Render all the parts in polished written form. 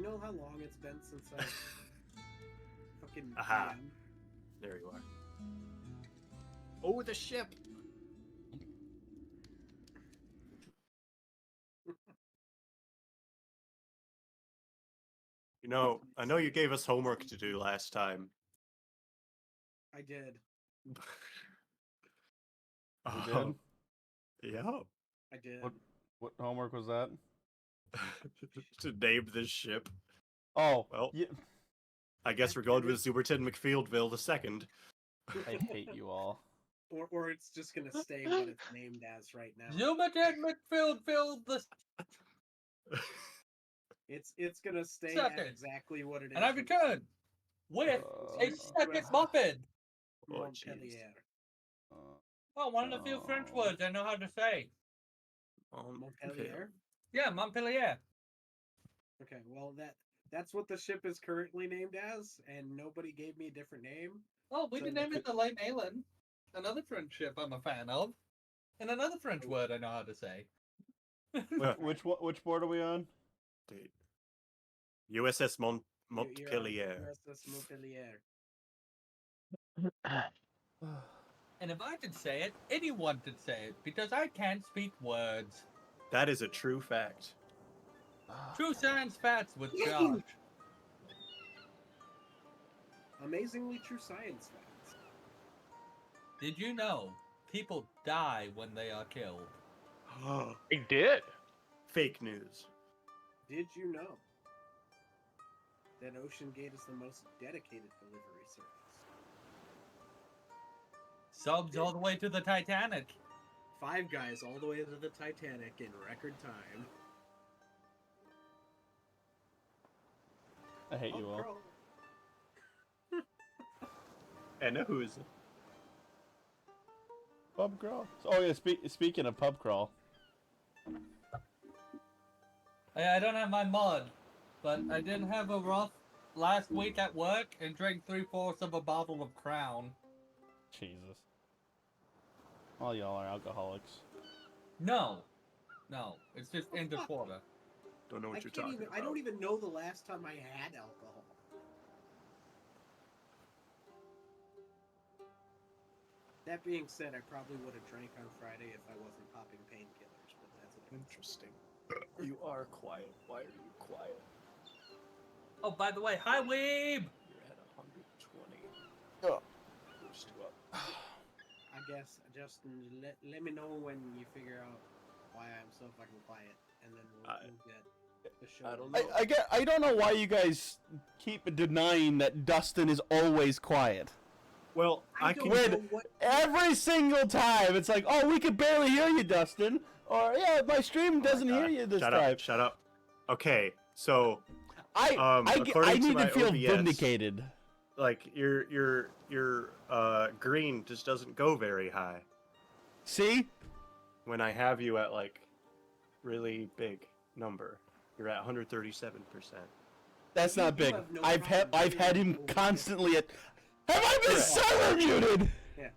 know how long it's been since I fucking Aha. GM? There you are. Oh, the ship! You know, I know you gave us homework to do last time. I did. You did? Yeah. I did. What homework was that? To name this ship. Oh, Well, yeah. I guess we're going with Zuberton McFieldville II. I hate you all. Or it's just gonna stay what it's named as right now. Zuberton McFieldville the It's gonna stay Second. at exactly what it is. and I return with a second muffin. Oh, Montpellier. Oh, one of the few French words I know how to say. Montpellier. Yeah, Montpellier. Okay, well that's what the ship is currently named as, and nobody gave me a different name. Oh, we So can name it the Late Malin. Another French ship I'm a fan of. And another French word I know how to say. Which board are we on? USS You're on Montpellier. USS Montpellier. And if I could say it, anyone could say it, because I can't speak words. That is a true fact. True science facts with Josh. Amazingly true science facts. Did you know people die when they are killed? He did. Fake news. Did you know that Ocean Gate is the most dedicated delivery service? Subs all the way to the Titanic. 5 guys all the way to the Titanic in record time. I hate you all. Girl. And who's? Pub crawl. Oh yeah, speaking of pub crawl. I don't have my mud, but I did have a rough last week at work and drank 3/4 of a bottle of Crown. Jesus. All y'all are alcoholics. No, it's just in the quarter. Don't know what you're talking about. I don't even know the last time I had alcohol. That being said, I probably would have drank on Friday if I wasn't popping painkillers, but that's Interesting. You are quiet. Why are you quiet? Oh, by the way, hi Weeb! You're at 120. Oh. Boost you up. I guess, Justin, let me know when you figure out why I'm so fucking quiet, and then we'll get the show. I don't know. I don't know why you guys keep denying that Dustin is always quiet. Well, I don't can. know what... Every single time, it's like, oh, we can barely hear you, Dustin. Or, yeah, my stream doesn't hear you this time. Shut up. Okay, so I according to need my to feel OBS, vindicated. like your green just doesn't go very high See? when I have you at like really big number. You're at 137%. That's You not big. have no I've problem had him hearing constantly at. Have I been server muted? Yeah.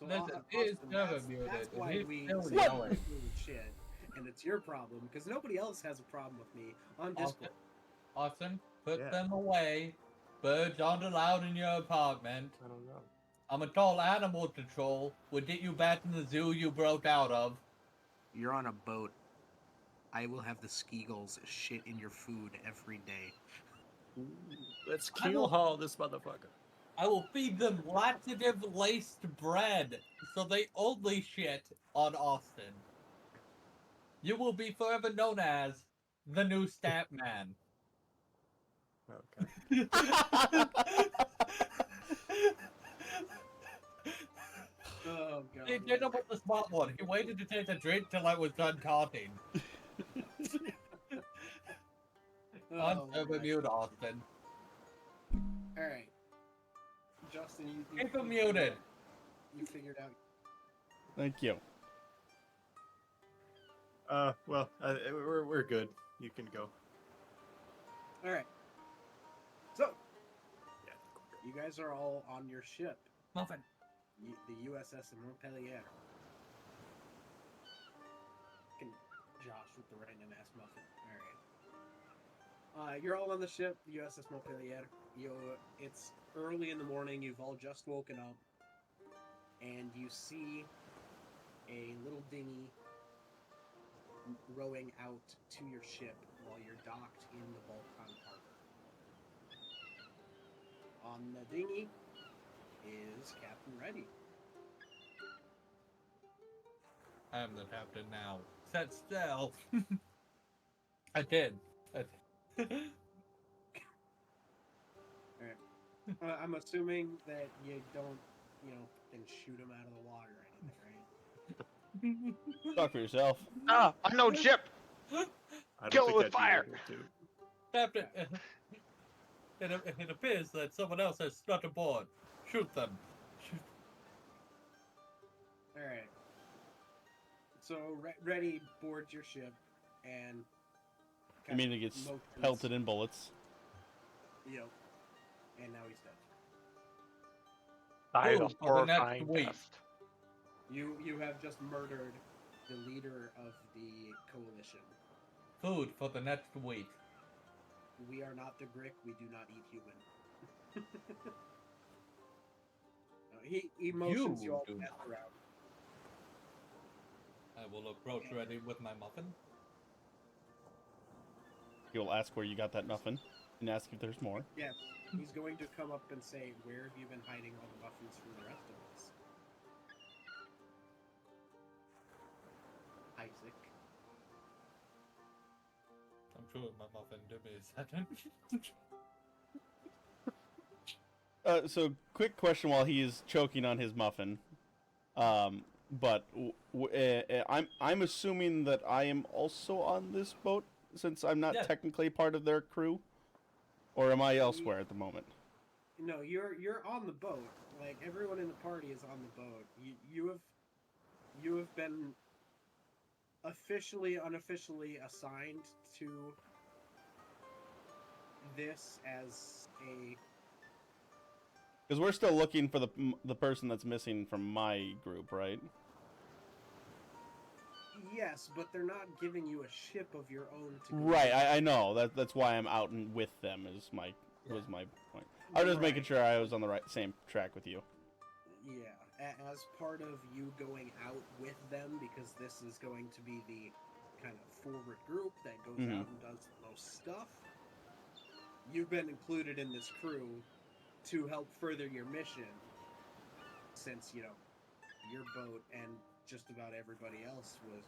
So Listen, it is Austin, never that's muted, That's and why he's we still say yelling. shit, and it's your problem because nobody else has a problem with me on Discord. Austin, put Yeah. them away. Birds aren't allowed in your apartment. I don't know. I'm a tall animal control. We'll get you back in the zoo you broke out of. You're on a boat. I will have the skeagulls shit in your food every day. Ooh, let's keel haul this motherfucker. I will feed them laxative laced bread so they only shit on Austin. You will be forever known as the new Stat Man. Okay. Oh god. He did up with the smart one. He waited to take a drink till I was done talking. I'm over mute, Austin. Alright. Justin, you Keep him muted. You figured out. Thank you. Well, we're good. You can go. Alright. So, Yeah. you guys are all on your ship, Muffin. the USS Montpellier. Fucking Josh with the random ass muffin. You're all on the ship, the USS Montpellier. It's early in the morning. You've all just woken up, and you see a little dinghy rowing out to your ship while you're docked in the Balkan harbor. On the dinghy is Captain Reddy. I am the captain now. Set still. I did. Alright. I'm assuming that you don't, then shoot him out of the water or anything, right? Talk for yourself. Ah, unknown ship. I don't Kill it think with I'd fire. be able to. Captain, it appears that someone else has snuck aboard. Shoot them. Alright. So, Reddy boards your ship, and... Immediately gets pelted in bullets. Yep. And now he's dead. Die Food a for the next horrifying week. death. You have just murdered the leader of the coalition. Food for the next week. We are not the Grick. We do not eat human. No, he motions you all do to not. pass around. I will approach Reddy with my muffin. He'll ask where you got that muffin and ask if there's more. Yes, he's going to come up and say, "Where have you been hiding all the muffins from the rest of us?" Isaac. I'm sure my muffin. Give me a second. So, quick question while he is choking on his muffin. But I'm assuming that I am also on this boat since I'm not technically part of their crew, or am I elsewhere at the moment? No, you're on the boat. Like everyone in the party is on the boat. You have been unofficially assigned to this as a. Because we're still looking for the person that's missing from my group, right? Yes, but they're not giving you a ship of your own to go. Right, I know. That's why I'm out and with them was my point. I was just making sure I was on the same track with you. Yeah, as part of you going out with them, because this is going to be the kind of forward group that goes out and does the most stuff. You've been included in this crew to help further your mission, since your boat and just about everybody else was,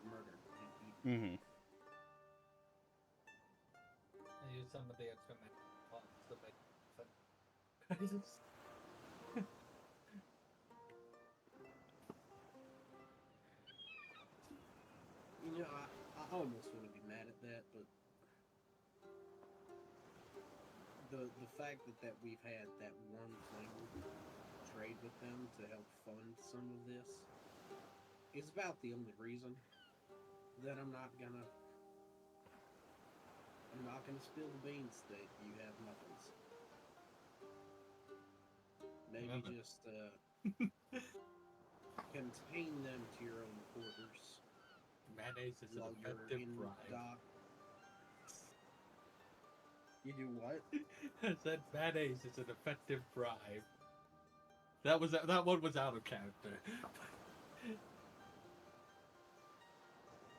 murdered and eaten. I use some of the extra points to make fun. I almost want to be mad at that, but the fact that we've had that one thing trade with them to help fund some of this is about the only reason that I'm not gonna spill the beans that you have muffins. Maybe just contain them to your own quarters. Mayonnaise is an while you're effective in bribe. dock. You do what? I said mayonnaise is an effective bribe. That one was out of character.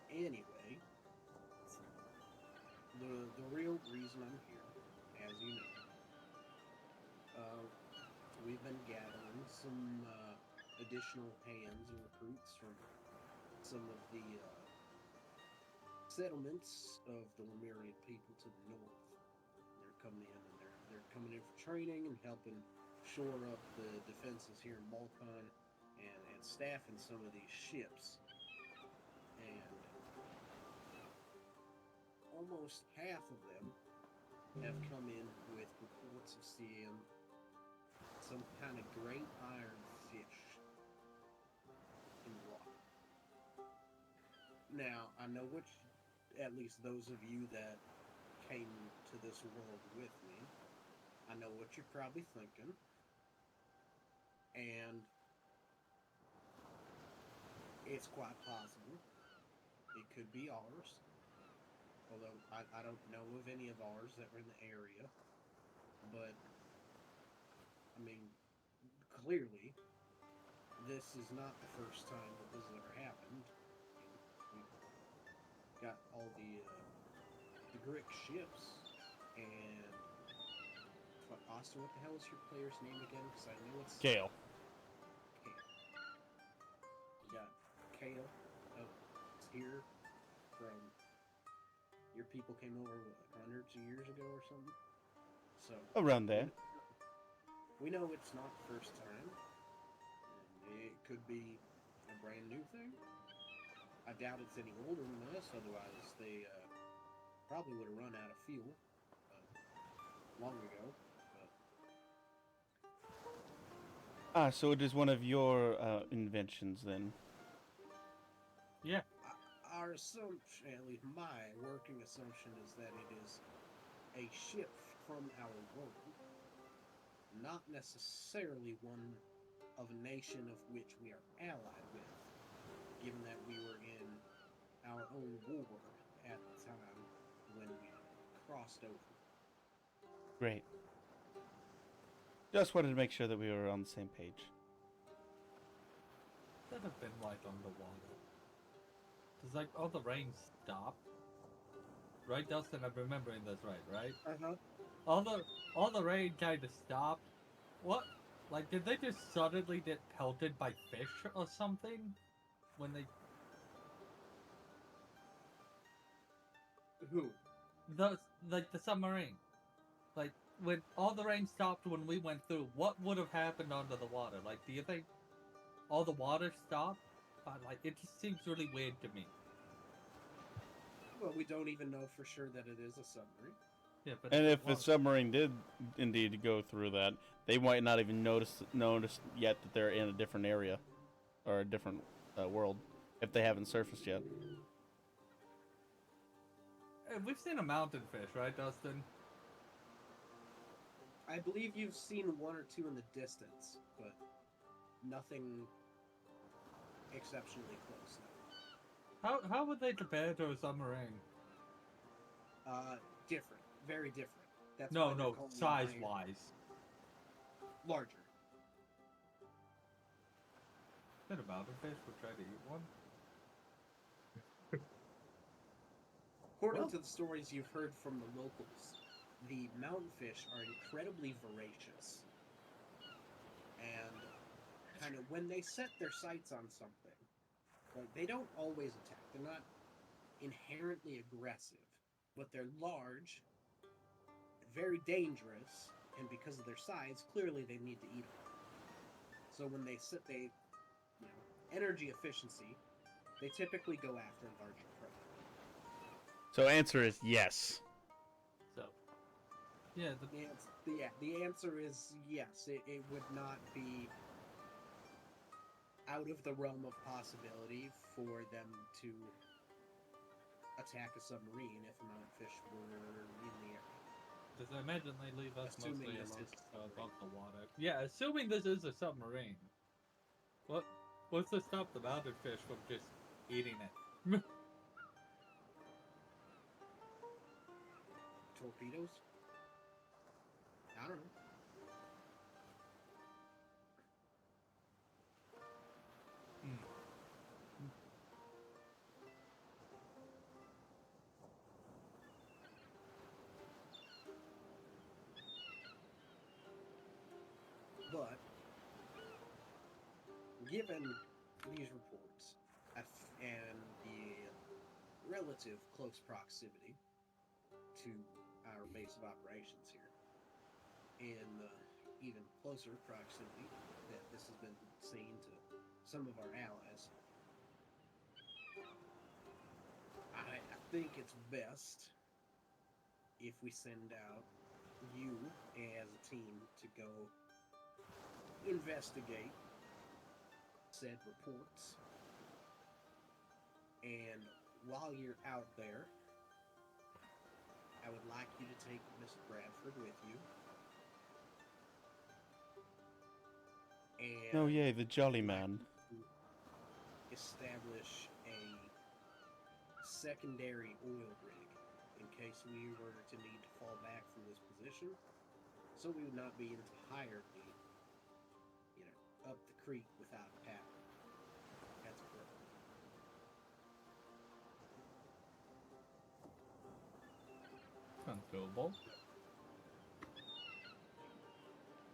Anyway, the real reason I'm here, as you know, we've been gathering some additional hands and recruits from some of the settlements of the Lemurian people to the north. They're coming in and they're coming in for training and helping shore up the defenses here in Balkan and staffing some of these ships. And almost half of them have come in with reports of seeing some kind of great iron fish in the water. Now, I know at least those of you that came to this world with me, I know what you're probably thinking. And it's quite possible it could be ours. Although I don't know of any of ours that were in the area. But, I mean, clearly, this is not the first time that this has ever happened. We've got all the Greek ships, and Austin, what the hell is your player's name again? Because I know it's Gale. Kale. You got Kale. Oh, it's here from your people came over what, hundreds of years ago or something. So Around there. we know it's not the first time. And it could be a brand new thing. I doubt it's any older than us. Otherwise, they probably would have run out of fuel long ago. Ah, so it is one of your inventions then. Yeah. Our assumption, at least my working assumption, is that it is a ship from our world, not necessarily one of a nation of which we are allied with, given that we were in our own war at the time when we crossed over. Great. Just wanted to make sure that we were on the same page. That have been like underwater. Does like all the rain stop? Right, Dustin? I'm remembering this right? Uh-huh. All the rain kind of stopped. What? Like, did they just suddenly get pelted by fish or something? When they Who? the submarine. Like when all the rain stopped when we went through, what would have happened under the water? Like, do you think all the water stopped? Like, it just seems really weird to me. Well, we don't even know for sure that it is a submarine. Yeah, but And if it the was. submarine did indeed go through that, they might not even notice yet that they're in a different area or a different world if they haven't surfaced yet. Hey, we've seen a mountain fish, right, Dustin? I believe you've seen one or two in the distance, but nothing exceptionally close. No. How would they compare to a submarine? Different, very different. That's why No, they're no, called size iron- wise. larger. Think about a fish would try to eat one. According Well- to the stories you've heard from the locals, the mountain fish are incredibly voracious. And kind of when they set their sights on something, like they don't always attack. They're not inherently aggressive, but they're large, very dangerous, and because of their size, clearly they need to eat them. So when energy efficiency, they typically go after larger prey. So answer is yes. So, yeah, The answer is yes. It would not be out of the realm of possibility for them to attack a submarine if a mountain fish were in the area. because I imagine they leave us Assuming mostly this alone is above the water. Yeah, assuming this is a submarine. What's to stop the mountain fish from just eating it? Torpedoes? I don't know. But, given these reports and the relative close proximity to our base of operations here, and the even closer proximity that this has been seen to some of our allies, I think it's best if we send out you as a team to go investigate said reports. And while you're out there, I would like you to take Miss Bradford with you. And Oh yay, the jolly man. establish a secondary oil rig case we were to need to fall back from this position, so we would not be entirely, up the creek without a paddle. That's correct. Sounds doable.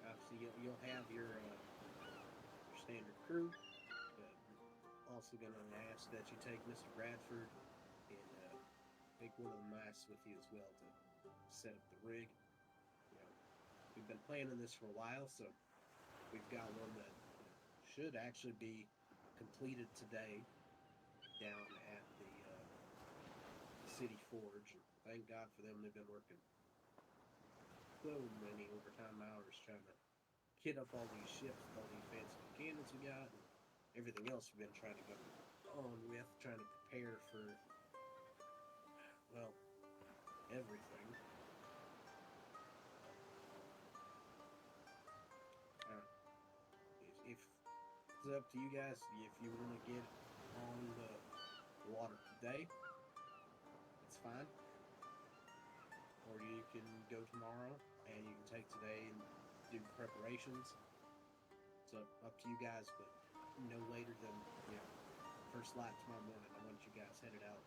Obviously, you'll have your standard crew. Also going to ask that you take Mr. Bradford and take one of the mice with you as well to set up the rig. We've been planning this for a while, so we've got one that should actually be completed today down at the City Forge. Thank God for them. They've been working so many overtime hours trying to kit up all these ships with all these fancy cannons we got and everything else we've been trying to go on with, trying to prepare for, well, everything. If it's up to you guys, if you want to get on the water today, it's fine. Or you can go tomorrow and you can take today and do preparations. It's up to you guys, but no later than first light tomorrow morning. I want you guys headed out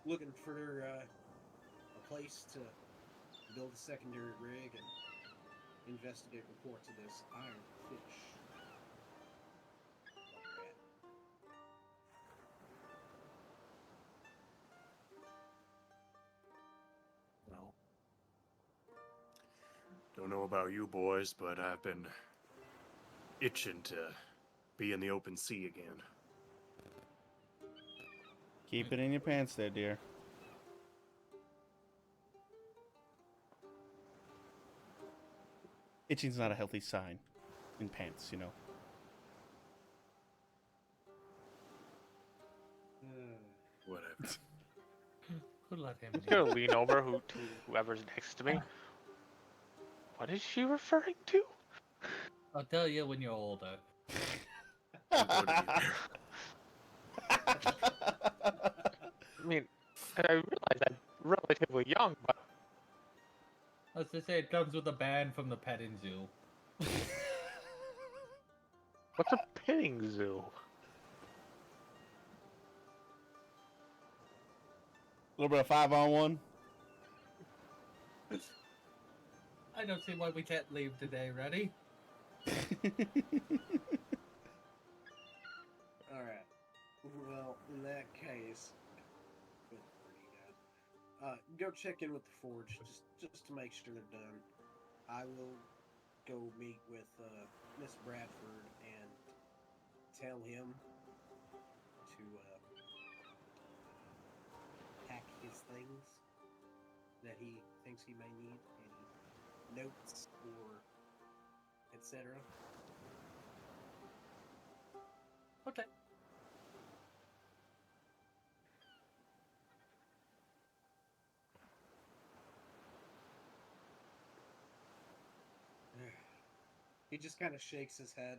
looking for a place to build a secondary rig and investigate reports of this iron fish. Well, don't know about you boys, but I've been itching to be in the open sea again. Keep it in your pants there, dear. Itching's not a healthy sign in pants, Whatever. Could let him I'm just be. gonna lean over to whoever's next to me. What is she referring to? I'll tell you when you're older. Don't go to me there. I mean, I realize I'm relatively young, but Let's just say it comes with a ban from the petting zoo. what's a petting zoo? A little bit of 5-on-1. I don't see why we can't leave today. Ready? Alright. Well, in that case, go check in with the forge just to make sure they're done. I will go meet with Miss Bradford and tell him to pack his things that he thinks he may need, any notes or etc. Okay. He just kind of shakes his head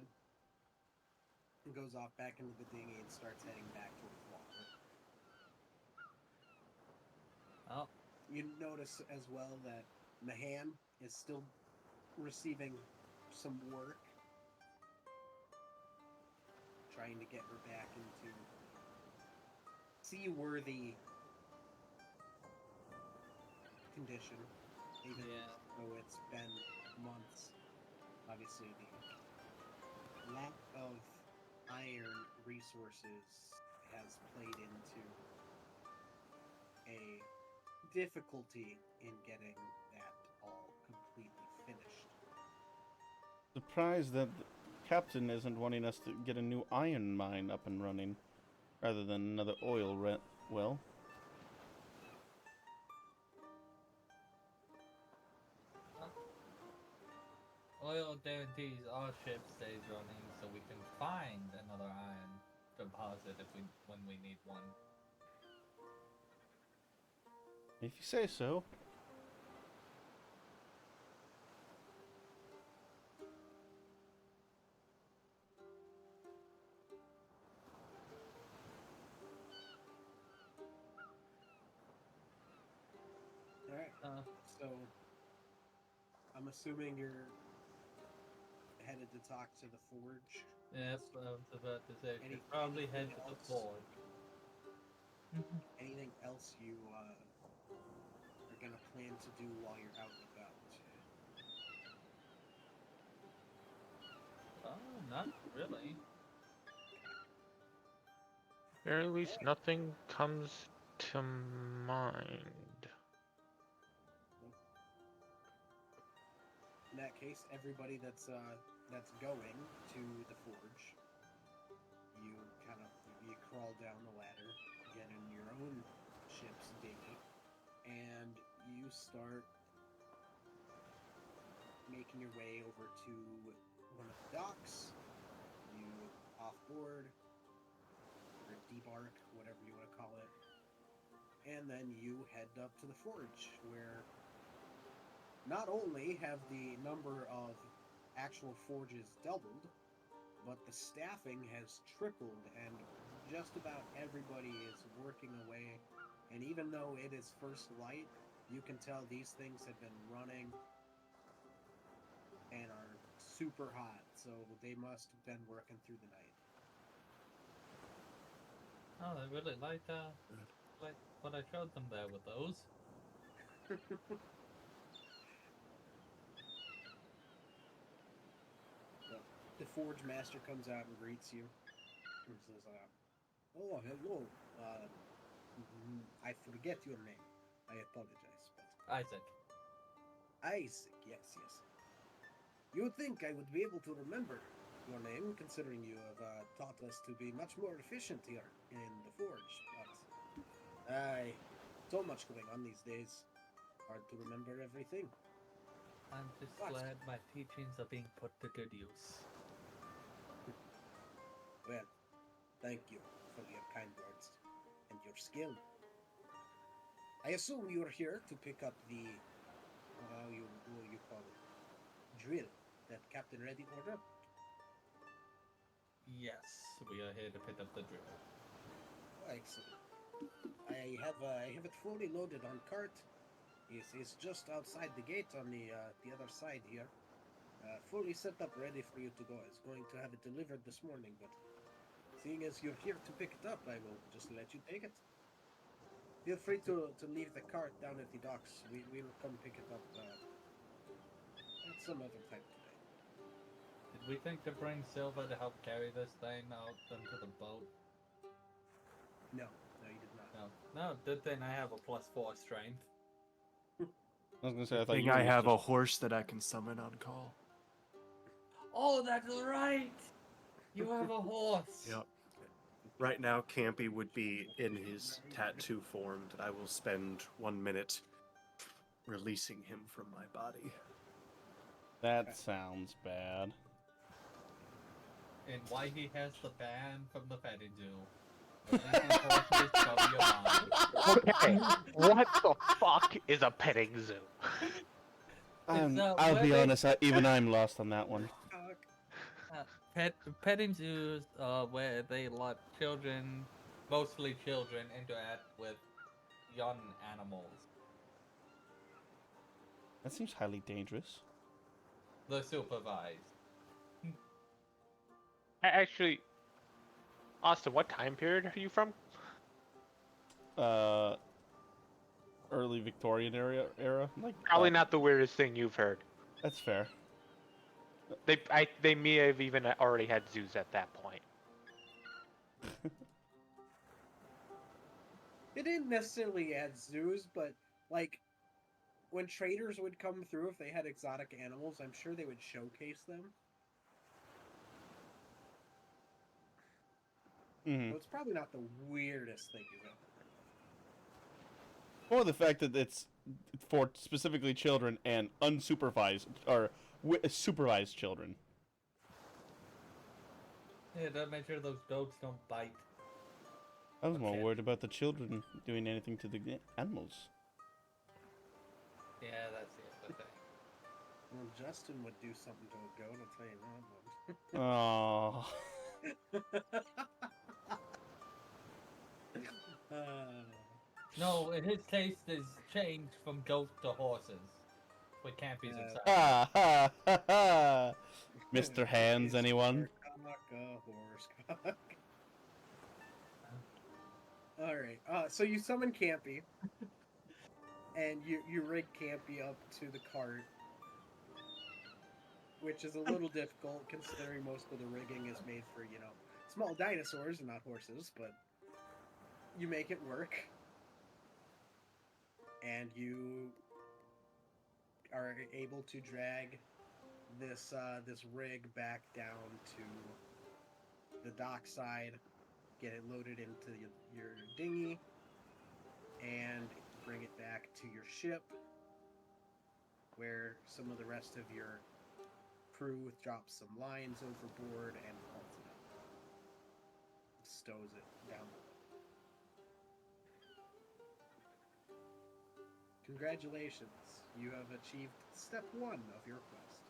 and goes off back into the dinghy and starts heading back towards water. Oh, You notice as well that Mahan is still receiving some work, trying to get her back into seaworthy condition, even though it's been months. Obviously, the lack of iron resources has played into a difficulty in getting that all completely finished. Surprised that the captain isn't wanting us to get a new iron mine up and running, rather than another oil well. oil guarantees our ship stays running, so we can find another iron deposit when we need one. If you say so. Alright, so I'm assuming you're headed to talk to the Forge. Yes, I was about to say, Any- should probably head anything to the else? forge. Anything else you are gonna plan to do while you're out and about? Not really. Or at least nothing comes to mind. In that case, everybody that's going to the Forge, you you crawl down the ladder, get in your own ship's dinghy, and you start making your way over to one of the docks. You offboard, or debark, whatever you want to call it, and then you head up to the Forge, where not only have the number of actual forges doubled, but the staffing has tripled, and just about everybody is working away. And even though it is first light, you can tell these things have been running and are super hot, so they must have been working through the night. Oh, they really like what I showed them there with those. The Forge Master comes out and greets you. And says, "Oh, hello. I forget your name. I apologize, but Isaac. Isaac. Yes, yes. You would think I would be able to remember your name, considering you have taught us to be much more efficient here in the Forge. But so much going on these days. Hard to remember everything. I'm just What? glad my teachings are being put to good use. Well, thank you for your kind words and your skill. I assume you are here to pick up the, what you call it, drill that Captain Reddy ordered. Yes, we are here to pick up the drill. Excellent. I have it fully loaded on cart. It's just outside the gate on the other side here. Fully set up, ready for you to go. I was going to have it delivered this morning, but seeing as you're here to pick it up, I will just let you take it. Feel free to leave the cart down at the docks. We will come pick it up at some other time today. Did we think to bring Silva to help carry this thing out into the boat? No, you did not. No, good thing I have a +4 strength. I was gonna say, I thought Thing you I were have just... a horse that I can summon on call. Oh, that's right! You have a horse! Yep. Right now, Campy would be in his tattoo form that I will spend 1 minute releasing him from my body. That sounds bad. And why he has the ban from the petting zoo. Releasing horses from your mind. Okay, what the fuck is a petting zoo? I'll be honest, even I'm lost on that one. Petting zoos where they let children, mostly children, interact with young animals. That seems highly dangerous. They're supervised. Actually, Austin, what time period are you from? Early Victorian era, like Probably not the weirdest thing you've heard. That's fair. They may have even already had zoos at that point. They didn't necessarily add zoos, but like when traders would come through, if they had exotic animals, I'm sure they would showcase them. Mm-hmm. So it's probably not the weirdest thing you've ever heard of. Or the fact that it's for specifically children and unsupervised or supervised children. Yeah, don't make sure those dogs don't bite. I was more Okay. worried about the children doing anything to the animals. Yeah, that's the other thing. Well, Justin would do something to a goat, I'll tell you that. Oh. No, his taste is changed from goats to horses. With Campy's inside. Ha ha ha ha! Mr. Hands, Is anyone? your cock a horse cock? Alright, so you summon Campy, and you rig Campy up to the cart, which is a little difficult considering most of the rigging is made for, small dinosaurs and not horses, but you make it work. And you are able to drag this rig back down to the dockside, get it loaded into your dinghy, and bring it back to your ship, where some of the rest of your crew drops some lines overboard and hauls it up. Stows it down below. Congratulations, you have achieved step 1 of your quest.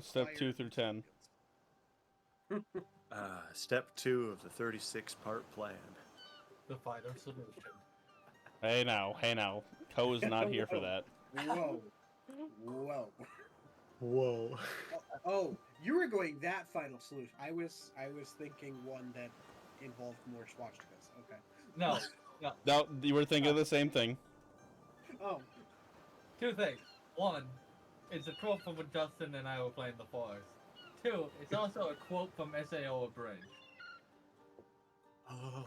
Step 2 through 10. Step 2 of the 36-part plan. The final solution. Hey now. Ko is not here for that. Whoa. Whoa. Oh, you were going that final solution. I was thinking one that involved more swastikas. Okay. No. No, you were thinking of the same thing. Oh, 2 things. 1, it's a quote from when Justin and I were playing The Forest. 2, it's also a quote from SAO Abridged. Oh,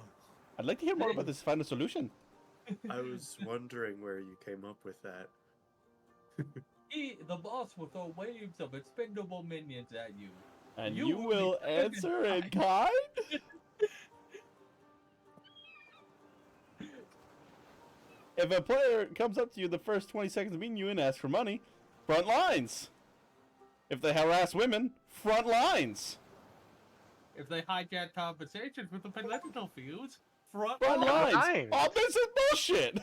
I'd like to hear more about this final solution. I was wondering where you came up with that. The boss will throw waves of expendable minions at you. And You you will will be answer in kind. kind? If a player comes up to you the first 20 seconds of meeting you and asks for money, front lines. If they harass women, front lines. If they hijack conversations with the political views, front Front lines. lines. Oh, this is bullshit.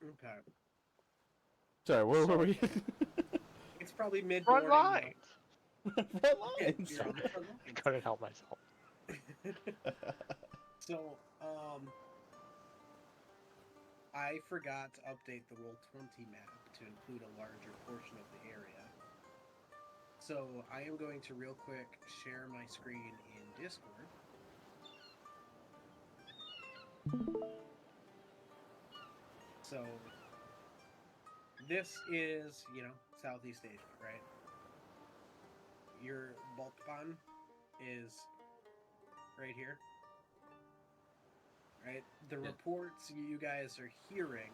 okay. Sorry, where were we? It's probably mid Front lines. Front lines. You're on the front lines. Couldn't help myself. So, I forgot to update the Roll20 map to include a larger portion of the area. So, I am going to real quick share my screen in Discord. So, this is, Southeast Asia, right? Your Balkan is right here. Right? The Yeah. reports you guys are hearing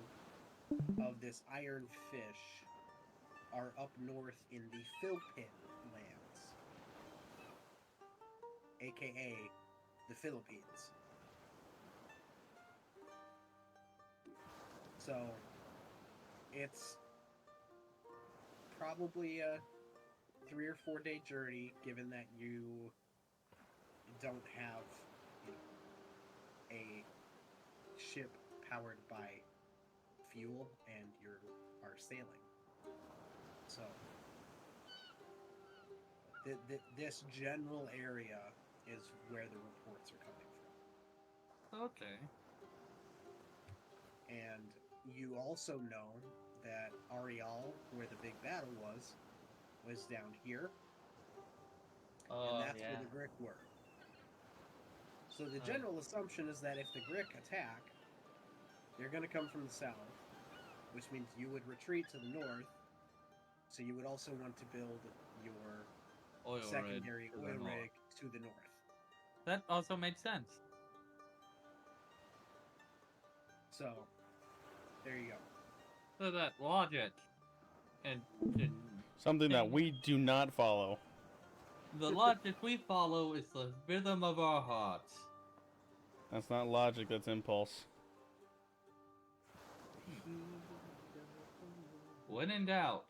of this iron fish are up north in the Philippine lands, aka the Philippines. So it's probably a 3 or 4 day journey, given that you don't have a ship powered by fuel and you are sailing. So this general area is where the reports are coming from. Okay. And you also know that Arial, where the big battle was down here, and that's where the Grick were. So the general assumption is that if the Grick attack, they're going to come from the south, which means you would retreat to the north, so you would also want to build your secondary oil rig to the north. That also makes sense. So, there you go. So that logic and Something that we do not follow. the logic we follow is the rhythm of our hearts. That's not logic, that's impulse. When in doubt,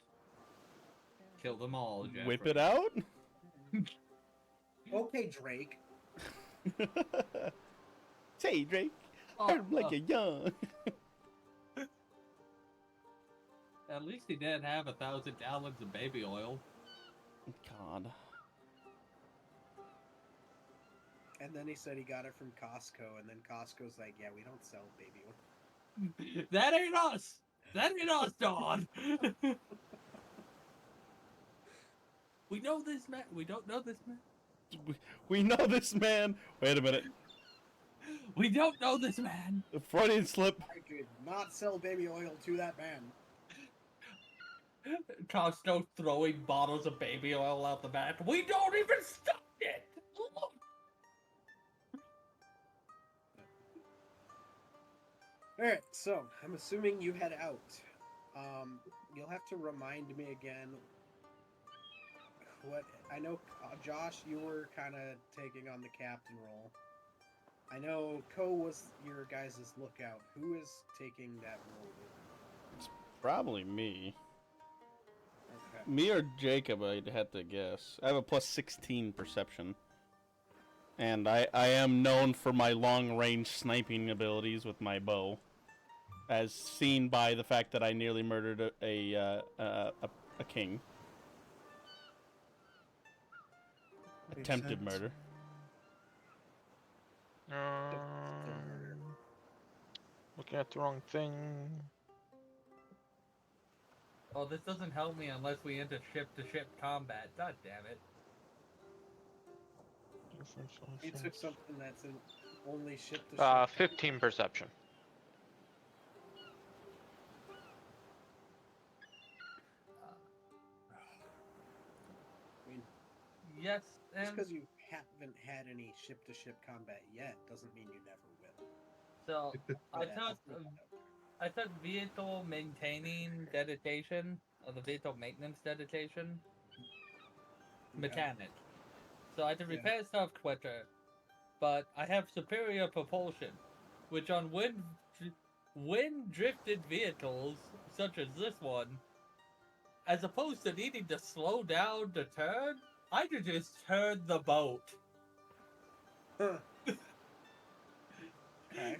kill them all, Jeffrey. Whip it out? Okay, Drake. Say, Drake. I'm like a young. At least he didn't have 1,000 gallons of baby oil. God. And then he said he got it from Costco, and then Costco's like, yeah, we don't sell baby oil. That ain't us. That ain't us, Don. We know this man. We don't know this man. We know this man. Wait a minute. We don't know this man. The Freudian slip. I could not sell baby oil to that man. Costco throwing bottles of baby oil out the back. We don't even stop it. Alright, so I'm assuming you head out. You'll have to remind me again what I know. Josh, you were kind of taking on the captain role. I know Ko was your guys' lookout. Who is taking that role? It's probably me. Okay. Me or Jacob, I'd have to guess. I have a plus 16 perception. And I am known for my long-range sniping abilities with my bow. As seen by the fact that I nearly murdered a king. Attempted murder. Looking at the wrong thing. Oh, this doesn't help me unless we enter ship-to-ship combat. God damn it. You took something that's in only ship to ship. 15 perception. I mean, Yes, just and because you haven't had any ship to ship combat yet doesn't mean you never will. so I Yeah, thought I'll put that out there. I thought vehicle maintaining dedication or the vehicle maintenance dedication mechanic. So I can Yeah. repair stuff quicker, but I have superior propulsion, which on wind drifted vehicles such as this one, as opposed to needing to slow down to turn, I could just turn the boat. Huh. Okay.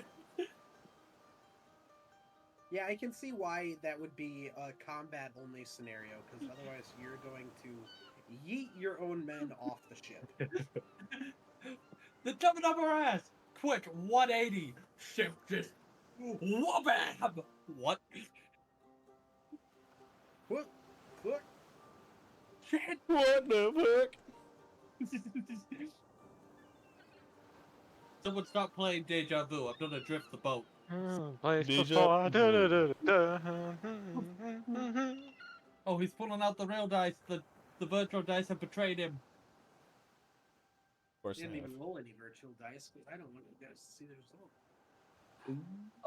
Yeah, I can see why that would be a combat only scenario, because otherwise you're going to yeet your own men off the ship. They're coming up our ass! Quick, 180! Shift just whabam! What? What? What? Shit! What the fuck? Someone stop playing Deja Vu. I'm gonna drift the boat. Place Deja before. Oh, he's pulling out the real dice. The virtual dice have betrayed him. Of course I I didn't have. even roll any virtual dice, because I don't want you guys to see the result.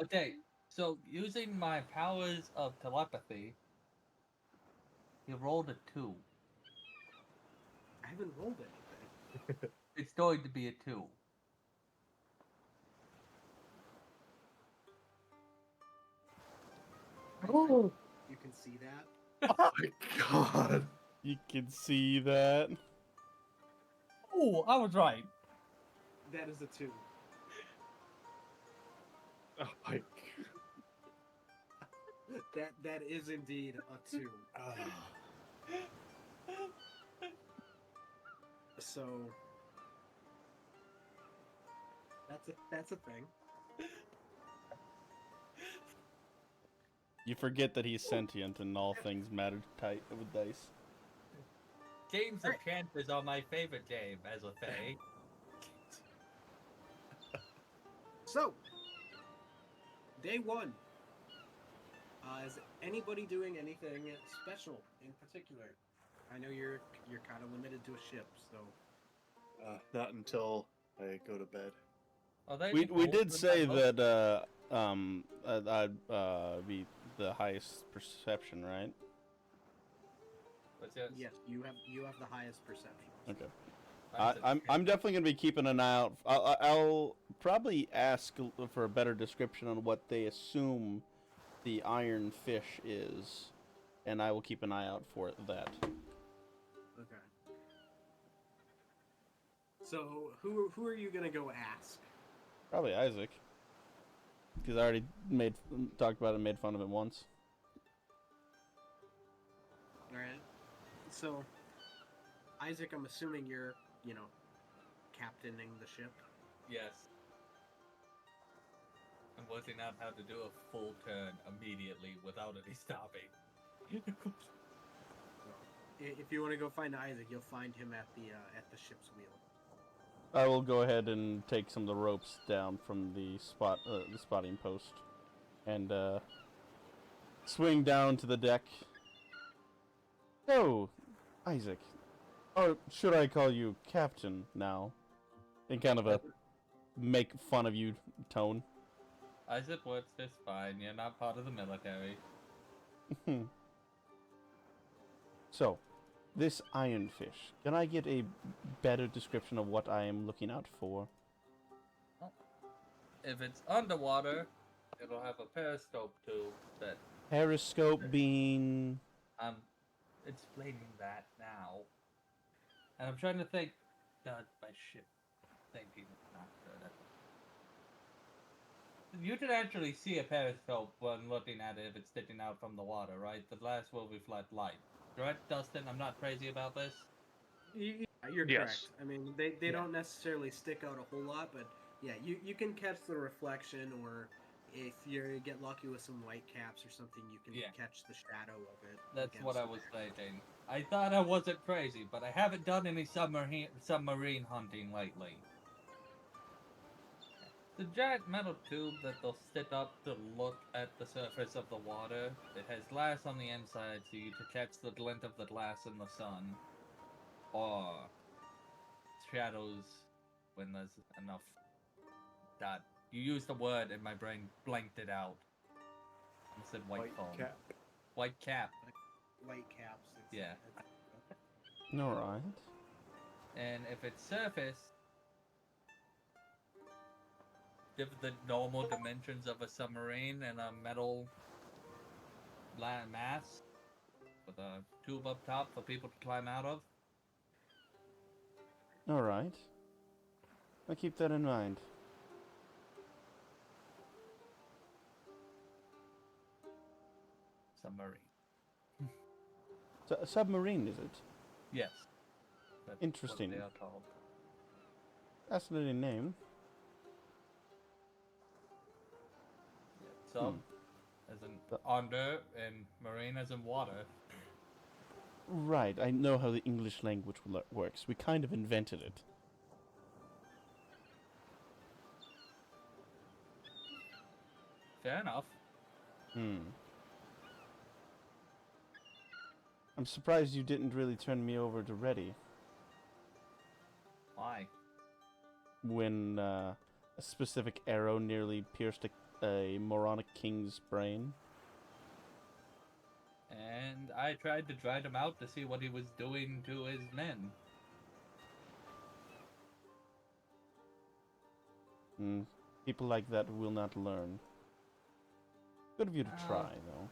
Okay, so using my powers of telepathy, he rolled a 2. I haven't rolled anything. It's going to be a 2. Oh. You can see that? Oh my god. You can see that. Oh, I was right. That is a 2. Oh my That is indeed a 2. So that's a thing. You forget that he's sentient and all things matter tight with dice. Games of Chance is on my favorite game as a Fae. So, day 1. Is anybody doing anything special in particular? I know you're kind of limited to a ship, so not until I go to bed. Are they We involved did in say boat? that I'd be the highest perception, right? What's this? yes, you have the highest perception. Okay. Mine's a I'm definitely gonna be keeping an eye out. I'll probably ask for a better description on what they assume the iron fish is, and I will keep an eye out for that. Okay. So who are you gonna go ask? Probably Isaac, because I already talked about it and made fun of him once. All right. So Isaac, I'm assuming you're, captaining the ship. Yes. I'm working out how to do a full turn immediately without any stopping. If you want to go find Isaac, you'll find him at the ship's wheel. I will go ahead and take some of the ropes down from the spotting post, and swing down to the deck. So, Isaac, or should I call you Captain now? In kind of a make fun of you tone. Isaac Woods is fine. You're not part of the military. So, this ironfish, can I get a better description of what I am looking out for? If it's underwater, it'll have a periscope tube that Periscope being... I'm explaining that now. And I'm trying to think. My shit thinking is not good. You can actually see a periscope when looking at it if it's sticking out from the water, right? The glass will reflect light. Right, Dustin? I'm not crazy about this? You're Yes. correct. I mean, they don't necessarily stick out a whole lot, but yeah, you can catch the reflection, or if you get lucky with some white caps or something, you can catch the shadow of it. That's what I was there. thinking. I thought I wasn't crazy, but I haven't done any submarine hunting lately. The giant metal tube that they'll stick up to look at the surface of the water, it has glass on the inside so you can catch the glint of the glass in the sun. Or shadows when there's enough that you used the word and my brain blanked it out. I said white foam. cap. White cap. White caps. Yeah. Alright. And if it's surface, give the normal dimensions of a submarine and a metal mass with a tube up top for people to climb out of. Alright. I'll keep that in mind. Submarine. So, a submarine, is it? Yes. That's Interesting. what they are called. Fascinating name. Sub as in under and marine as in water. Right, I know how the English language works. We kind of invented it. Fair enough. I'm surprised you didn't really turn me over to Reddy Why? when a specific arrow nearly pierced a moronic king's brain. And I tried to drag him out to see what he was doing to his men. People like that will not learn. Good of you to try, though.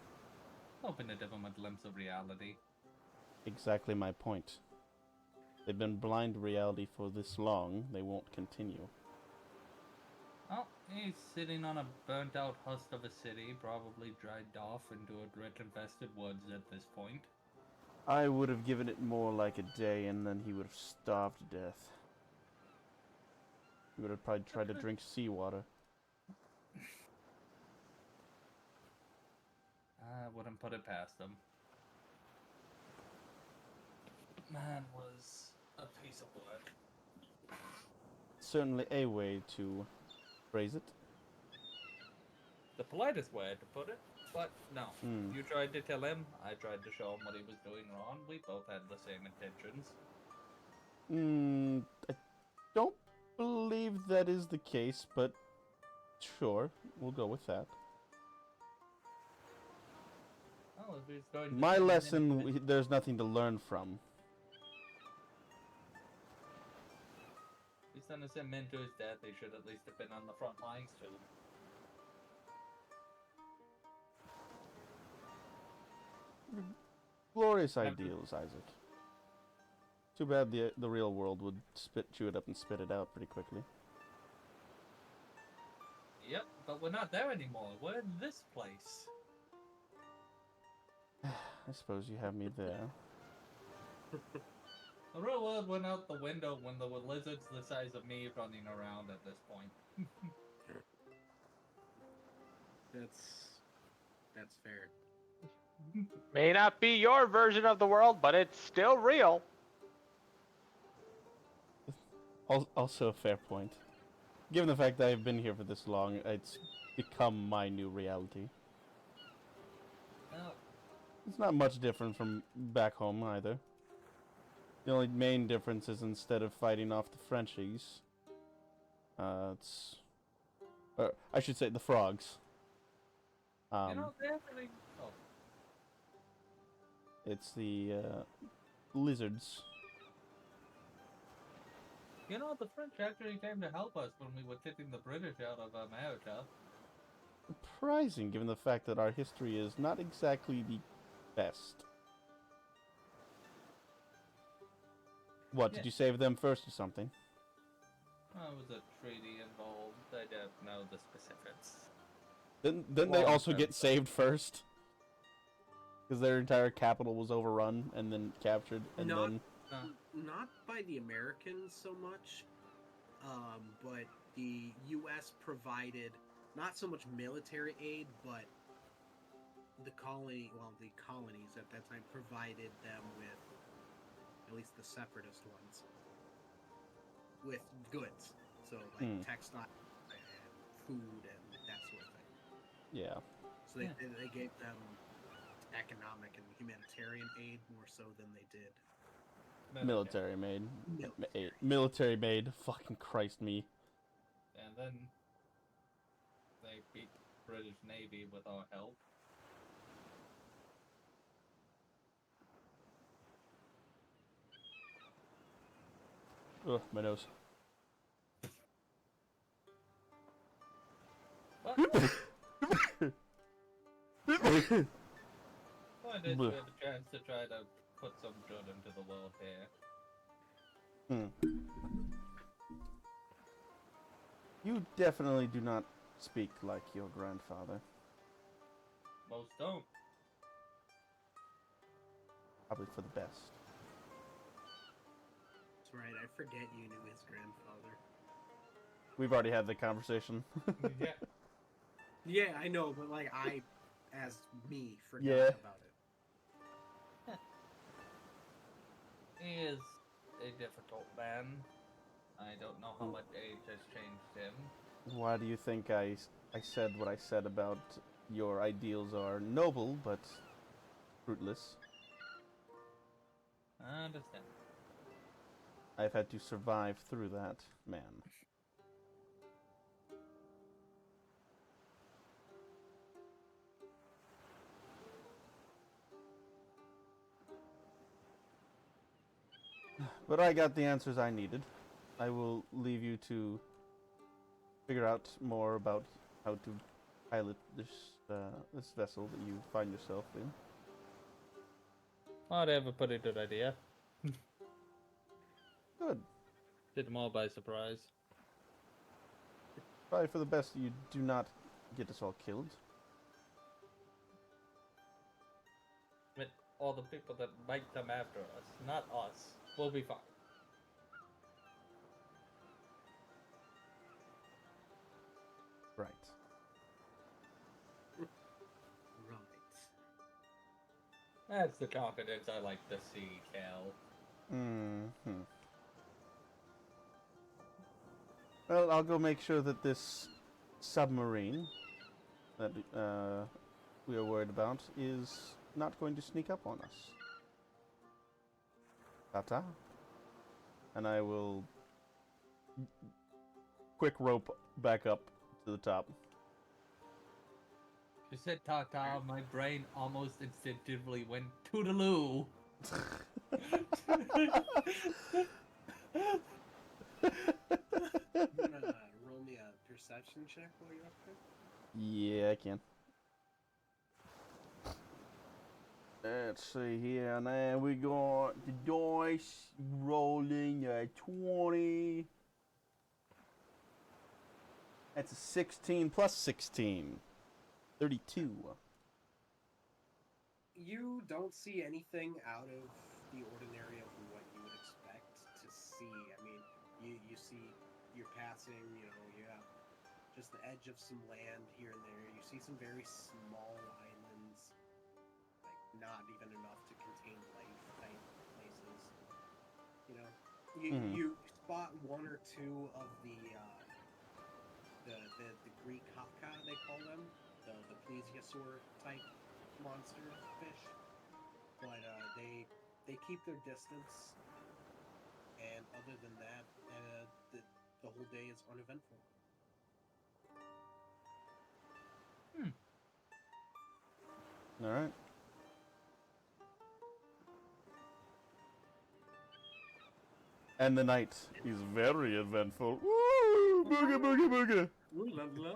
Hoping to give him a glimpse of reality. Exactly my point. They've been blind to reality for this long, they won't continue. Oh, he's sitting on a burnt-out husk of a city, probably dried off into a grit-infested woods at this point. I would have given it more like a day, and then he would have starved to death. He would have probably tried to drink seawater. I wouldn't put it past him. Man was a piece of work. Certainly a way to phrase it. The politest way to put it, but no. Hmm. You tried to tell him, I tried to show him what he was doing wrong. We both had the same intentions. I don't believe that is the case, but sure, we'll go with that. Oh, if he's going to My send him lesson, into there's nothing to learn from. He's going to send men to his death. They should at least have been on the front lines too. Glorious ideals, Isaac. Too bad the real world would chew it up and spit it out pretty quickly. Yep, but we're not there anymore. We're in this place. I suppose you have me there. The real world went out the window when there were lizards the size of me running around at this point. That's fair. May not be your version of the world, but it's still real. Also a fair point. Given the fact that I've been here for this long, it's become my new reality. Well, It's not much different from back home either. The only main difference is instead of fighting off the Frenchies, it's... I should say the frogs. you know, they actually... Oh, It's the lizards. you know, the French actually came to help us when we were kicking the British out of America. Surprising, given the fact that our history is not exactly the best. What, did you save them first or something? There was a treaty involved. I don't know the specifics. Didn't they also get saved first? Because their entire capital was overrun and then captured, and then... Not by the Americans so much, but the U.S. provided not so much military aid, but the colonies at that time provided them with, at least the separatist ones, with goods. So, like, textile and food and that sort of thing. Yeah. So they gave them economic and humanitarian aid more so than they did Military made. Military made. Fucking Christ me. And then they beat the British Navy with our help. Ugh, my nose. But well, I did get a chance to try to put some good into the world here. You definitely do not speak like your grandfather. Most don't. Probably for the best. That's right, I forget you knew his grandfather. We've already had the conversation. Yeah. Yeah, I know, but like I, as me, forgot Yeah. about it. He is a difficult man. I don't know how much age has changed him. Why do you think I said what I said about your ideals are noble but fruitless? I understand. I've had to survive through that, man. But I got the answers I needed. I will leave you to figure out more about how to pilot this this vessel that you find yourself in. I'd have a pretty good idea. Good. Did them all by surprise. Probably for the best you do not get us all killed. But all the people that might come after us, not us, we'll be fine. Right. Right. That's the confidence I like to see, Cal. Mm-hmm. Well, I'll go make sure that this submarine that we are worried about is not going to sneak up on us. Ta-ta. And I will quick rope back up to the top. You said ta-ta, my brain almost instinctively went toodaloo. You wanna roll me a perception check while you're up there? Yeah, I can. Let's see here. Now we got the dice rolling at 20. That's a 16 plus 16. 32. You don't see anything out of the ordinary of what you would expect you see you're passing. You know, you have just the edge of some land here and there. You see some very small islands, like not even enough to contain life type places. You know, you spot one or two of the Greek kafka, they call them, the plesiosaur type monster fish, but they keep their distance, and other than that, the whole day is uneventful. All right. And the night is very eventful. Woo! Booga booga booga. Ooh la la.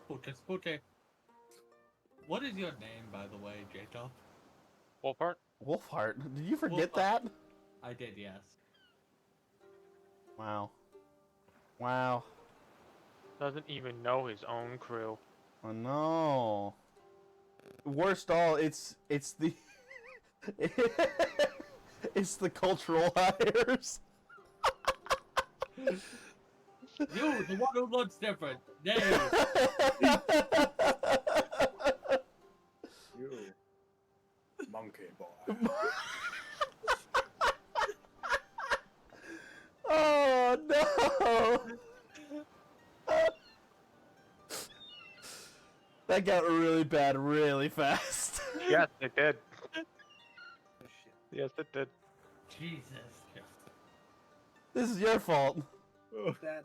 Spooky, spooky. What is your name, by the way, Jacob? Wolfheart? Wolfheart, did you forget Wolfheart. that? I did, yes. Wow. Wow. Doesn't even know his own crew. Oh no. Worst all, it's the it's the cultural hires. You, the one who looks different. Nay. You, monkey boy. Oh no. That got really bad really fast. Yes, it did. Oh, shit. Yes, it did. Jesus. This is your fault. That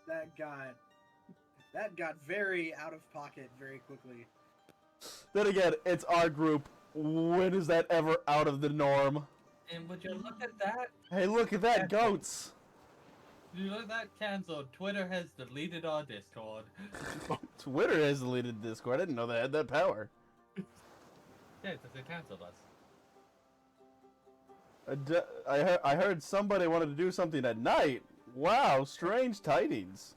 got very out of pocket very quickly. Then again, it's our group. When is that ever out of the norm? And would you look at that? Hey, look at that, goats. You look at that canceled. Twitter has deleted our Discord. Twitter has deleted Discord. I didn't know they had that power. Yeah, they canceled us. I heard somebody wanted to do something at night. Wow, strange tidings.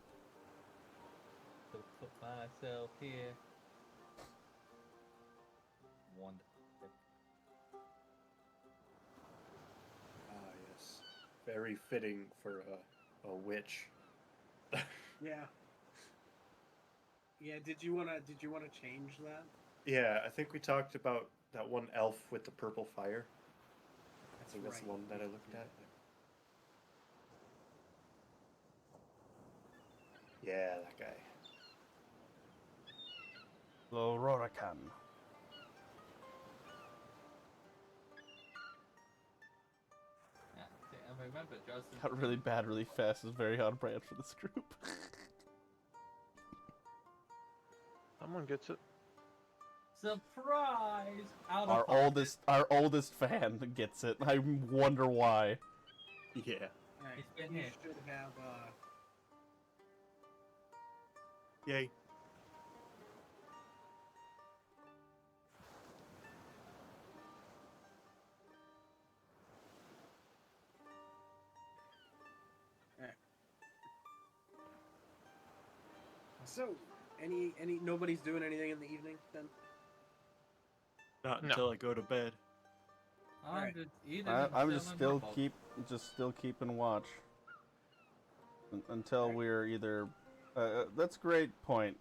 So put myself here. Wonderful. Ah, yes. Very fitting for a witch. Yeah. Yeah. Did you wanna change that? Yeah, I think we talked about that one elf with the purple fire. I think that's the right. one that I looked at. Yeah, that guy. Lororakan. Yeah, see, I remember Justin. Got really bad really fast. Is very on brand for this group. Someone gets it. Surprise! Out of Our oldest fan gets it. I wonder why. Yeah. Alright, It's been you hit. should have Yay. so nobody's doing anything in the evening then? Not No. until I go to bed. Alright. I'm just still keeping watch until we're either. That's a great point.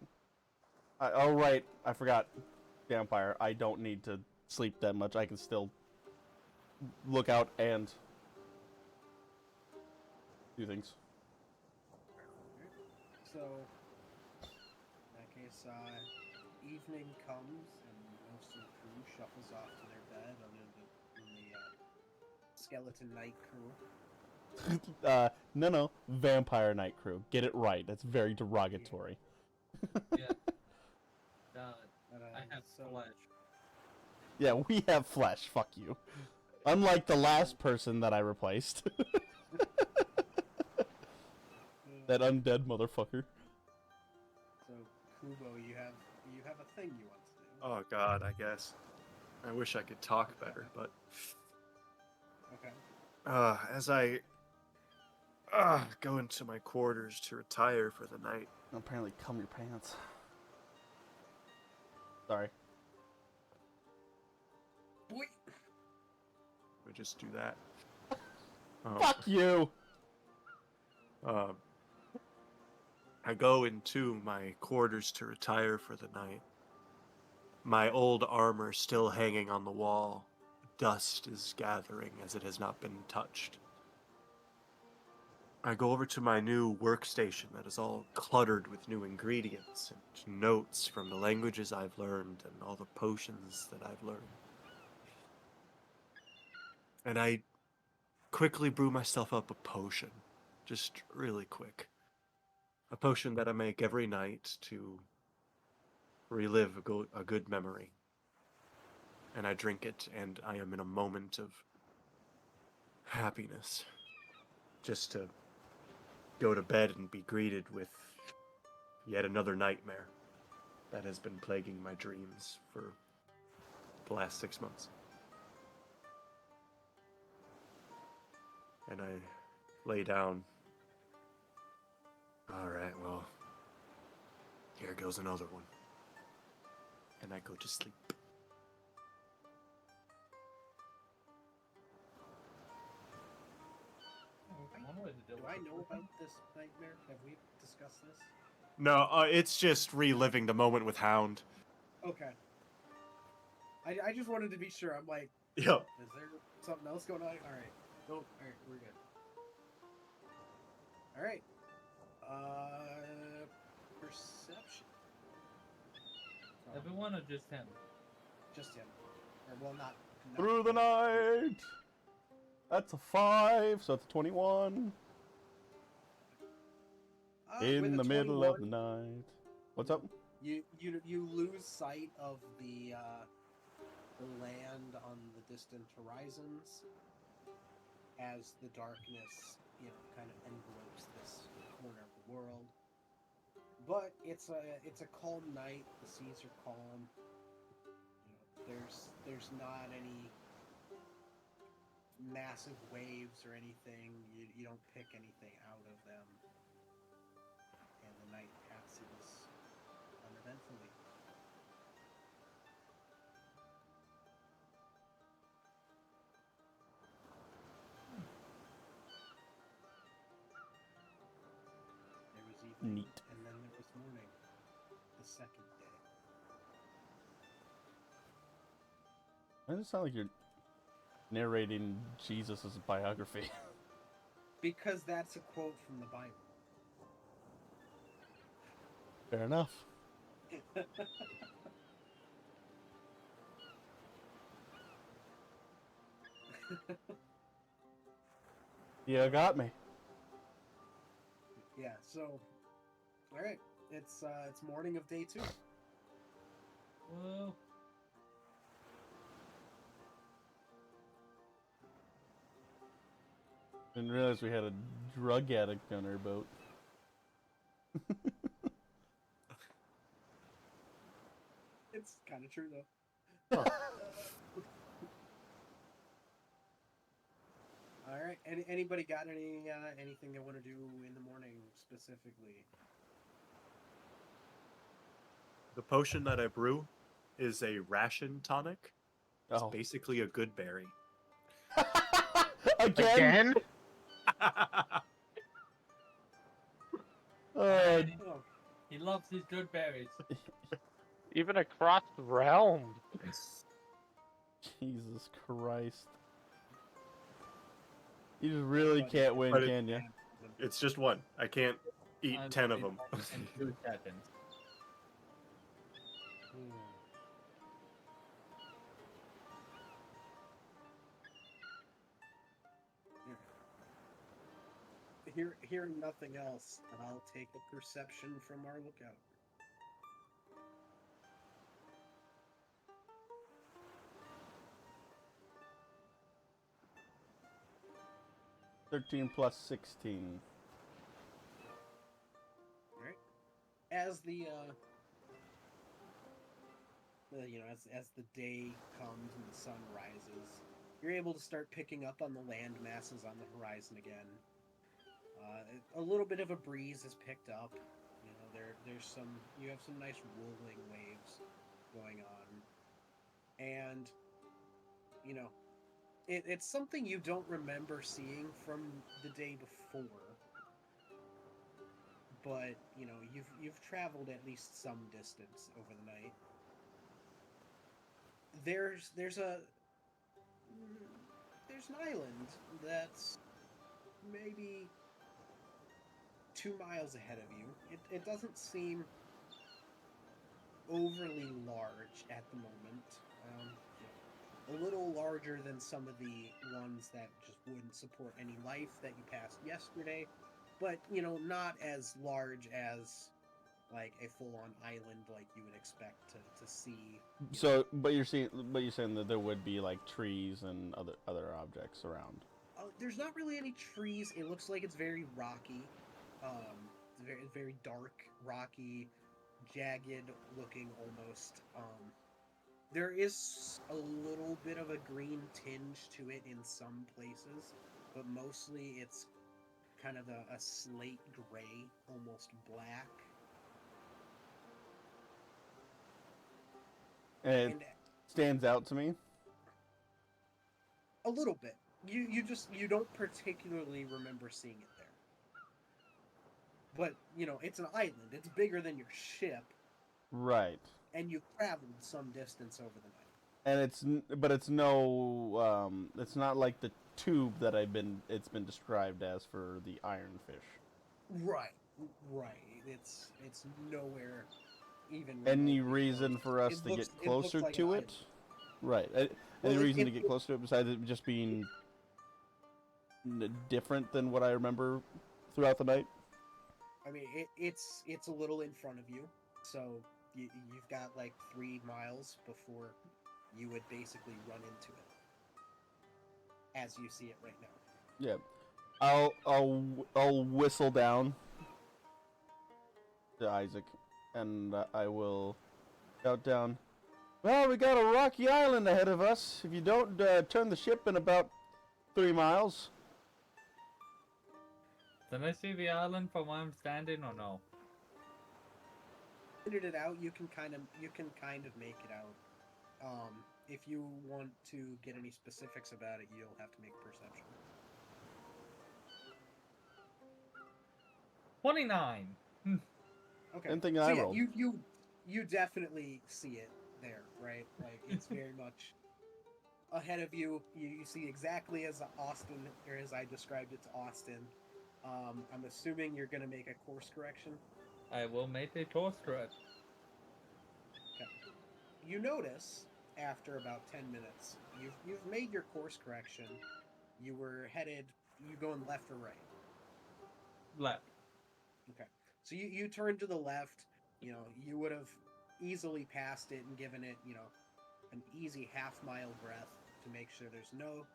Oh right, I forgot. Vampire. I don't need to sleep that much. I can still look out and do things. So, in that case, evening comes and most of the crew shuffles off to their bed under the skeleton night crew. No, Vampire Night Crew. Get it right. That's very derogatory. Yeah. I have so flesh. Yeah, we have flesh. Fuck you. Unlike the last person that I replaced. That undead motherfucker. So, Kubo, you have a thing you want to do. Oh god, I guess. I wish I could talk better, but Okay. as I go into my quarters to retire for the night. Apparently, cum your pants. Sorry. Boy. We just do that. Oh. Fuck you! I go into my quarters to retire for the night. My old armor still hanging on the wall. Dust is gathering as it has not been touched. I go over to my new workstation that is all cluttered with new ingredients and notes from the languages I've learned and all the potions that I've learned. And I quickly brew myself up a potion, just really quick. A potion that I make every night to relive a good memory. And I drink it, and I am in a moment of happiness. Just to go to bed and be greeted with yet another nightmare that has been plaguing my dreams for the last 6 months. And I lay down. Alright, well, here goes another one. And I go to sleep. Do I know about this nightmare? Have we discussed this? No, it's just reliving the moment with Hound. Okay. I just wanted to be sure. I'm like, Yep. is there something else going on? Alright. Nope. Alright, we're good. Alright. Perception. Everyone or just him? Just him. Or, well, not Through the night! That's a 5, so it's a 21. With In a the middle of the 21, night. What's up? You lose sight of the land on the distant horizons as the darkness, kind of envelopes this corner of the world. But it's a calm night. The seas are calm. There's not any massive waves or anything. You don't pick anything out of them. And the night passes uneventfully. There was evening, Neat. and then there was morning, the second day. That doesn't sound like you're narrating Jesus' biography. Because that's a quote from the Bible. Fair enough. You got me. Yeah, so, alright, it's morning of day 2. Well, Didn't realize we had a drug addict on our boat. It's kind of true, though. Oh. Alright, anybody got anything they want to do in the morning, specifically? The potion that I brew is a ration tonic. It's Oh. basically a good berry. Again? man, Oh, he loves his good berries. Even across realms. Jesus Christ. You just really Everybody can't win, But can you? It's just one. I can't eat 10 of them. In 2 seconds. Hearing nothing else, I'll take a perception from our lookout. 13 plus 16. Alright. As the as the day comes and the sun rises, you're able to start picking up on the land masses on the horizon again. A little bit of a breeze is picked up. You have some nice rolling waves going on, and it's something you don't remember seeing from the day before. but you know you've traveled at least some distance over the night. There's an island that's maybe 2 miles ahead of you. It doesn't seem overly large at the moment. A little larger than some of the ones that just wouldn't support any life that you passed yesterday, but you know, not as large as like a full-on island like you would expect to see. So, but you're saying that there would be like trees and other objects around. There's not really any trees. It looks like it's very rocky. It's very dark, rocky, jagged looking almost. There is a little bit of a green tinge to it in some places, but mostly it's kind of a slate gray, almost black. And it stands out to me. A little bit. You don't particularly remember seeing it there. But, you know, it's an island. It's bigger than your ship. Right. And you've traveled some distance over the night. And it's not like the tube that it's been described as for the ironfish. Right. It's nowhere even. Any reason for us to get closer to it? Right. Any reason to get closer to it besides it just being different than what I remember throughout the night? I mean, it's a little in front of you, so you've got like 3 miles before you would basically run into it, as you see it right now. Yeah, I'll whistle down to Isaac, and I will shout down. Well, we got a rocky island ahead of us. If you don't turn the ship in about 3 miles. Can I see the island from where I'm standing, or no? Figured it out. You can kind of make it out. If you want to get any specifics about it, you'll have to make perception. 29. Okay. Same thing so I yeah, rolled. You definitely see it there, right? Like it's very much ahead of you. You see exactly as Austin, or as I described it to Austin. I'm assuming you're gonna make a course correction. I will make a course correction. Okay. You notice after about 10 minutes, you've made your course correction. You were headed. You going left or right? Left. Okay. So you turned to the left. You know, you would have easily passed it and given it, you know, an easy half-mile breath to make sure there's no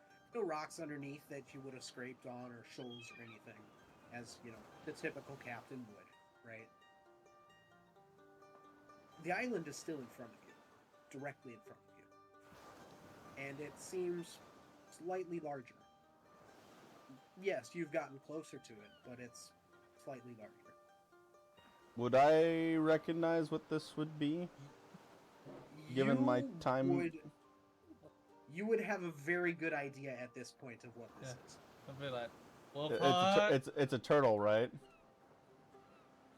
rocks underneath that you would have scraped on or shoals or anything, as, you know, the typical captain would, right? The island is still in front of you, directly in front of you. And it seems slightly larger. Yes, you've gotten closer to it, but it's slightly larger. Would I recognize what this would be? Given my time... You would have a very good idea at this point of what this is. I'll be like, well, it's a turtle, right?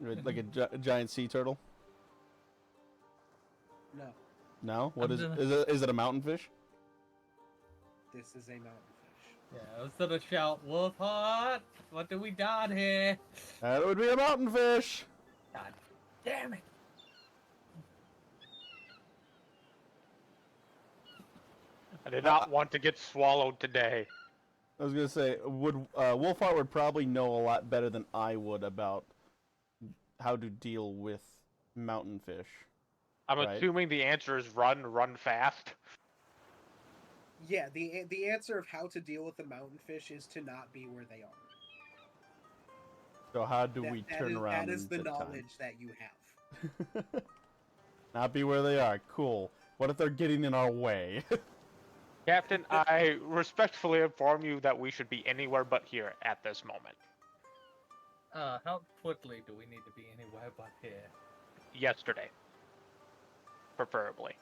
Like a giant sea turtle? No. No? What is it? Is it a mountain fish? This is a mountain fish. Yeah, I was gonna shout, Wolf Hut! What do we got here? That would be a mountain fish! God damn it! I did not want to get swallowed today. I was gonna say, Wolfhart would probably know a lot better than I would about how to deal with mountain fish. I'm assuming the answer is run fast. Yeah, the answer of how to deal with the mountain fish is to not be where they are. So how do we turn around? That is the knowledge that you have. Not be where they are. Cool. What if they're getting in our way? Captain, I respectfully inform you that we should be anywhere but here at this moment. How quickly do we need to be anywhere but here? Yesterday. Preferably.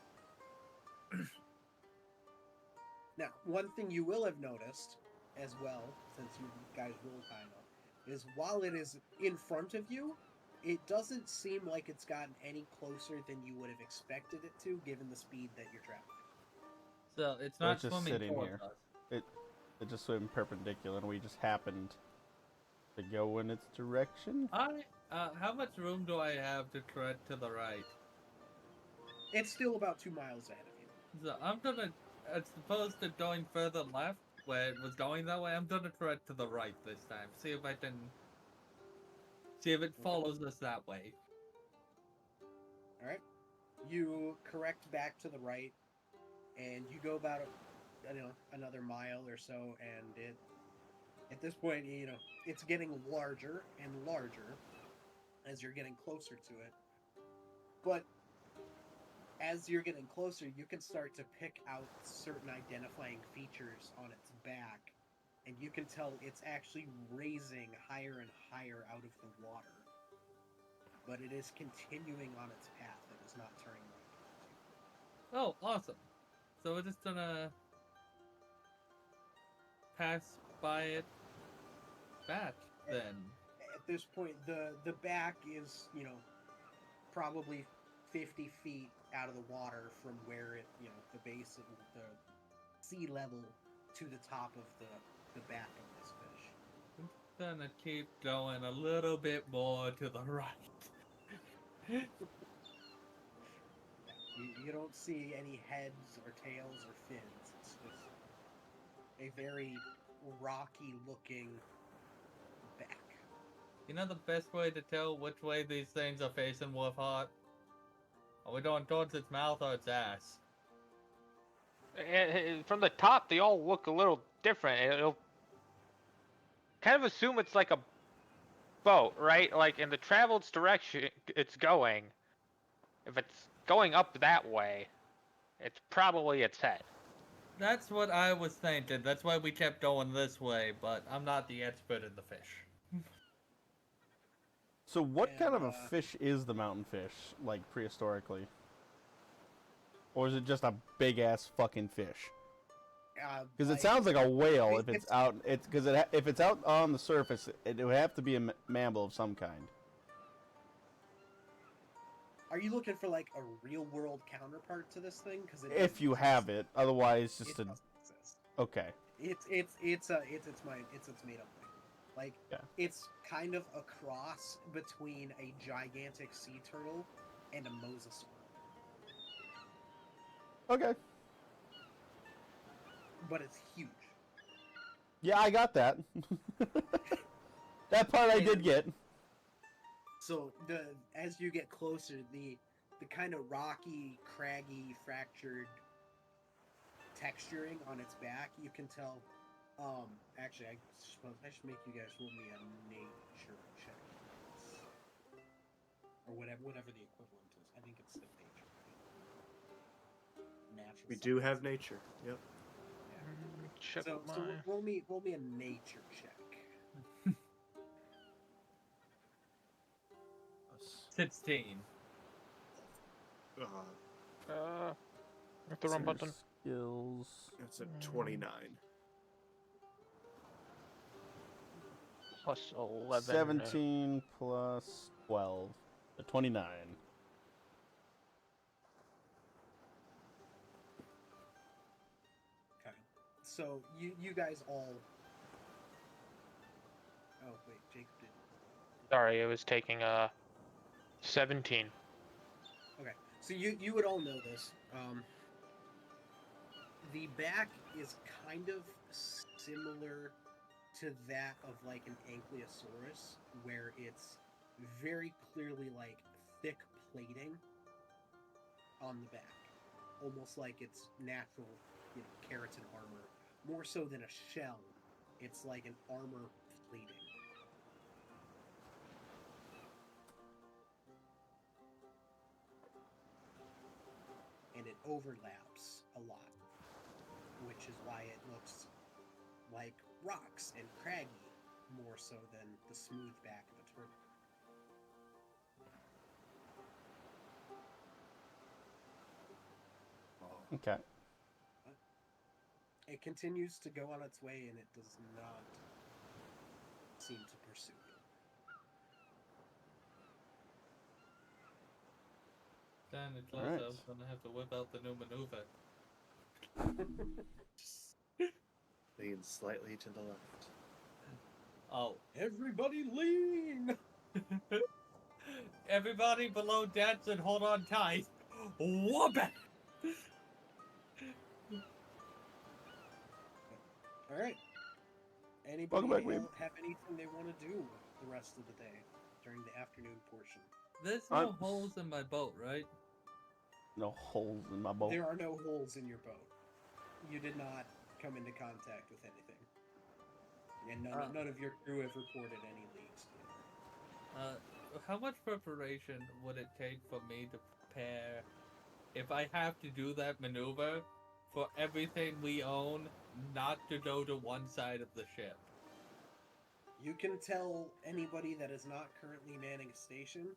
Now, one thing you will have noticed as well, since you guys will kind of, is while it is in front of you, It doesn't seem like it's gotten any closer than you would have expected it to, given the speed that you're traveling. So it's So not it's just swimming sitting towards here. us. It just swam perpendicular, and we just happened to go in its direction. How much room do I have to tread to the right? It's still about 2 miles ahead of you. So I'm gonna, as opposed to going further left, where it was going that way, I'm gonna tread to the right this time. See if it follows us that way. All right. You correct back to the right, and you go about, another mile or so, and at this point, it's getting larger and larger as you're getting closer to it. But as you're getting closer, you can start to pick out certain identifying features on its back, and you can tell it's actually raising higher and higher out of the water. But it is continuing on its path. It is not turning right. Oh, awesome. So we're just gonna pass by it back then. At this point, the back is, probably 50 feet out of the water from where it, the base of the sea level to the top of the back of this fish. I'm gonna keep going a little bit more to the right. You don't see any heads or tails or fins. It's just a very rocky looking back. You know the best way to tell which way these things are facing Wolfheart? Are we going towards its mouth or its ass? From the top, they all look a little different. It'll kind of assume it's like a boat, right? Like in the traveled direction it's going. If it's going up that way, it's probably its head. That's what I was thinking. That's why we kept going this way, but I'm not the expert in the fish. So what kind of a And, fish is the mountain fish, like prehistorically? Or is it just a big ass fucking fish? Because it sounds like a whale if it's out. If it's out on the surface, it would have to be a mammal of some kind. Are you looking for like a real world counterpart to this thing? Because If you have it, otherwise it just doesn't exist. okay. It's its made up thing. Like Yeah. it's kind of a cross between a gigantic sea turtle and a mosasaur. Okay. But it's huge. Yeah, I got that. That part I did get. So as you get closer, the kind of rocky, craggy, fractured texturing on its back, you can tell. Actually, I suppose I should make you guys roll me a nature check, or whatever the equivalent is. I think it's the nature. Natural. We do have science. nature. Yep. Check So mine. roll me a nature check. 16. Hit the wrong button. Skills. That's a 29. Plus 11. 17 plus 12. 29. Okay. So you guys all. Oh wait, Jacob did. Sorry, it was taking 17. Okay, so you would all know this. The back is kind of similar to that of like an ankylosaurus, where it's very clearly like thick plating on the back, almost like it's natural, keratin armor. More so than a shell, it's like an armor plating. And it overlaps a lot, which is why it looks like rocks and craggy more so than the smooth back of a turtle. Okay. It continues to go on its way, and it does not seem to pursue standing close, Alright. I was gonna have to whip out the new maneuver. Lean slightly to the left. Oh. Everybody lean! Everybody below decks and hold on tight. Whoop it! Alright. Anybody Welcome back, Weeb. have anything they want to do the rest of the day during the afternoon portion? There's no holes in my boat, right? No holes in my boat. There are no holes in your boat. You did not come into contact with anything. And none of your crew have reported any leaks. How much preparation would it take for me to prepare if I have to do that maneuver for everything we own not to go to one side of the ship? You can tell anybody that is not currently manning a station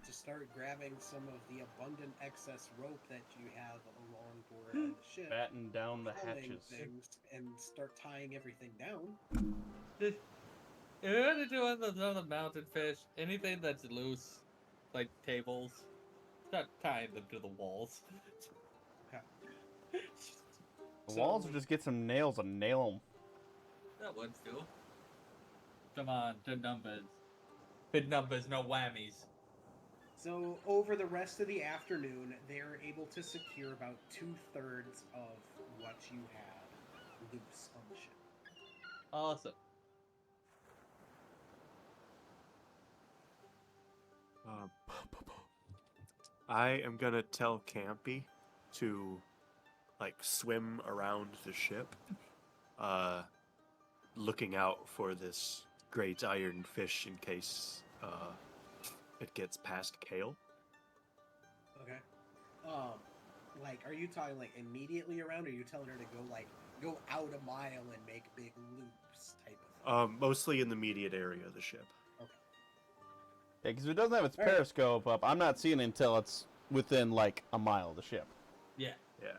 to start grabbing some of the abundant excess rope that you have along board on the ship, Batten down the hauling hatches. things, and start tying everything down. If you're gonna do another mountain fish, anything that's loose, like tables, start tying them to the walls. The walls, or just get some nails and nail them. That would do. Come on, good numbers. Good numbers, no whammies. So over the rest of the afternoon, they're able to secure about 2/3 of what you have loose on the ship. Awesome. I am gonna tell Campy to like swim around the ship, looking out for this great iron fish in case it gets past Kale. Okay. Like, are you talking like immediately around, or are you telling her to go out a mile and make big loops type of thing? Mostly in the immediate area of the ship. Yeah, because if it doesn't have its periscope up, I'm not seeing it until it's within like a mile of the ship. Yeah. Yeah.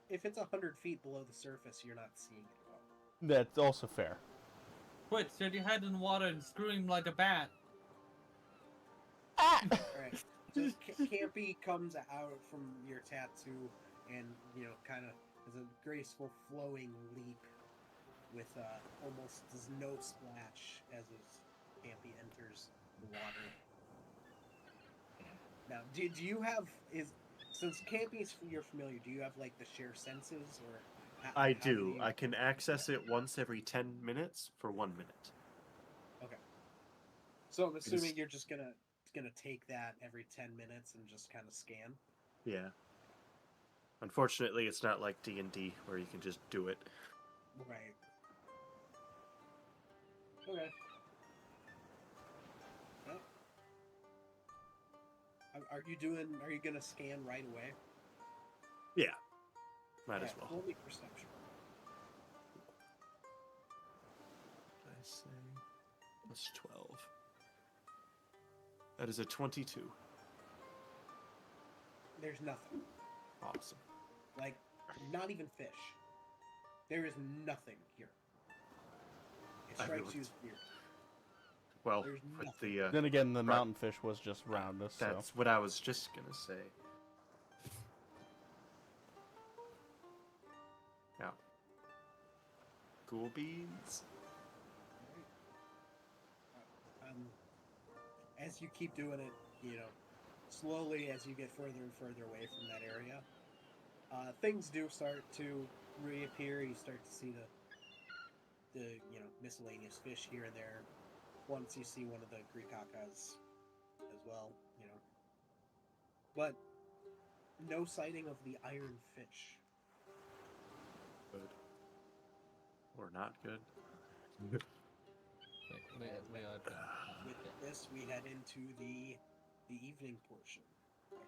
If it's 100 feet below the surface, you're not seeing it at all. That's also fair. Quick, stick your head in the water and scream like a bat. Alright. So Campy comes out from your tattoo and, kind of has a graceful flowing leap with almost no splash as Campy enters the water. Now, do you have, since Campy's you're familiar, do you have like the share senses, or I do. I can access it once every 10 minutes for 1 minute. Okay. So I'm assuming you're just gonna take that every 10 minutes and just kind of scan. Yeah. Unfortunately, it's not like D&D where you can just do it. Right. Okay. Well, are you gonna scan right away? Yeah. Might as well. Roll me perception. I say that's 12. That is a 22. There's nothing. Awesome. Like, not even fish. There is nothing here. It strikes you as weird. Well, There's with nothing. the Then again, the mountain fish was just round us. that's So. what I was just gonna say. Now, cool beans. As you keep doing it, slowly as you get further and further away from that area, things do start to reappear. You start to see the miscellaneous fish here and there. Once you see one of the Greekakas as well, but no sighting of the iron fish. Good. Or not good. We With this, we head into the evening portion of the day.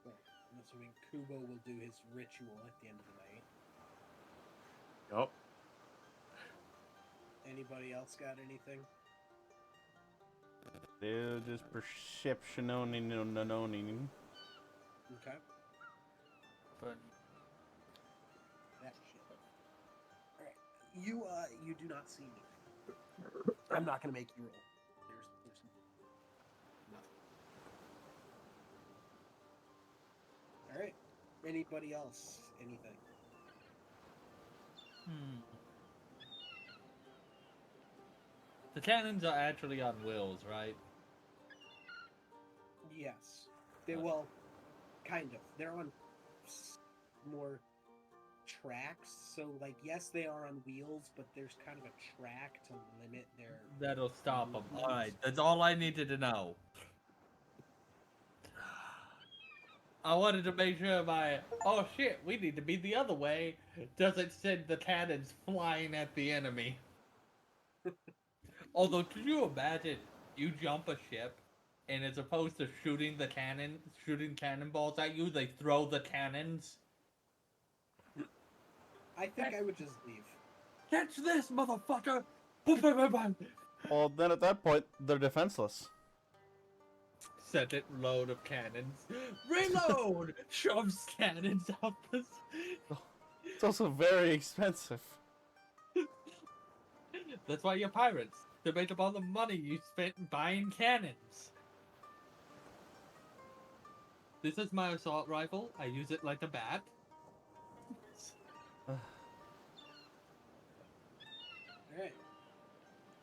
So, I'm assuming Kubo will do his ritual at the end of the night. Yup. Anybody else got anything? They're just perception-owning. Okay. But That shit. You do not see me. I'm not gonna make you roll. There's nothing. All right. Anybody else? Anything? The cannons are actually on wheels, right? Yes. Well, kind of. They're on more tracks, so like yes, they are on wheels, but there's kind of a track to limit their. That'll stop them. movements. Alright, that's all I needed to know. I wanted to make sure oh shit, we need to be the other way, doesn't send the cannons flying at the enemy. Although, could you imagine you jump a ship, and as opposed to shooting cannonballs at you, they throw the cannons? I think I would just leave. Catch this, motherfucker! Well, then at that point, they're defenseless. Send it load of cannons. Reload! Shoves cannons out the... It's also very expensive. That's why you're pirates. To make up all the money you spent buying cannons. This is my assault rifle. I use it like a bat. Alright.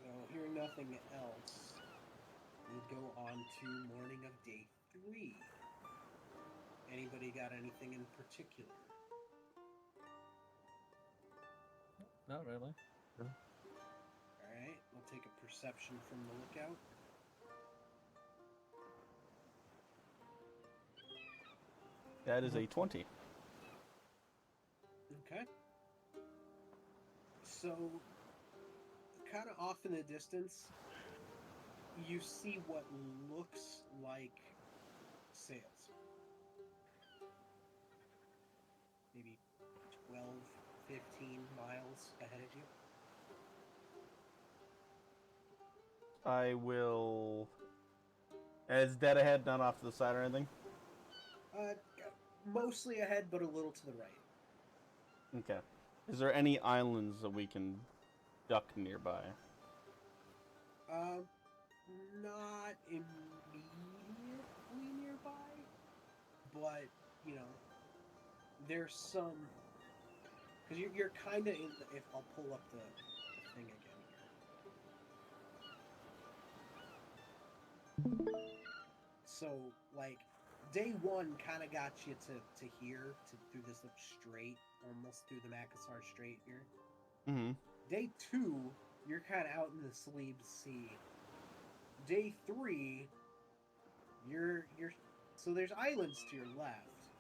So, hearing nothing else, we go on to morning of day 3. Anybody got anything in particular? Not really. Alright, we'll take a perception from the lookout. That is a 20. Okay. So, kind of off in the distance, you see what looks like sails. Maybe 12, 15 miles ahead of you. I will... Is dead ahead, not off to the side or anything? Mostly ahead, but a little to the right. Okay. Is there any islands that we can duck nearby? Not immediately nearby, but, you know, there's some... Because you're kind of in the... If I'll pull up the thing again here. So, like, day 1 kind of got you to here, through this little strait, almost through the Makassar Strait here. Mm-hmm. Day 2, you're kind of out in the Celebes Sea. Day 3, you're so there's islands to your left,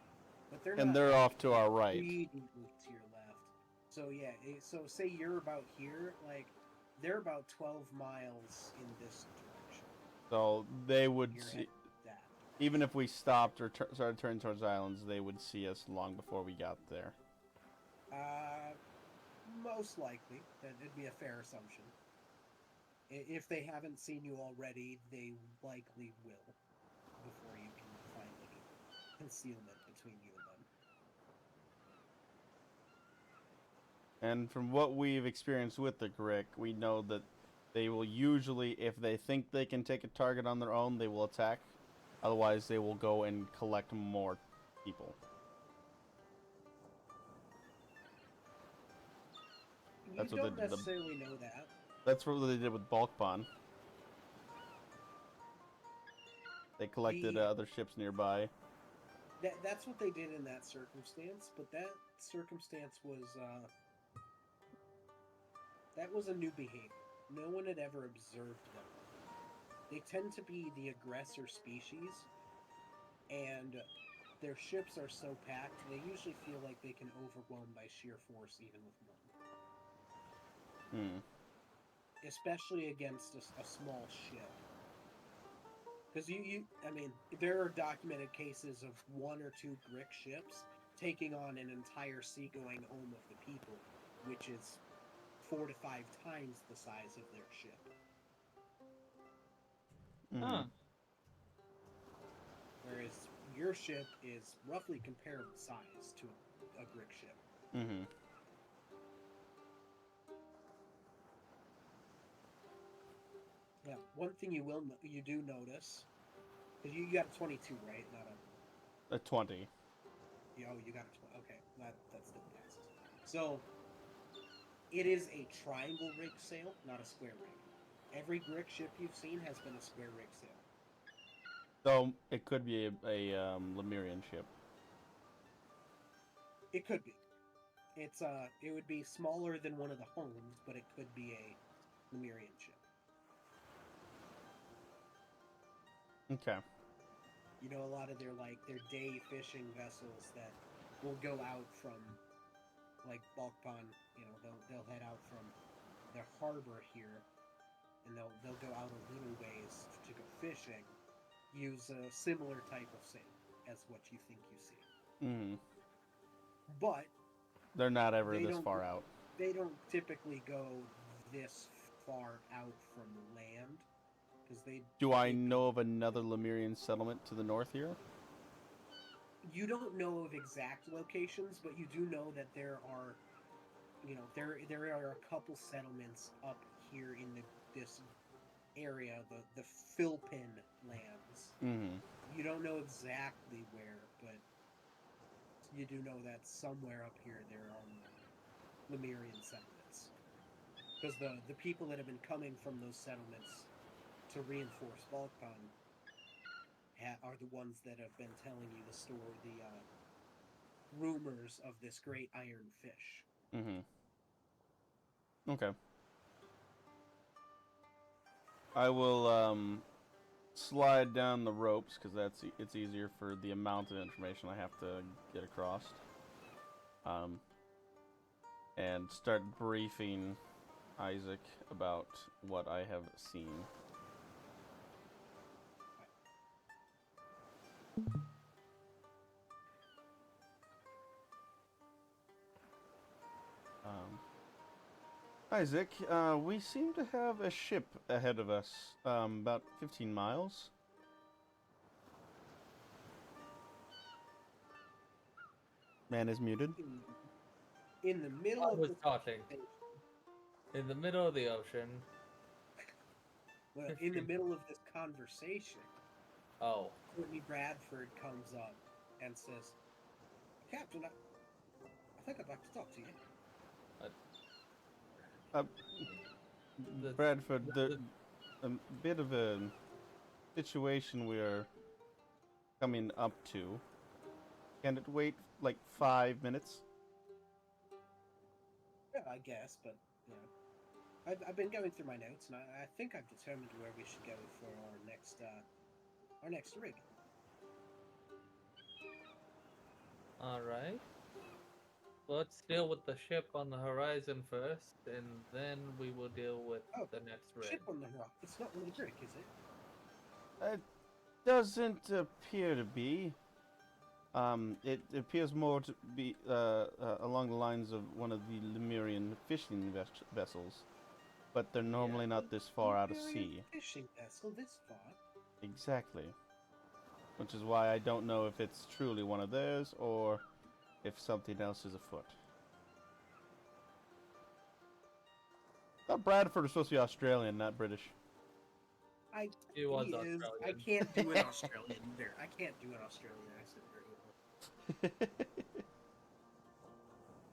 but they're off to our right. immediately to your left. So yeah, so say you're about here, like they're about 12 miles in this direction. So they would You're see, at that. even if we stopped or started turning towards islands, they would see us long before we got there. Most likely, that'd be a fair assumption. If they haven't seen you already, they likely will before you can find any concealment between you and them. And from what we've experienced with the Grick, we know that they will usually, if they think they can take a target on their own, they will attack. Otherwise, they will go and collect more people. That's You what don't they did. necessarily know that. That's what they did with Balkbon. They collected other ships nearby. That's what they did in that circumstance, but that circumstance was that was a new behavior. No one had ever observed them. They tend to be the aggressor species, and their ships are so packed, they usually feel like they can overwhelm by sheer force even with one. Especially against a small ship. Because I mean, there are documented cases of 1 or 2 Grick ships taking on an entire seagoing home of the people, which is 4 to 5 times the size of their ship. Huh. Whereas your ship is roughly comparable size to a Grick ship. one thing you do notice, because you got a 22, right? Not A 20. you got a 20. Okay, that still passes. So it is a triangle rig sail, not a square rig. Every brick ship you've seen has been a square rig sail. So it could be a Lemurian ship. It could be. It would be smaller than one of the homes, but it could be a Lemurian ship. Okay. You know, a lot of their day fishing vessels that will go out from like Balkpon. You know, they'll head out from their harbor here, and they'll go out a little ways to go fishing. Use a similar type of sail as what you think you see. Mm. But They're not ever they this don't- far out. they don't typically go this far out from land because Do I know of another Lemurian settlement to the north here? You don't know of exact locations, but you do know that there are, there are a couple settlements up here in this area, the Philpin lands. Mm-hmm. You don't know exactly where, but you do know that somewhere up here there are Lemurian settlements. Because the people that have been coming from those settlements to reinforce Balkan are the ones that have been telling you the story, the rumors of this great iron fish. Mm-hmm. Okay. I will slide down the ropes because it's easier for the amount of information I have to get across. And start briefing Isaac about what I have seen. Isaac, we seem to have a ship ahead of us, about 15 miles. Man is muted. In the middle I of was the talking. In the middle of the ocean. well, in the middle of this conversation, Oh. Courtney Bradford comes up and says, "Captain, I think I'd like to talk to you." Bradford, a bit of a situation we're coming up to. Can it wait like 5 minutes? Yeah, I guess, but I've been going through my notes, and I think I've determined where we should go for our next rig. All right. Let's deal with the ship on the horizon first, and then we will deal with the next rig. Ship on the rock. It's not really rig, is it? It doesn't appear to be. It appears more to be along the lines of one of the Lemurian fishing vessels, but they're normally not this far out of sea. Fishing vessel this far. Exactly. Which is why I don't know if it's truly one of theirs or if something else is afoot. I thought Bradford was supposed to be Australian, not British. He was He is. Australian. I can't do an Australian either. I can't do an Australian accent very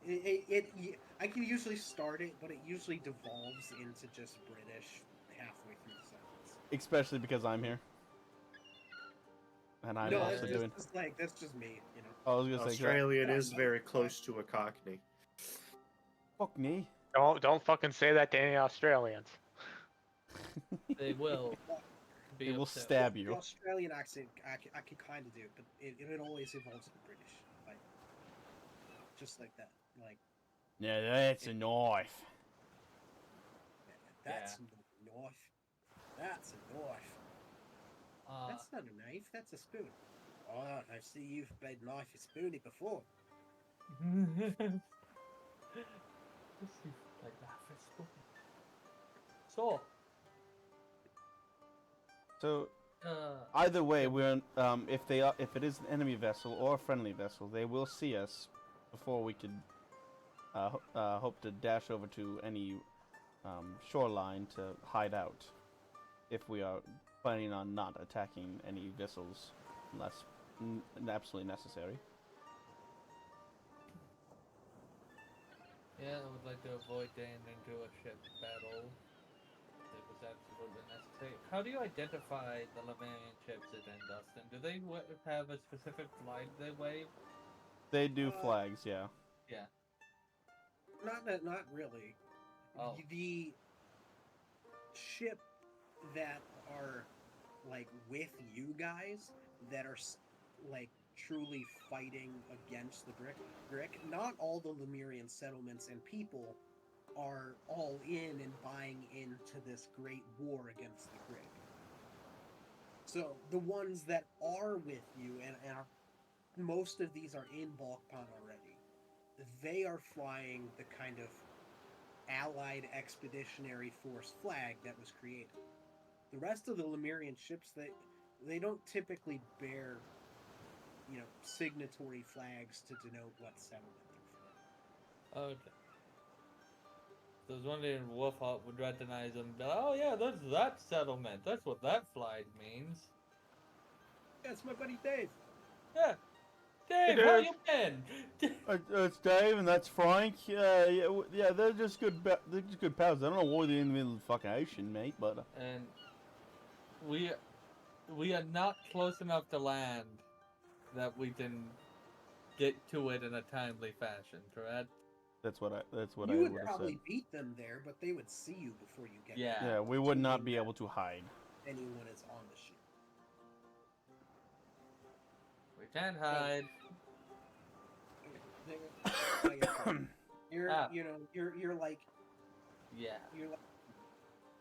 well. I can usually start it, but it usually devolves into just British halfway through the sentence. Especially because I'm here. And I'm No, also doing. that's just me, I was gonna say Australian is very close to a Cockney. fuck me. Don't fucking say that to any Australians. They will. They will upset. stab The you. Australian accent, I can kind of do, but it always evolves into British, like just like that, like Yeah, that's a knife. that's a knife. That's a knife. That's not a knife. That's a spoon. Oh, I see you've made knife and spoony before. So, So either way, we're if it is an enemy vessel or a friendly vessel, they will see us before we could hope to dash over to any shoreline to hide out. if we are planning on not attacking any vessels unless absolutely necessary. Yeah, I would like to avoid getting into a ship battle. It was absolutely necessary. How do you identify the Lemurian ships in Dustin? Do they have a specific flag they wave? They do Uh, flags, yeah. Yeah. Not really. Oh. The ship that are like with you guys that are like truly fighting against the Grick. Not all the Lemurian settlements and people are all in and buying into this great war against the Grick. So the ones that are with you, and most of these are in Balkpon already, they are flying the kind of Allied Expeditionary Force flag that was created. The rest of the Lemurian ships, they don't typically bear, signatory flags to denote what settlement they're from. Okay. So I was wondering if Wolfhawk would recognize them and be like, oh yeah, that's that settlement. That's what that flag means. Yeah, it's my buddy Dave. Yeah. Dave, Hey, how Dave. you been? It's Dave and that's Frank. Yeah, they're just they're just good pals. I don't know why they're in the middle of the fucking ocean, mate, but And we are not close enough to land that we can get to it in a timely fashion, correct? that's what I You would would have said. probably beat them there, but they would see you before you get Yeah. Yeah, we would not be Assuming able to hide. that anyone is on the ship. We can't hide. You're Ah. you're like Yeah.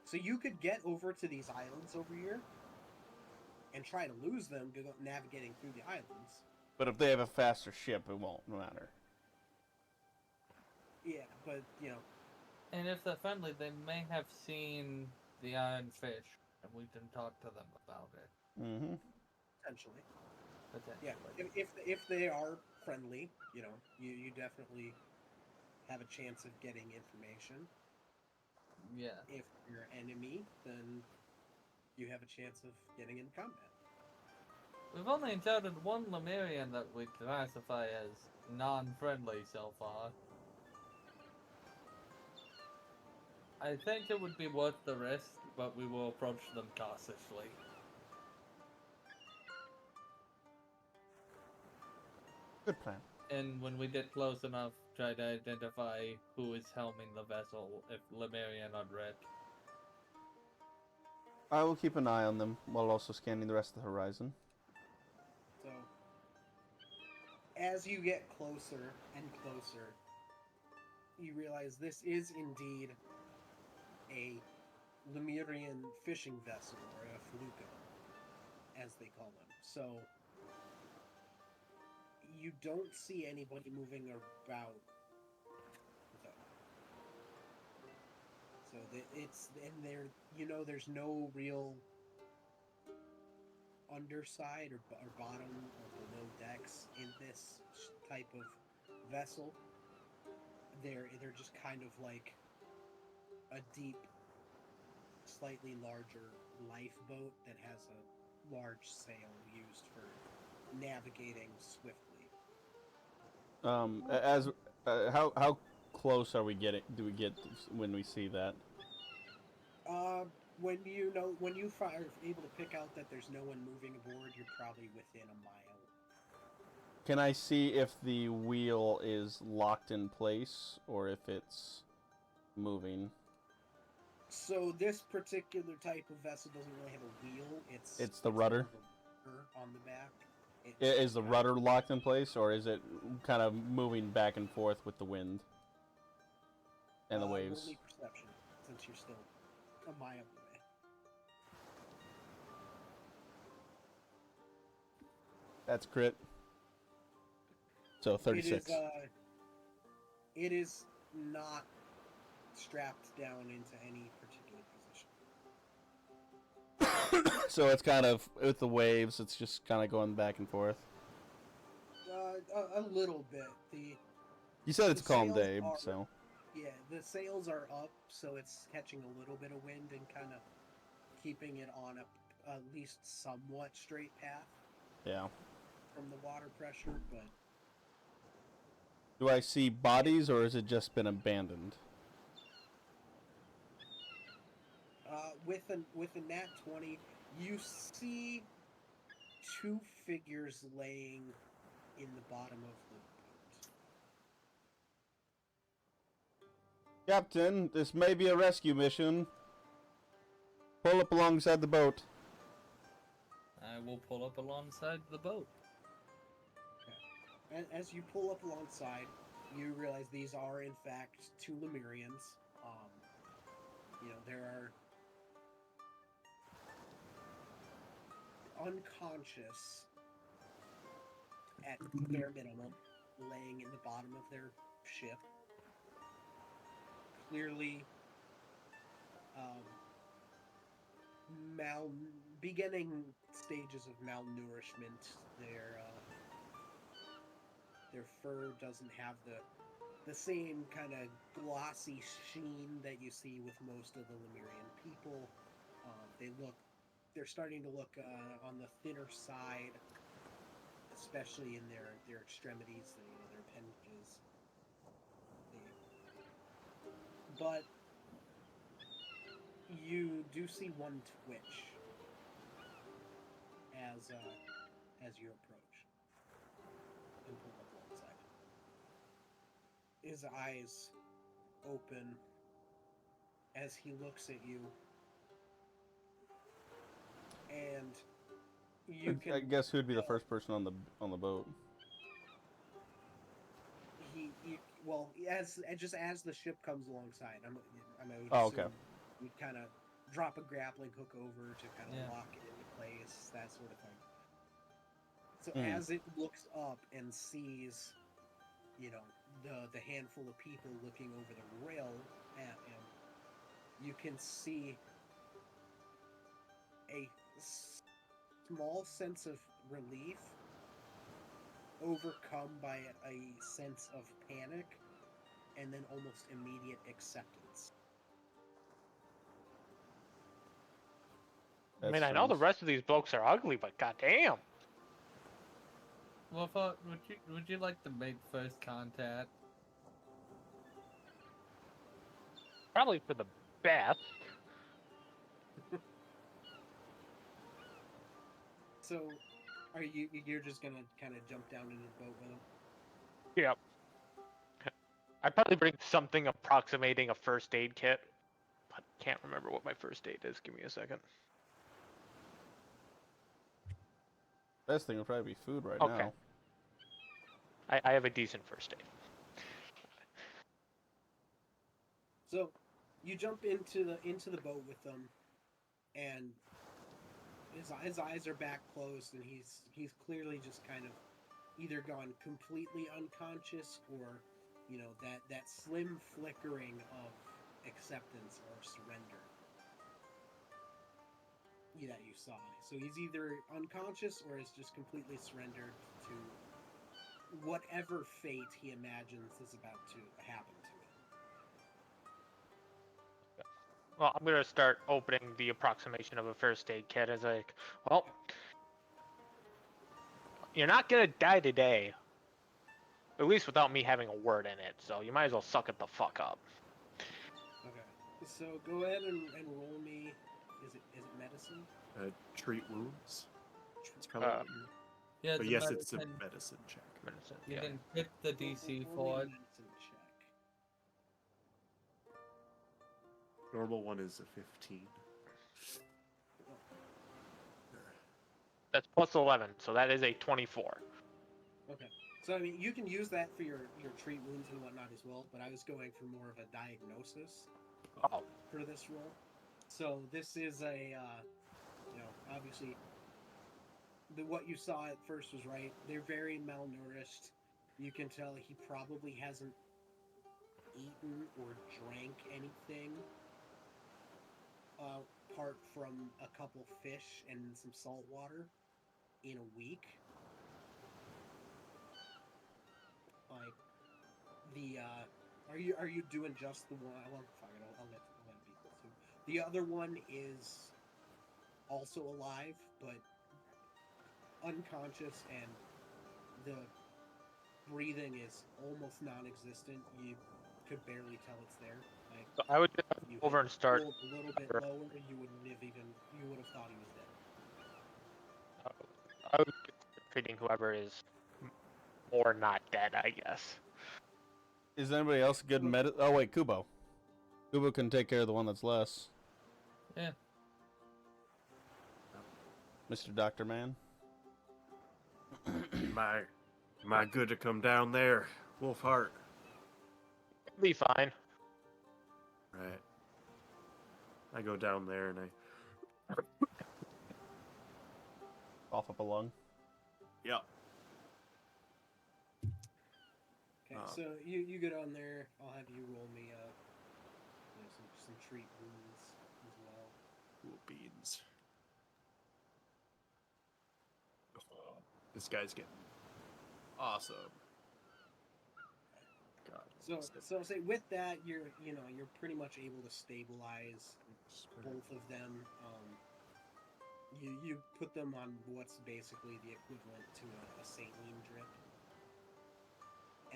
so you could get over to these islands over here and try to lose them navigating through the islands. But if they have a faster ship, it won't matter. Yeah, but And if they're friendly, they may have seen the iron fish, and we can talk to them about it. Mm-hmm. potentially. Potentially. Yeah, if they are friendly, you definitely have a chance of getting information. Yeah. If you're enemy, then you have a chance of getting in combat. We've only encountered one Lemurian that we classify as non-friendly so far. I think it would be worth the risk, but we will approach them cautiously. Good plan. And when we get close enough, try to identify who is helming the vessel, if Lemurian or Rick. I will keep an eye on them while also scanning the rest of the horizon. So, as you get closer and closer, you realize this is indeed a Lemurian fishing vessel, or a felucca, as they call them. So, you don't see anybody moving about. So it's in there. There's no real underside or bottom or below decks in this type of vessel. They're just kind of like a deep, slightly larger lifeboat that has a large sail used for navigating swiftly. How close are we getting? Do we get when we see that? When you are able to pick out that there's no one moving aboard, you're probably within a mile. Can I see if the wheel is locked in place or if it's moving? So this particular type of vessel doesn't really have a wheel. It's the rudder? On the back. Is the rudder locked in place, or is it kind of moving back and forth with the wind and the waves? Roll me perception, since you're still a mile away. That's crit. So 36. It is not strapped down into any particular position. So it's kind of, with the waves, it's just kind of going back and forth. A little bit. You said it's a calm sails day, are- so... Yeah, the sails are up, so it's catching a little bit of wind and kind of keeping it on a at least somewhat straight path Yeah. from the water pressure, but Do I see bodies, or has it just been abandoned? with a nat 20, you see two figures laying in the bottom of the boat. Captain, this may be a rescue mission. Pull up alongside the boat. I will pull up alongside the boat. Okay. As you pull up alongside, you realize these are in fact two Lemurians. There are unconscious at bare minimum, laying in the bottom of their ship. Clearly, beginning stages of malnourishment. Their fur doesn't have the same kind of glossy sheen that you see with most of the Lemurian people. They're starting to look on the thinner side, especially in their extremities, their appendages. But you do see one twitch as you approach and pull up alongside. His eyes open as he looks at you, and you can. I guess who'd be the first person on the boat? Well, as the ship comes alongside, I would Oh, assume okay. you'd kind of drop a grappling hook over to kind of Yeah. lock it into place, that sort of thing. So as it looks up and sees, the handful of people looking over the rail at him, you can see a small sense of relief overcome by a sense of panic and then almost immediate acceptance. I mean, I know the rest of these blokes are ugly, but goddamn. Well, would you like to make first contact? Probably for the best. So, you're just gonna kind of jump down into the boat with him? Yep. I'd probably bring something approximating a first aid kit, but can't remember what my first aid is. Give me a second. Best thing would probably be food right Okay. now. I have a decent first aid. So, you jump into the boat with them, and his eyes are back closed, and he's clearly just kind of either gone completely unconscious or, that slim flickering of acceptance or surrender that you saw. So he's either unconscious or is just completely surrendered to whatever fate he imagines is about to happen to him. Well, I'm gonna start opening the approximation of a first aid kit as well, you're not gonna die today. At least without me having a word in it, so you might as well suck it the fuck up. Okay. So go ahead and roll me. Is it medicine? Treat wounds. It's probably what you're... Yeah, But yes, it's a medicine check. Medicine, You yeah. can hit the DC Roll for me it. a medicine check. Normal one is a 15. That's plus 11, so that is a 24. Okay. So, I mean, you can use that for your treat wounds and whatnot as well, but I was going for more of a diagnosis Oh. for this roll. So, this is a, obviously, what you saw at first was right. They're very malnourished. You can tell he probably hasn't eaten or drank anything apart from a couple fish and some salt water in a week. Like are you doing just the one? Well, fuck it, I'll let it be too. The other one is also alive, but unconscious, and the breathing is almost non-existent. You could barely tell it's there. Like, So I would just if you go over had and start. rolled a little bit lower, you would have thought he was dead. I would start treating whoever is more not dead, I guess. Is anybody else good Oh wait, Kubo. Kubo can take care of the one that's less. Yeah. Mr. Doctor Man. Am I good to come down there, Wolfheart? Be fine. Right. I go down there and I. Cough up a lung. Yeah. Okay, so you get on there. I'll have you roll me some treat wounds as well. Cool beans. This guy's getting awesome. God. So say with that, you're pretty much able to stabilize both of them. You put them on what's basically the equivalent to a saline drip,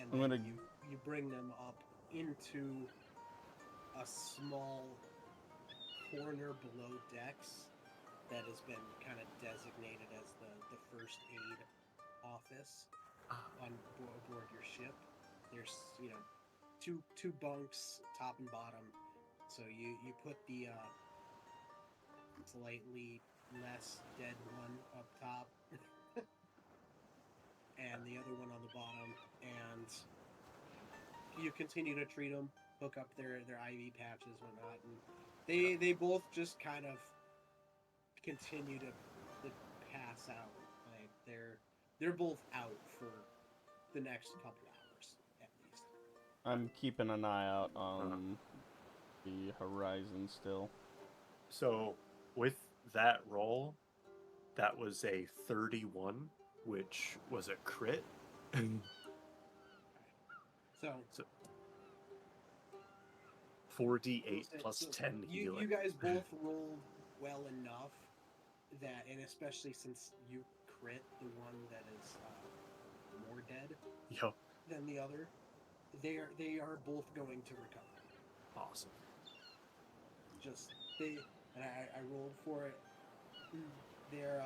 and then you bring them up into a small corner below decks that has been kind of designated as the first aid office on board your ship. There's two bunks, top and bottom. So you put the slightly less dead one up top, and the other one on the bottom, and you continue to treat them, hook up their IV patches, whatnot, and they both just kind of continue to pass out. Like they're both out for the next couple hours at least. I'm keeping an eye out on the horizon still. So, with that roll, that was a 31, which was a crit. So 4d8 plus 10 healing. You guys both rolled well enough that, and especially since you crit the one that is more dead Yep. than the other, they are both going to recover. Awesome. Just and I rolled for it. They're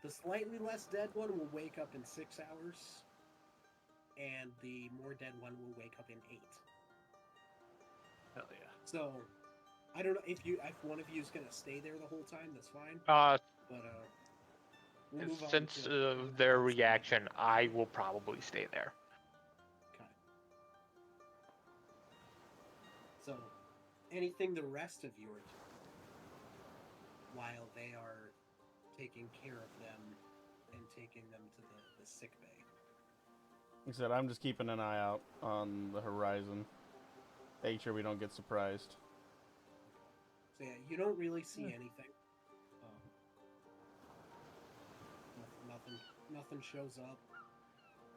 the slightly less dead one will wake up in 6 hours, and the more dead one will wake up in 8. Hell yeah. So, I don't know if one of you is gonna stay there the whole time. That's fine. But We'll move on since to their reaction, I will probably stay there. Okay. So, anything the rest of you are doing while they are taking care of them and taking them to the sick bay? Like I said, I'm just keeping an eye out on the horizon. Make sure we don't get surprised. So yeah, you don't really see anything. Nothing shows up.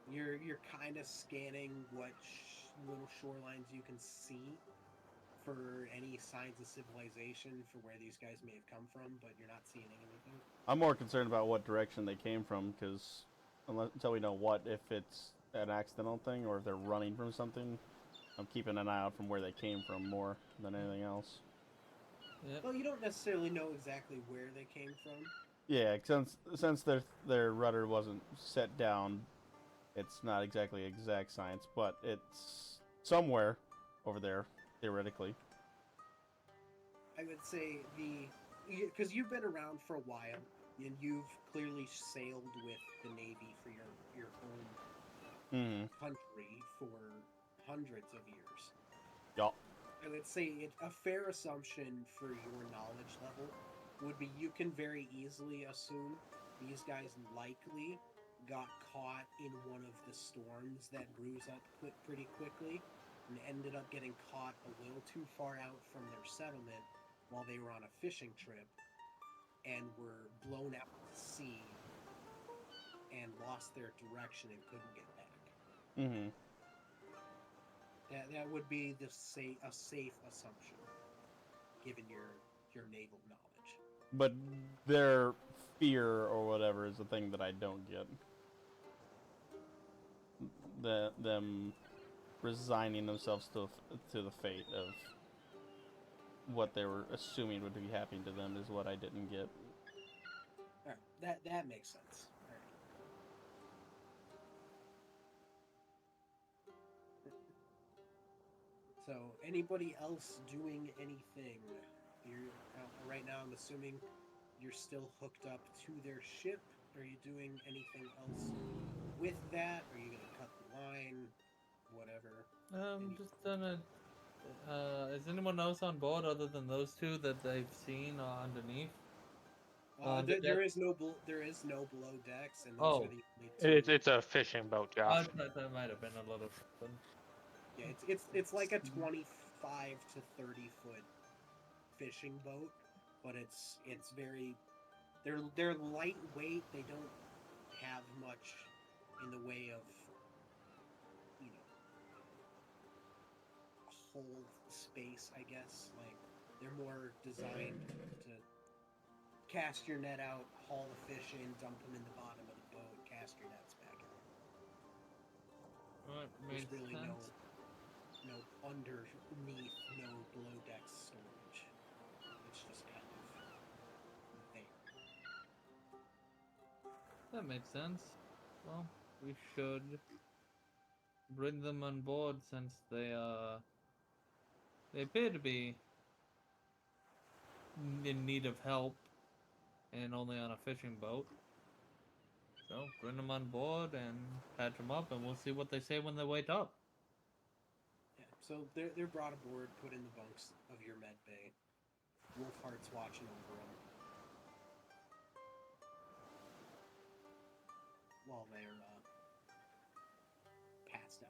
You're kind of scanning what little shorelines you can see for any signs of civilization for where these guys may have come from, but you're not seeing anything. I'm more concerned about what direction they came from, because until we know if it's an accidental thing or if they're running from something, I'm keeping an eye out from where they came from more than anything else. Yep. Well, you don't necessarily know exactly where they came from. Yeah, since their rudder wasn't set down, it's not exactly exact science, but it's somewhere over there, theoretically. I would say because you've been around for a while, and you've clearly sailed with the Navy for your home country for hundreds of years. Yup. I would say a fair assumption for your knowledge level would be you can very easily assume these guys likely got caught in one of the storms that brews up pretty quickly and ended up getting caught a little too far out from their settlement while they were on a fishing trip and were blown out to sea and lost their direction and couldn't get back. Mm-hmm. That would be a safe assumption. given your naval knowledge. But their fear or whatever is the thing that I don't get. Them resigning themselves to the fate of what they were assuming would be happening to them is what I didn't get. All right, that makes sense. All right. So, anybody else doing anything? You're right now. I'm assuming you're still hooked up to their ship. Are you doing anything else with that? Are you gonna cut the line? Whatever. Just gonna. Is anyone else on board other than those two that they've seen underneath? There is no below decks, and those are Oh, the only two. It's a fishing boat, Josh. that might have been a little something. Yeah, it's like a 25 to 30 foot fishing boat, but it's very they're lightweight. They don't have much in the way of hold space, I guess. Like they're more designed to cast your net out, haul the fish in, dump them in the bottom of the boat, cast your nets back out. Right, There's makes really sense. no underneath, no below deck storage. It's just kind of there. That makes sense. Well, we should bring them on board since they appear to be in need of help and only on a fishing boat. So bring them on board and patch them up, and we'll see what they say when they wake up. Yeah, so they're brought aboard, put in the bunks of your med bay. Wolfheart's watching over them while they're passed out.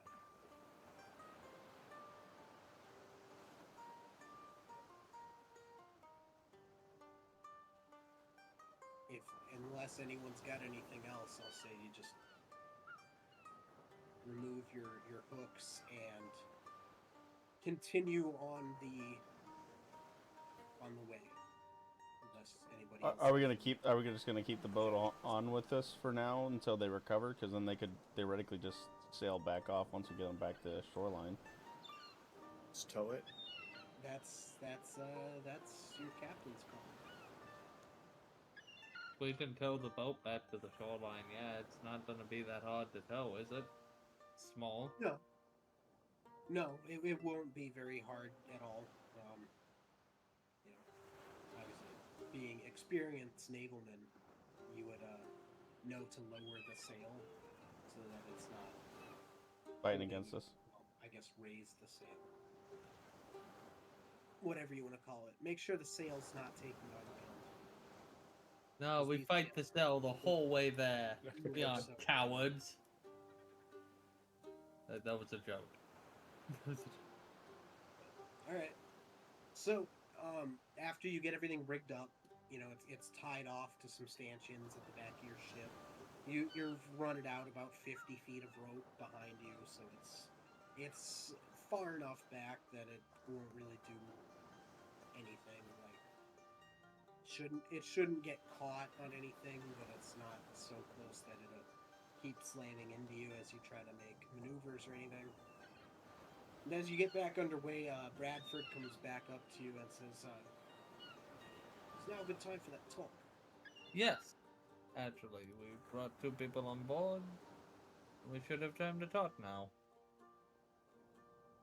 Unless anyone's got anything else, I'll say you just remove your hooks and continue on the way. Unless anybody else. Are we gonna keep? Are we just gonna keep the boat on with us for now until they recover? Because then they could theoretically just sail back off once we get them back to shoreline. Let's tow it. That's your captain's call. We can tow the boat back to the shoreline. Yeah, it's not gonna be that hard to tow, is it? Small. No, it won't be very hard at all. Obviously, being experienced navalmen, you would know to lower the sail so that it's not Fighting against us. Well, I guess raise the sail. Whatever you want to call it. Make sure the sail's not taking on wind. No, we fight the sail the whole way there. Yeah, So- cowards. That was a joke. All right. So, after you get everything rigged up, it's tied off to some stanchions at the back of your ship. You've run it out about 50 feet of rope behind you, so it's far enough back that it won't really do anything. Like it shouldn't get caught on anything, but it's not so close that it'll keep slamming into you as you try to make maneuvers or anything. And as you get back underway, Bradford comes back up to you and says, "It's now a good time for that talk." Yes. Actually, we brought two people on board. We should have time to talk now.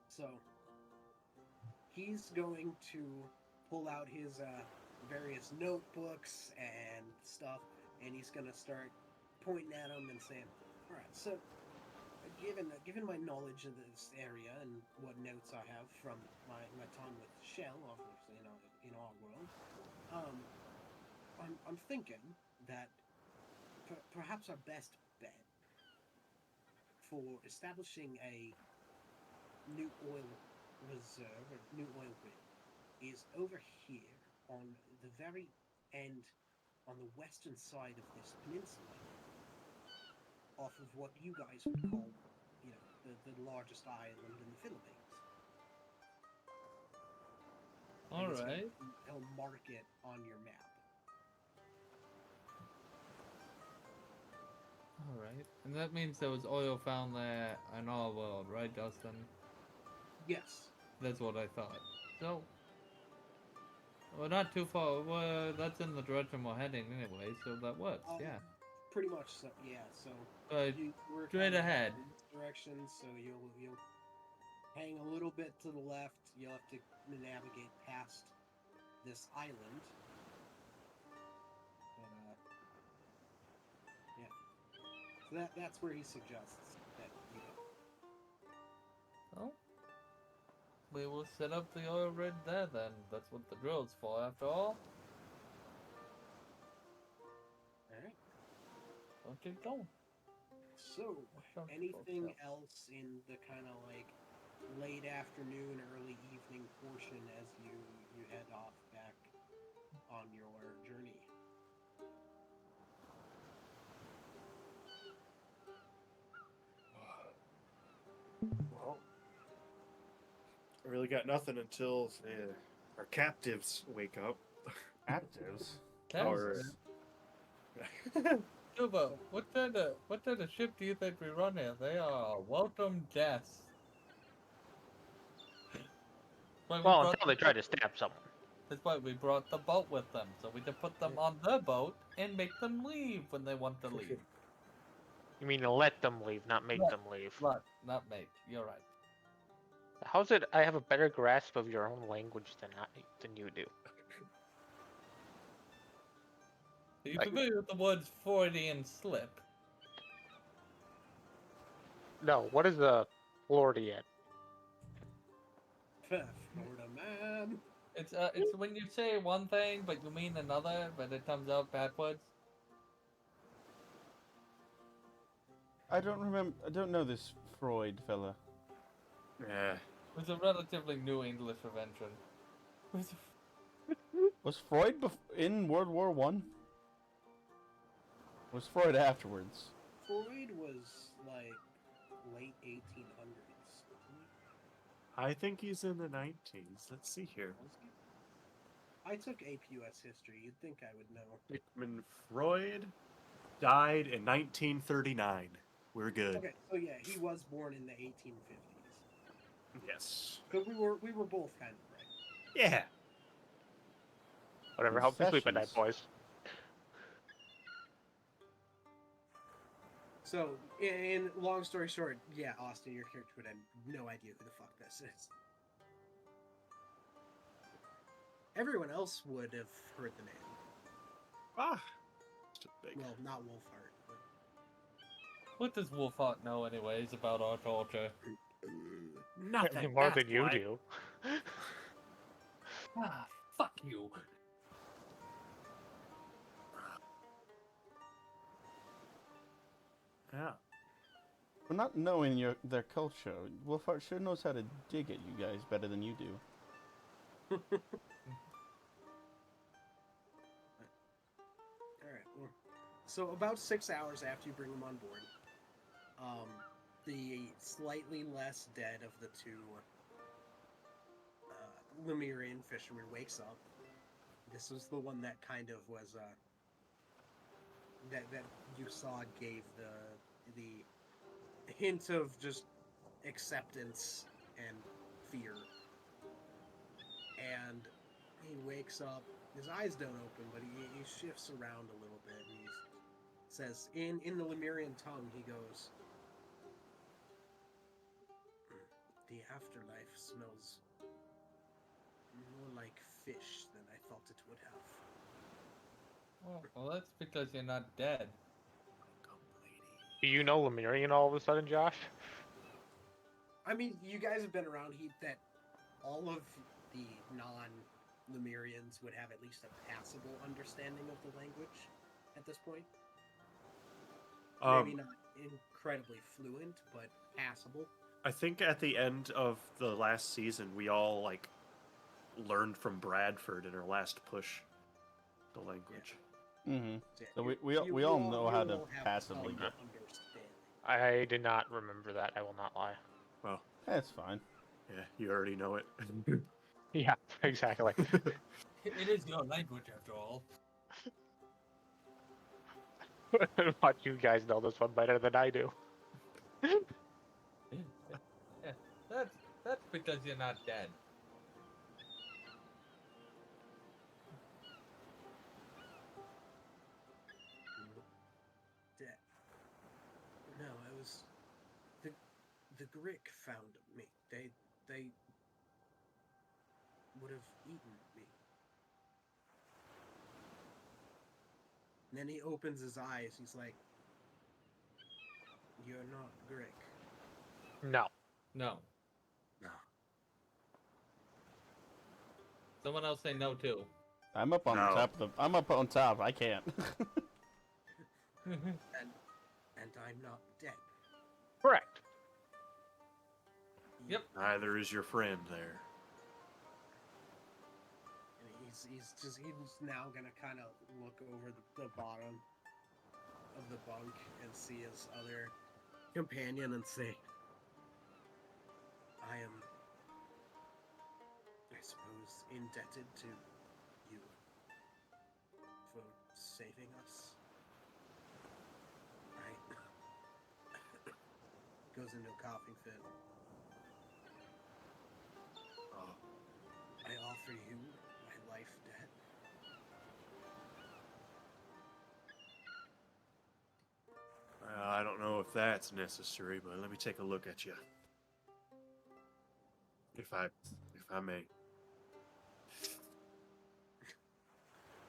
So, he's going to pull out his various notebooks and stuff, and he's going to start pointing at them and saying, "All right, so given my knowledge of this area and what notes I have from my time with Shell, obviously in our world, I'm thinking that perhaps our best bet for establishing a new oil reserve or new oil rig is over here on the very end, on the western side of this peninsula, off of what you guys would call, the largest island in the Philippines." And All it's gonna- right. He'll mark it on your map. All right. And that means there was oil found there in our world, right, Justin? Yes. That's what I thought. So, we're not too far. That's in the direction we're heading anyway, so that works. Yeah. Pretty much so. Yeah. So But we're straight kind of ahead. in this direction. So you'll hang a little bit to the left. You'll have to navigate past this island. But yeah. So that's where he suggests that you go. Oh. We will set up the oil rig there then. That's what the drill's for, after all. Alright. Don't keep going. So, Sounds anything good. else in the kind of like late afternoon, early evening portion as you head off back on your journey? Well, I really got nothing until our captives wake up. Captives. Or Juba, what kind of ship do you think we run here? They are welcome guests. Well, until they try to stab someone. That's why we brought the boat with them, so we can put them on the boat and make them leave when they want to leave. You mean let them leave, not make Right. them leave. Right, not make. You're right. How's it I have a better grasp of your own language than you do? Are you Like- familiar with the words Freudian slip? No, what is a Floridian? Florida man. It's when you say one thing but you mean another, but it comes out backwards. I don't know this Freud fella. yeah, It's a relatively new English invention. Was Freud in World War One? Was Freud afterwards? Freud was like late 1800s. I think he's in the 19s. Let's see here. Was he? I took APUS history. You'd think I would know. Sigmund Freud died in 1939. We're good. Okay, so yeah, he was born in the 1850s. Yes. So we were both kind of right. Yeah. Whatever, help me sleep at night, Concessions. boys. So, in long story short, yeah, Austin, your character would have no idea who the fuck this is. Everyone else would have heard the name. Ah. Just a big. Well, not Wolfheart, but What does Wolfhart know anyways about our culture? Nothing. More that's than you why. do. Ah, fuck you. Yeah. For not knowing their culture, Wolfhart sure knows how to dig at you guys better than you do. Alright, well, so about 6 hours after you bring them on board, the slightly less dead of the two Lemurian fishermen wakes up. This was the one that kind of was, that you saw gave the hint of just acceptance and fear. And he wakes up. His eyes don't open, but he shifts around a little bit, and he says, in the Lemurian tongue, he goes, "The afterlife smells more like fish than I thought it would have." Well, that's because you're not dead. Do you know Lemurian all of a sudden, Josh? I mean, you guys have been around. That all of the non-Lemurians would have at least a passable understanding of the language at this point. Maybe not incredibly fluent, but passable. I think at the end of the last season, we all like learned from Bradford in our last push the language. Mm-hmm. Yeah, So you- we you all know how you to all have passively some get. understanding. I did not remember that, I will not lie. Well, That's fine. yeah, you already know it. Yeah, exactly. It is your language, after all. But you guys know this one better than I do. Yeah, that's because you're not dead. Dead. No, I was the Grick found me. They would have eaten me. And then he opens his eyes. He's like, "You're not Grick." No. No. No. Someone else say no too. I'm up on No. top of the. I'm up on top. I can't. And I'm not dead. Correct. Yep. Neither is your friend there. And he's now gonna kind of look over the bottom of the bunk and see his other companion and say, I am, I suppose, indebted to you for saving us. I goes into a coughing fit. I offer you my life debt. I don't know if that's necessary, but let me take a look at you. If I may.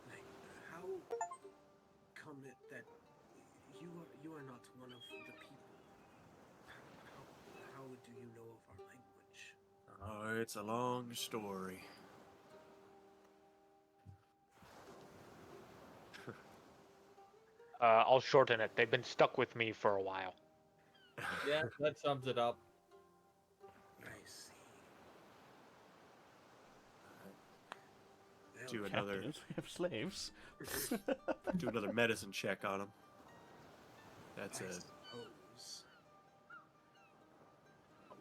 Like, how come it that you are not one of the people? How do you know of our language? Oh, it's a long story. I'll shorten it. They've been stuck with me for a while. Yeah, that sums it up. I see. Do another Captains, we have slaves. do another medicine check on him. That's I a suppose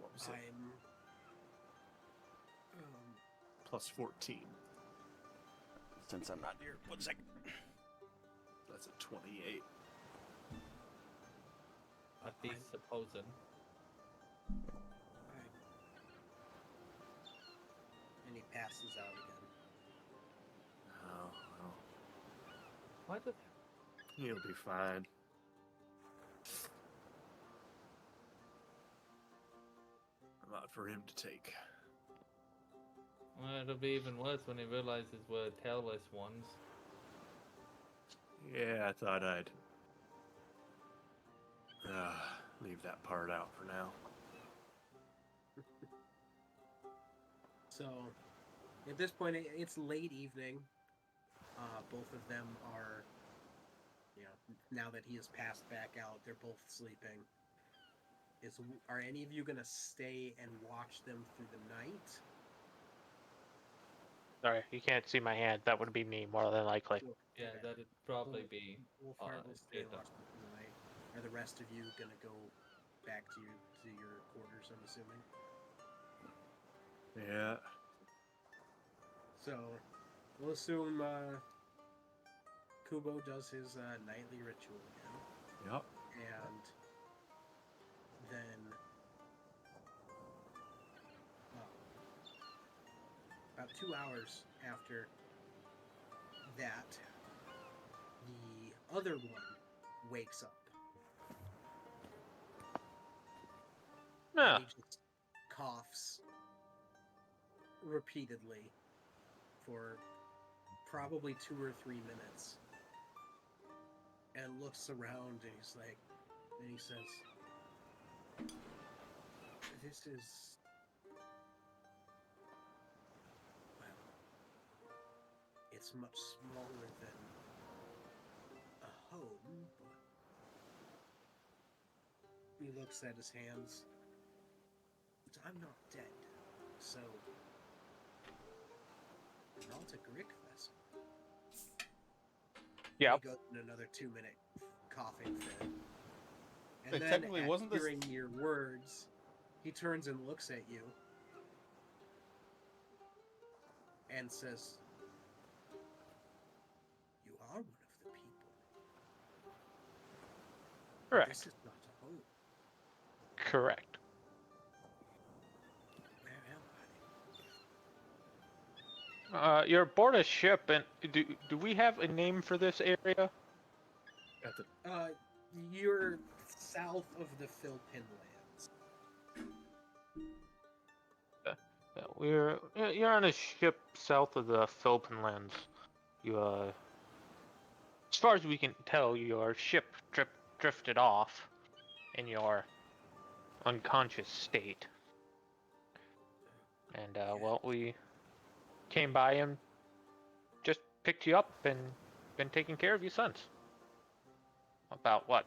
what was it? I'm Plus 14. Since I'm not here, 1 second. That's a 28. At least supposing. and he passes out again. Oh, well, Why the? he'll be fine. A lot for him to take. Well, it'll be even worse when he realizes we're tailless ones. Yeah, I thought I'd leave that part out for now. So, at this point, it's late evening. Both of them are, now that he has passed back out, they're both sleeping. Are any of you gonna stay and watch them through the night? Sorry, you can't see my hand. That would be me, more than likely. Yeah, Okay. that'd probably be. We'll stay and Jada. watch them through the night. Are the rest of you gonna go back to your quarters? I'm assuming. Yeah. So, we'll assume Kubo does his nightly ritual again, Yep. and then about 2 hours after that, the other one wakes up. No. And he just coughs repeatedly for probably 2 or 3 minutes and looks around and he says, this is, well, it's much smaller than a home, but he looks at his hands. But I'm not dead, so not a Grick vessel. Yep. He goes in another 2-minute coughing fit. And Hey, then, technically, at wasn't this- hearing your words, he turns and looks at you. and says, "You are one of the people. But Correct. this is not a home. Correct. Where am I?" You're aboard a ship, and do we have a name for this area? At the You're south of the Philpin lands. You're on a ship south of the Philpin Lands. You as far as we can tell, your ship drifted off in your unconscious state, and well, we came by and just picked you up and been taking care of you since. About what,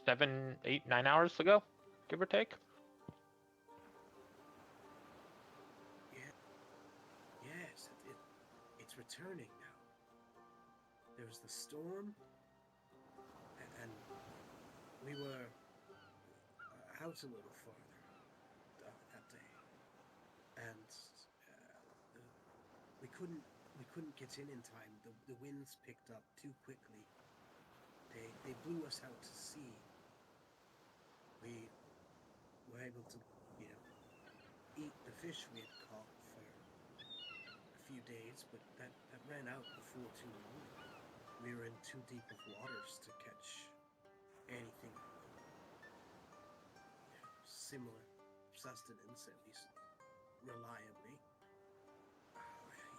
7, 8, 9 hours ago, give or take. Yes, it's returning now. There was the storm, and we were out a little farther that day, and we couldn't get in time. The winds picked up too quickly. They blew us out to sea. We were able to, eat the fish we had caught for a few days, but that ran out before too long. We were in too deep of waters to catch anything similar sustenance, at least reliably.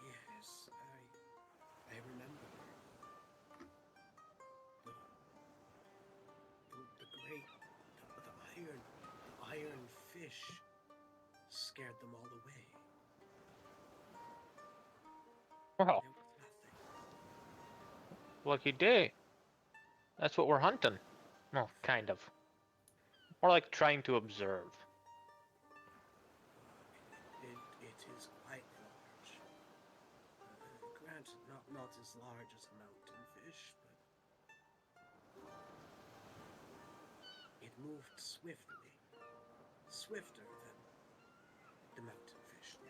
Yes, I remember. The great, the iron fish scared them all away. Wow, There was nothing. lucky day. That's what we're hunting. Well, kind of. More like trying to observe. It is quite large. Granted, not as large as a mountain fish, but it moved swiftly. Swifter than the mountain fish did.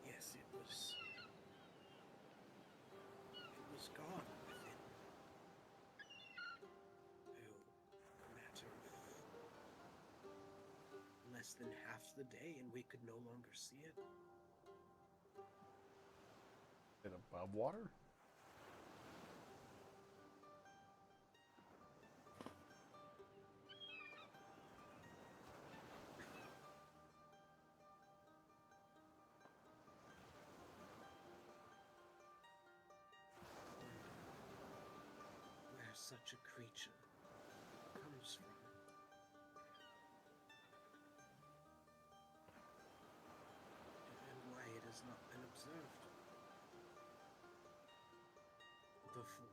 Yes, it was gone within a matter of less than half the day, and we could no longer see it. Is it above water? Where such a creature comes from. And why it has not been observed before.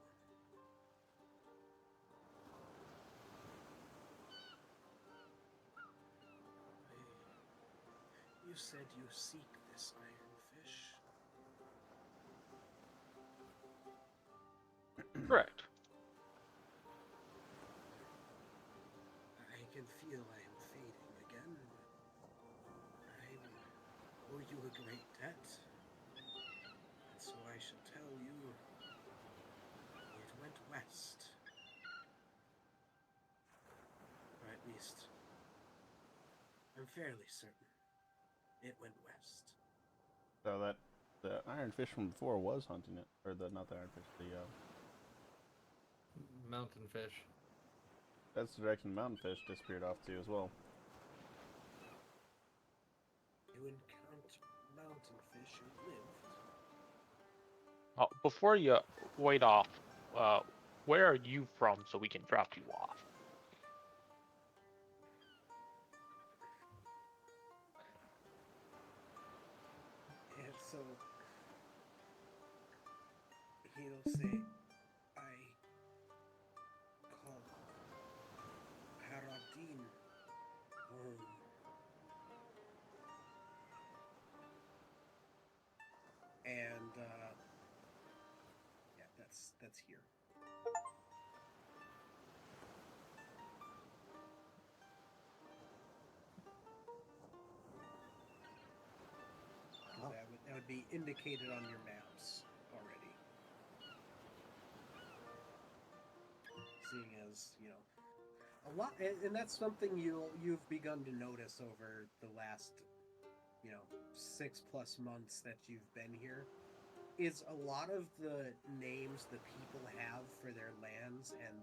You said you seek this iron fish. Correct. I can feel I am fading again. I owe you a great debt. And so I shall tell you, it went west. Or at least, I'm fairly certain it went west. So that the iron fish from before was hunting it, or not the iron fish, the Mountain fish. that's the direction the mountain fish disappeared off to as well. You encountered mountain fish who lived. Before you wait off, where are you from so we can drop you off? And so he'll say, I call Paradine home. that's here. That would be indicated on your maps already. Seeing as, a lot, and that's something you've begun to notice over the last, 6+ months that you've been here, is a lot of the names the people have for their lands and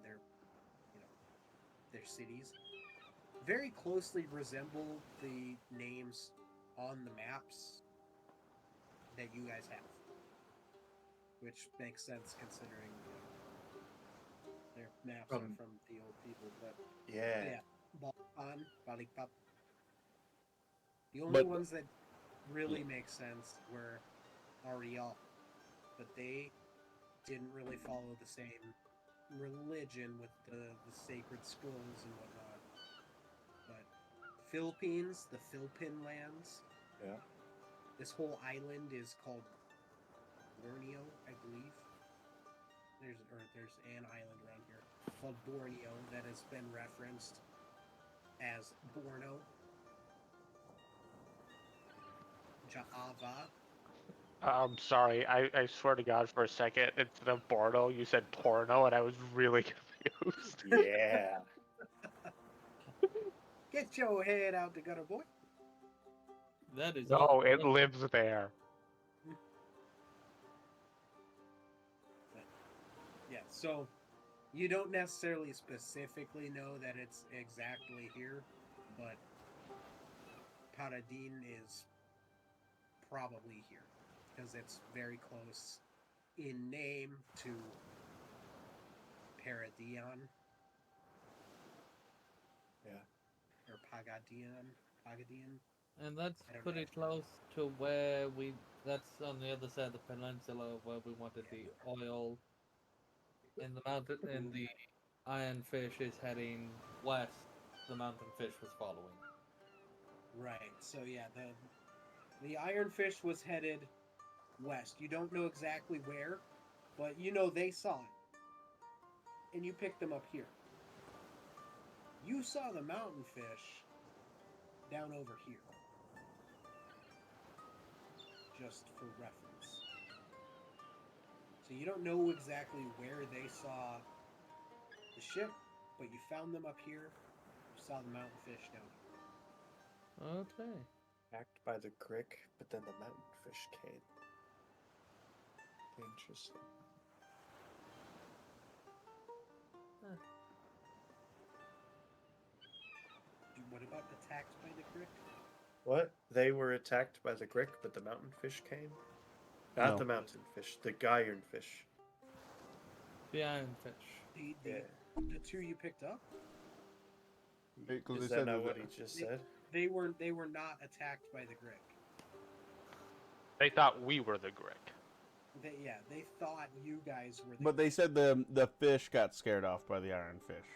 their cities very closely resemble the names on the maps that you guys have, which makes sense considering their maps are from the old people. But Yeah. Balkan, Balikpap. The only ones that really make sense were Ariel, but they didn't really follow the same religion with the sacred skulls and whatnot. But Philippines, the Philippine lands. Yeah. This whole island is called Borneo, I believe. There's an island around here called Borneo that has been referenced as Borno. Java. I'm sorry. I swear to God, for a second, instead of Borno, you said porno, and I was really confused. Yeah. Get your head out the gutter, boy. That is No, it lives there. Yeah, so you don't necessarily specifically know that it's exactly here, but Paradine is probably here because it's very close in name to Paradion. Yeah. Or Pagadian. And that's I don't pretty know. close to where that's on the other side of the peninsula where we wanted the oil. In the mountain, and the iron fish is heading west. The mountain fish was following. Right. So yeah, the ironfish was headed west. You don't know exactly where, but you know they saw it. And you picked them up here. You saw the mountain fish down over here. Just for reference. So you don't know exactly where they saw the ship, but you found them up here. You saw the mountain fish down here. Okay. Attacked by the crick, but then the mountain fish came. Interesting. What about attacked by the crick? What? They were attacked by the crick, but the mountain fish came? Not No. the mountain fish, the iron fish. The iron fish. The two you picked up? Is that not what he just said? They were not attacked by the crick. They thought we were the Grick. They thought you guys were the But they said the fish got scared off by the iron fish.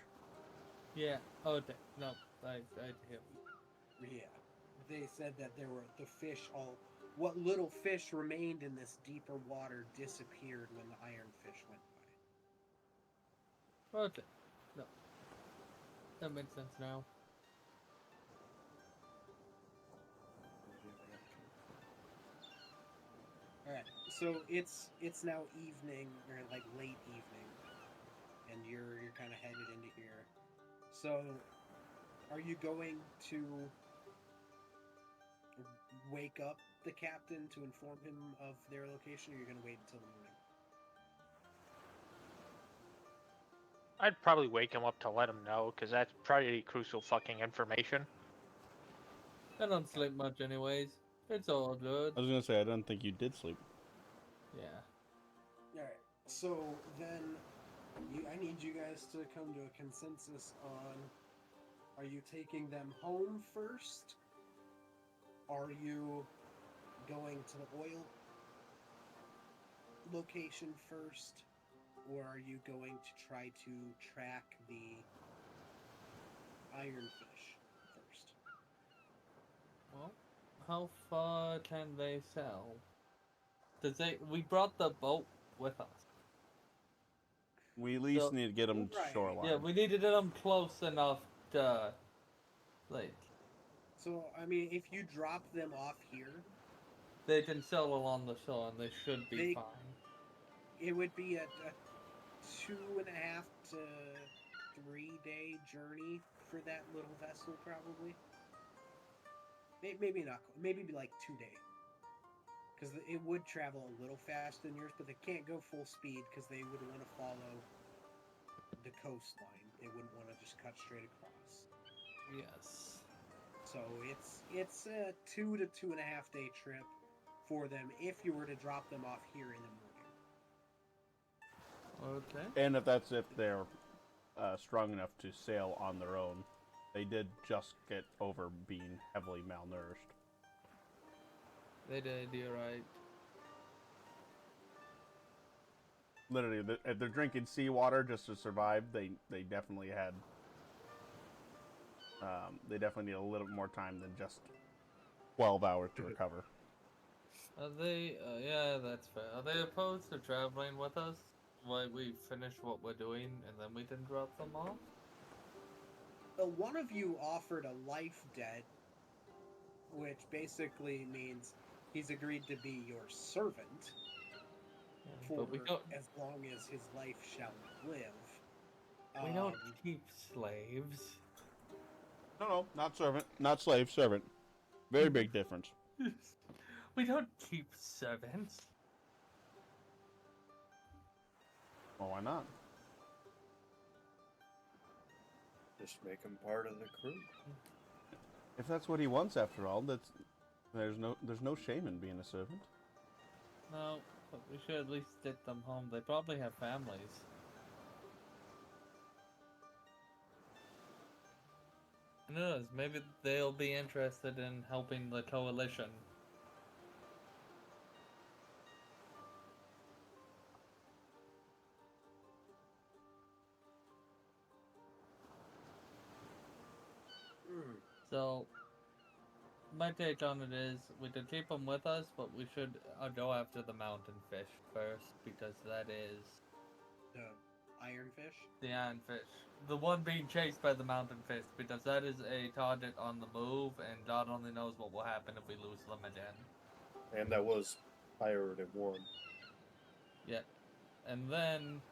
Yeah. Oh, no. I hear. Yeah. They said that there were the fish what little fish remained in this deeper water disappeared when the iron fish went by. Okay. No. That makes sense now. Alright, so it's now evening, or like late evening, and you're kind of headed into here. So, are you going to wake up the captain to inform him of their location, or you're going to wait until the morning? I'd probably wake him up to let him know, because that's pretty crucial fucking information. I don't sleep much anyways. It's all good. I was gonna say I don't think you did sleep. Yeah. Alright, so then I need you guys to come to a consensus on, are you taking them home first? Are you going to the oil location first? Or are you going to try to track the ironfish first? Well, how far can they sell? We brought the boat with us. We at least So- need to get them to Right. shoreline. Yeah, we need to get them close enough to, like, So, I mean, if you drop them off here, they can sail along the shore and they should be They- fine. it would be a 2.5 to 3 day journey for that little vessel, probably. Maybe not. Maybe be like 2 day. Because it would travel a little faster than yours, but they can't go full speed because they would want to follow the coastline. They wouldn't want to just cut straight across. Yes. So it's a 2 to 2.5 day trip for them if you were to drop them off here in the morning. Okay. And if they're strong enough to sail on their own. They did just get over being heavily malnourished. They did, you're right. Literally, if they're drinking seawater just to survive, they definitely had. They definitely need a little more time than just 12 hours to recover. Are they, yeah, that's fair. Are they opposed to traveling with us? While we finish what we're doing and then we can drop them off? One of you offered a life debt, which basically means he's agreed to be your servant for But we don't, as long as his life shall live. we don't keep slaves. No, not servant, not slave, servant. Very big difference. We don't keep servants. Well, why not? Just make him part of the crew. If that's what he wants, after all, there's no shame in being a servant. No, but we should at least get them home. They probably have families. Who knows? Maybe they'll be interested in helping the coalition. So, my take on it is we could keep them with us, but we should go after the mountain fish first because that is The ironfish. the ironfish. The one being chased by the mountain fish because that is a target on the move, and God only knows what will happen if we lose them again. And that was Priority 1. Yeah. And then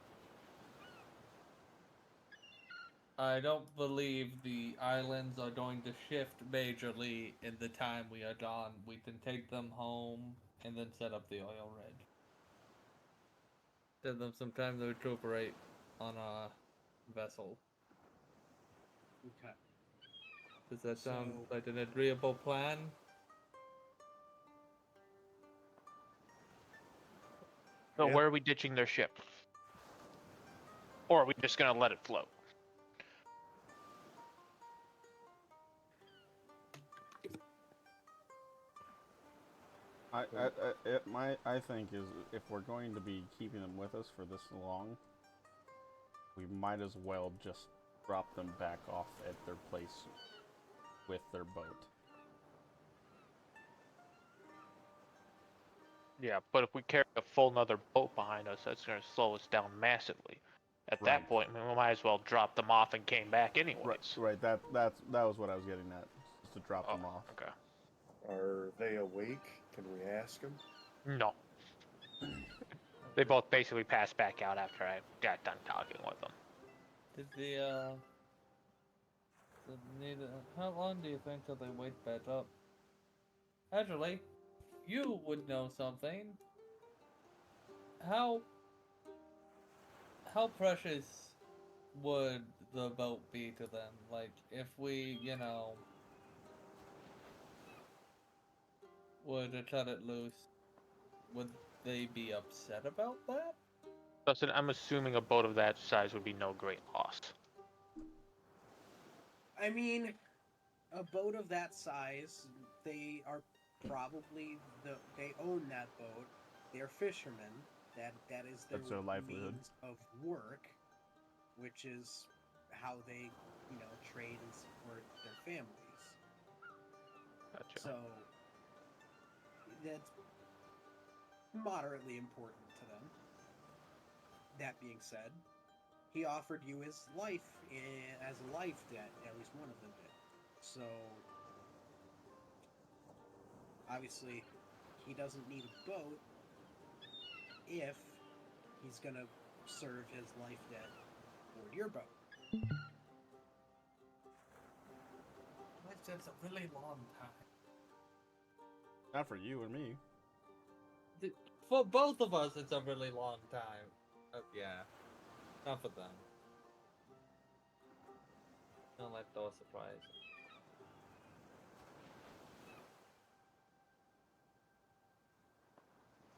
I don't believe the islands are going to shift majorly in the time we are gone. We can take them home and then set up the oil rig. Give them some time to recuperate on a vessel. Okay. Does that sound So- like an agreeable plan? So Yeah. where are we ditching their ship? Or are we just gonna let it float? I think is if we're going to be keeping them with us for this long, we might as well just drop them back off at their place with their boat. Yeah, but if we carry a full nother boat behind us, that's gonna slow us down massively. At Right. that point, we might as well drop them off and came back anyways. Right. That was what I was getting at. Just to drop them off. Okay. Are they awake? Can we ask them? No. They both basically passed back out after I got done talking with them. Did the how long do you think till they wake back up? Actually, you would know something. How precious would the boat be to them? Like, if we, were to cut it loose, would they be upset about that? Dustin, I'm assuming a boat of that size would be no great loss. I mean, a boat of that size, they are probably they own that boat. They're fishermen. That is That's their livelihood. means of work, which is how they, trade and support their families. Gotcha. So that's moderately important to them. That being said, he offered you his life as a life debt. At least one of them did. So obviously, he doesn't need a boat if he's gonna serve his life debt for your boat. Which is a really long time. Not for you and me. For both of us, it's a really long time. Yeah. Not for them. Don't let those surprise.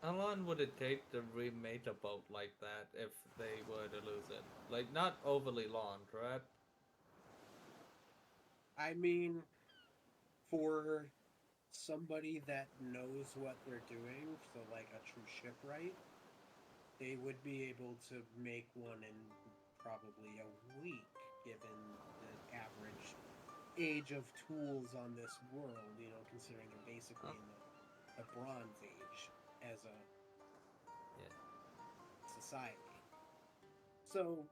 How long would it take to remake a boat like that if they were to lose it? Like, not overly long, correct? I mean, for somebody that knows what they're doing, so like a true shipwright, they would be able to make one in probably a week, given the average age of tools on this world, you know, considering they're basically in the Bronze Age as a society. So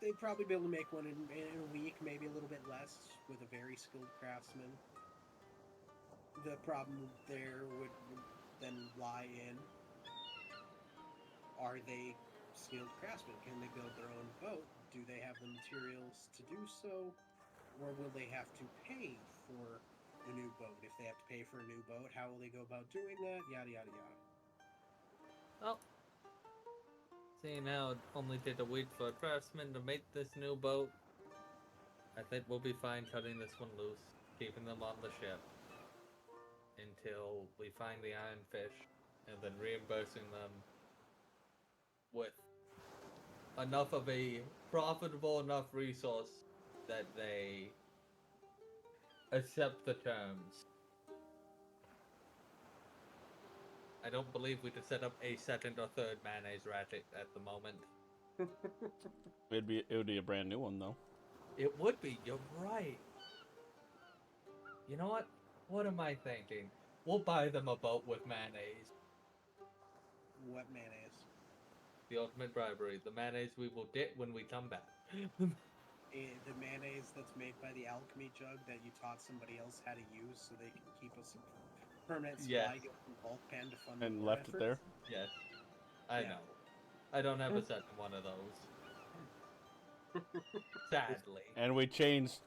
they'd probably be able to make one in a week, maybe a little bit less, with a very skilled craftsman. The problem there would then lie in, are they skilled craftsmen? Can they build their own boat? Do they have the materials to do so? Or will they have to pay for a new boat? If they have to pay for a new boat, how will they go about doing that? Yada, yada, yada. Oh. Seeing how it only did a week for a craftsman to make this new boat, I think we'll be fine cutting this one loose, keeping them on the ship until we find the iron fish, and then reimbursing them with enough of a profitable enough resource that they accept the terms. I don't believe we could set up a second or third mayonnaise ratchet at the moment. It would be a brand new one though. It would be, you're right. You know what? What am I thinking? We'll buy them a boat with mayonnaise. What mayonnaise? The ultimate bribery. The mayonnaise we will get when we come back. The mayonnaise that's made by the alchemy jug that you taught somebody else how to use so they can keep us a permanent supply going from bulk pan to fund And war left it there. Yes. I know. I don't have a second one of those. Sadly. And we changed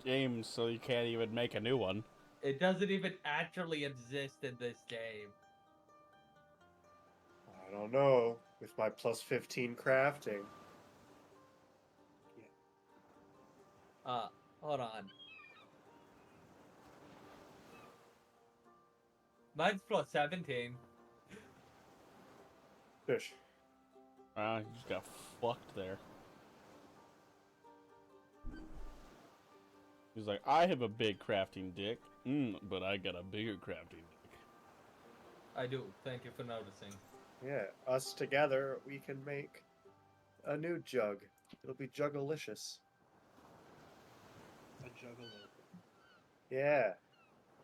games so you can't even make a new one. It doesn't even actually exist in this game. I don't know. With my plus 15 crafting. Hold on. Mine's plus 17. Fish. You just got fucked there. He's like, I have a big crafting dick, but I got a bigger crafting dick. I do. Thank you for noticing. Yeah, us together, we can make a new jug. It'll be Juggalicious. A juggalo. Yeah.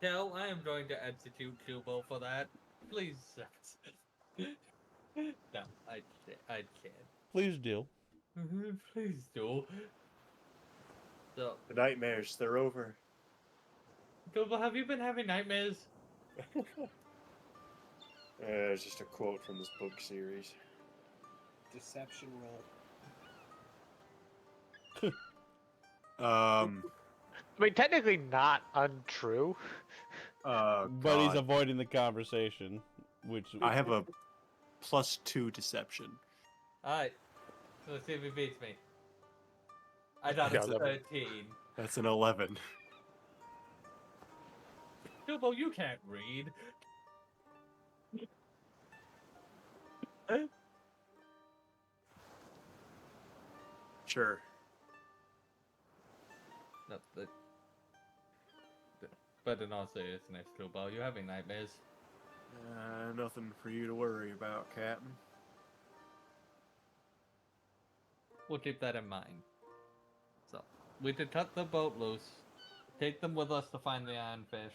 Kel, I am going to execute Kubo for that. Please. No, I can't. Please do. Please do. So, The nightmares, they're over. Kubo, have you been having nightmares? It's just a quote from this book series. Deception roll. I mean, technically not untrue. But he's avoiding the conversation, which I have a plus 2 deception. Alright. Let's see if he beats me. I got a 13. That's an 11. Kubo, you can't read. Sure. No, but in all seriousness, Kubo, you having nightmares? Nothing for you to worry about, Captain. We'll keep that in mind. So, we could cut the boat loose, take them with us to find the iron fish,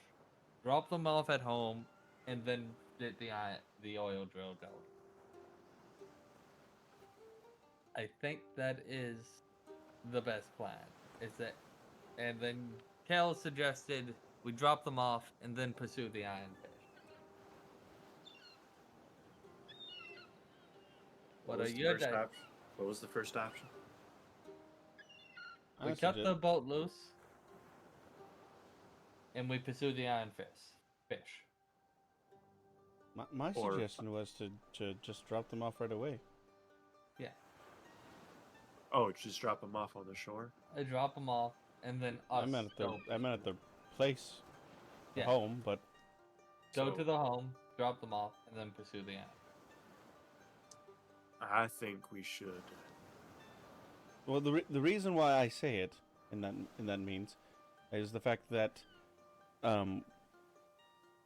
drop them off at home, and then get the oil drill going. I think that is the best plan. Is that, and then Kel suggested we drop them off and then pursue the Ironfish. What are your first ideas? option? What was the first option? We cut the boat loose, and we pursue the Ironfish. Fish. My Or- suggestion was to just drop them off right away. Yeah, Oh, just drop them off on the shore? I drop them off, and then us. I meant at their place, the Yeah. home, but Go So- to the home, drop them off, and then pursue the Iron. I think we should. well, the reason why I say it in that means is the fact that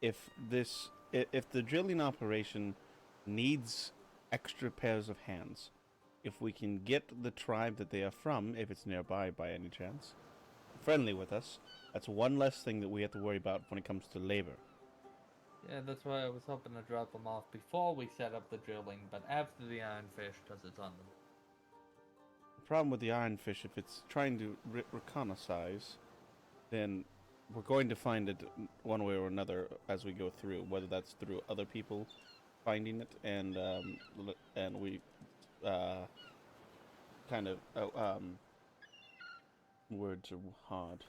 if the drilling operation needs extra pairs of hands, if we can get the tribe that they are from, if it's nearby by any chance, friendly with us, that's one less thing that we have to worry about when it comes to labor. Yeah, that's why I was hoping to drop them off before we set up the drilling, but after the Ironfish does its on them. The problem with the ironfish, if it's trying to reconnaissance, then we're going to find it one way or another as we go through, whether that's through other people finding it and we kind of words are hard.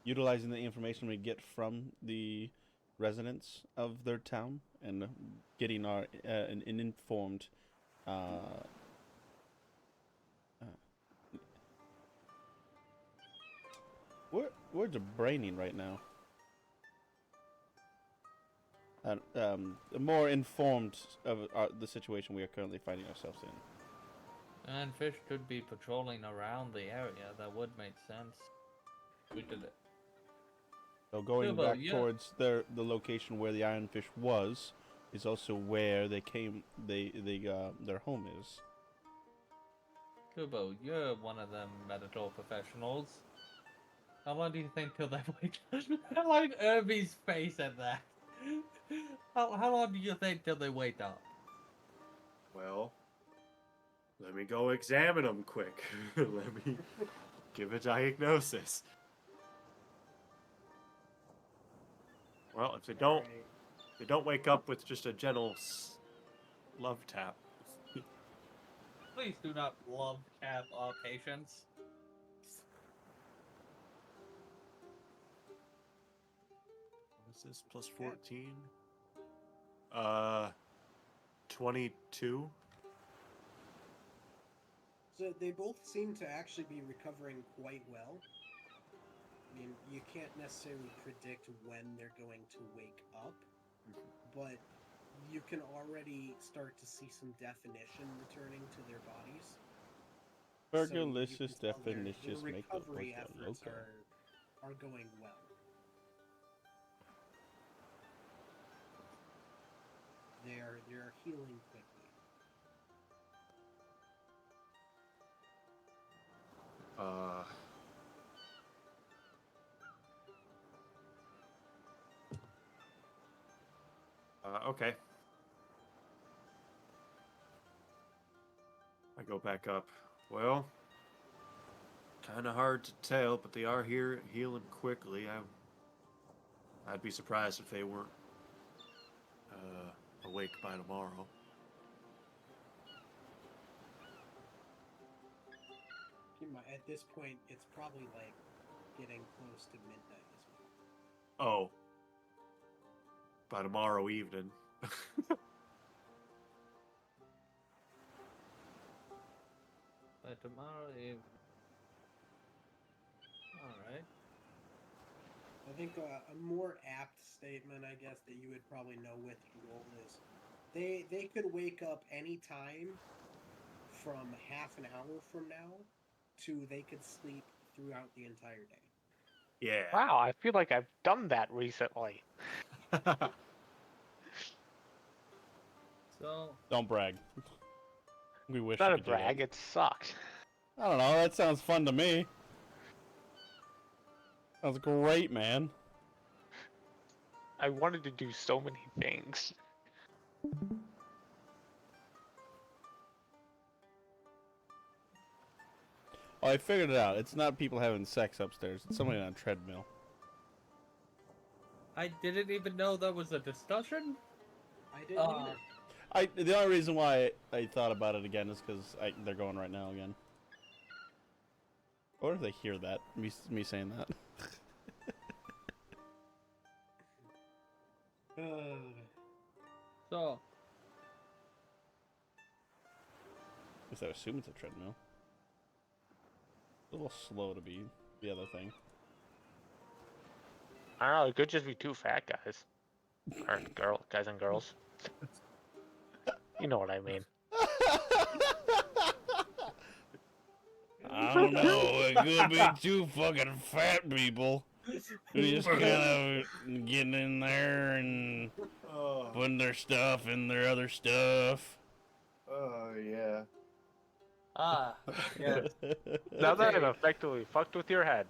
Utilizing the information we get from the residents of their town and getting our an informed words are braining right now. More informed of the situation we are currently finding ourselves in. Ironfish could be patrolling around the area. That would make sense. We did it. So going Kubo, back yeah. towards the location where the ironfish was is also where they came. Their home is. Kubo, you're one of them medical professionals. How long do you think till they wake up? I like Irby's face at that. How long do you think till they wake up? Well, let me go examine them quick. Let me give a diagnosis. Well, if they don't, Alright. if they don't wake up with just a gentle love tap. Please do not love cap our patients. What is this? Plus 14? 22? So they both seem to actually be recovering quite well. I mean, you can't necessarily predict when they're going to wake up, but you can already start to see some definition returning to their bodies. So you Fergalicious can tell their definitions make the recovery most efforts loco. are going well. They're healing quickly. Okay. I go back up. Well, kind of hard to tell, but they are here healing quickly. I'd be surprised if they weren't awake by tomorrow. Keep in mind, at this point, it's probably like getting close to midnight as well. Oh. By tomorrow evening. By tomorrow evening. Alright. I think a more apt statement, I guess, that you would probably know with Joel is they could wake up any time from half an hour from now to they could sleep throughout the entire day. Yeah. Wow, I feel like I've done that recently. So, Don't brag. We wish. It's not you a could do that. brag, it sucks. I don't know. That sounds fun to me. Sounds great, man. I wanted to do so many things. Oh, I figured it out. It's not people having sex upstairs. It's somebody on a treadmill. I didn't even know that was a discussion. I didn't either. The only reason why I thought about it again is because they're going right now again. I wonder if they hear that, me saying that. So, At least I assume it's a treadmill. A little slow to be the other thing. I don't know. It could just be two fat guys, or guys and girls. You know what I mean. I don't know. It could be two fucking fat people who just kind of getting in there and putting their stuff in their other stuff. Oh, yeah. yeah, Now that I've effectively fucked with your head.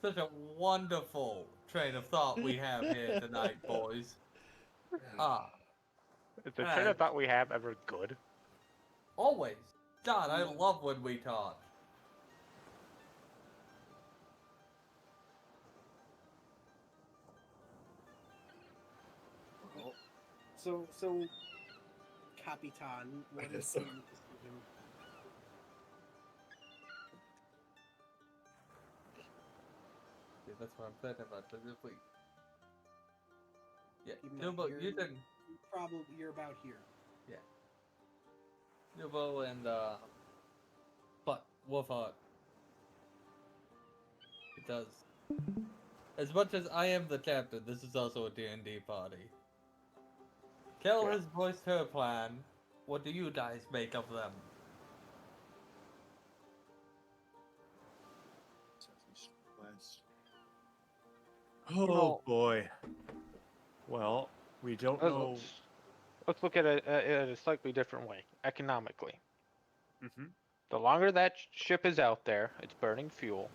such a wonderful train of thought we have here tonight, boys. Is the train of thought we have ever good? Always. God, I love when we talk. So, Capitan, what is the decision? Yeah, that's what I'm thinking about. But if we... Yeah, Even Nubo, here, you can... Probably, you're about here. Yeah. Nubo and, but Wolfhawk. It does. As much as I am the captain, this is also a D&D party. Kel has voiced her plan. What do you guys make of them? Southeast west. Oh boy. Well, we don't know. Let's look at it in a slightly different way, economically. Mm-hmm. The longer that ship is out there, it's burning fuel.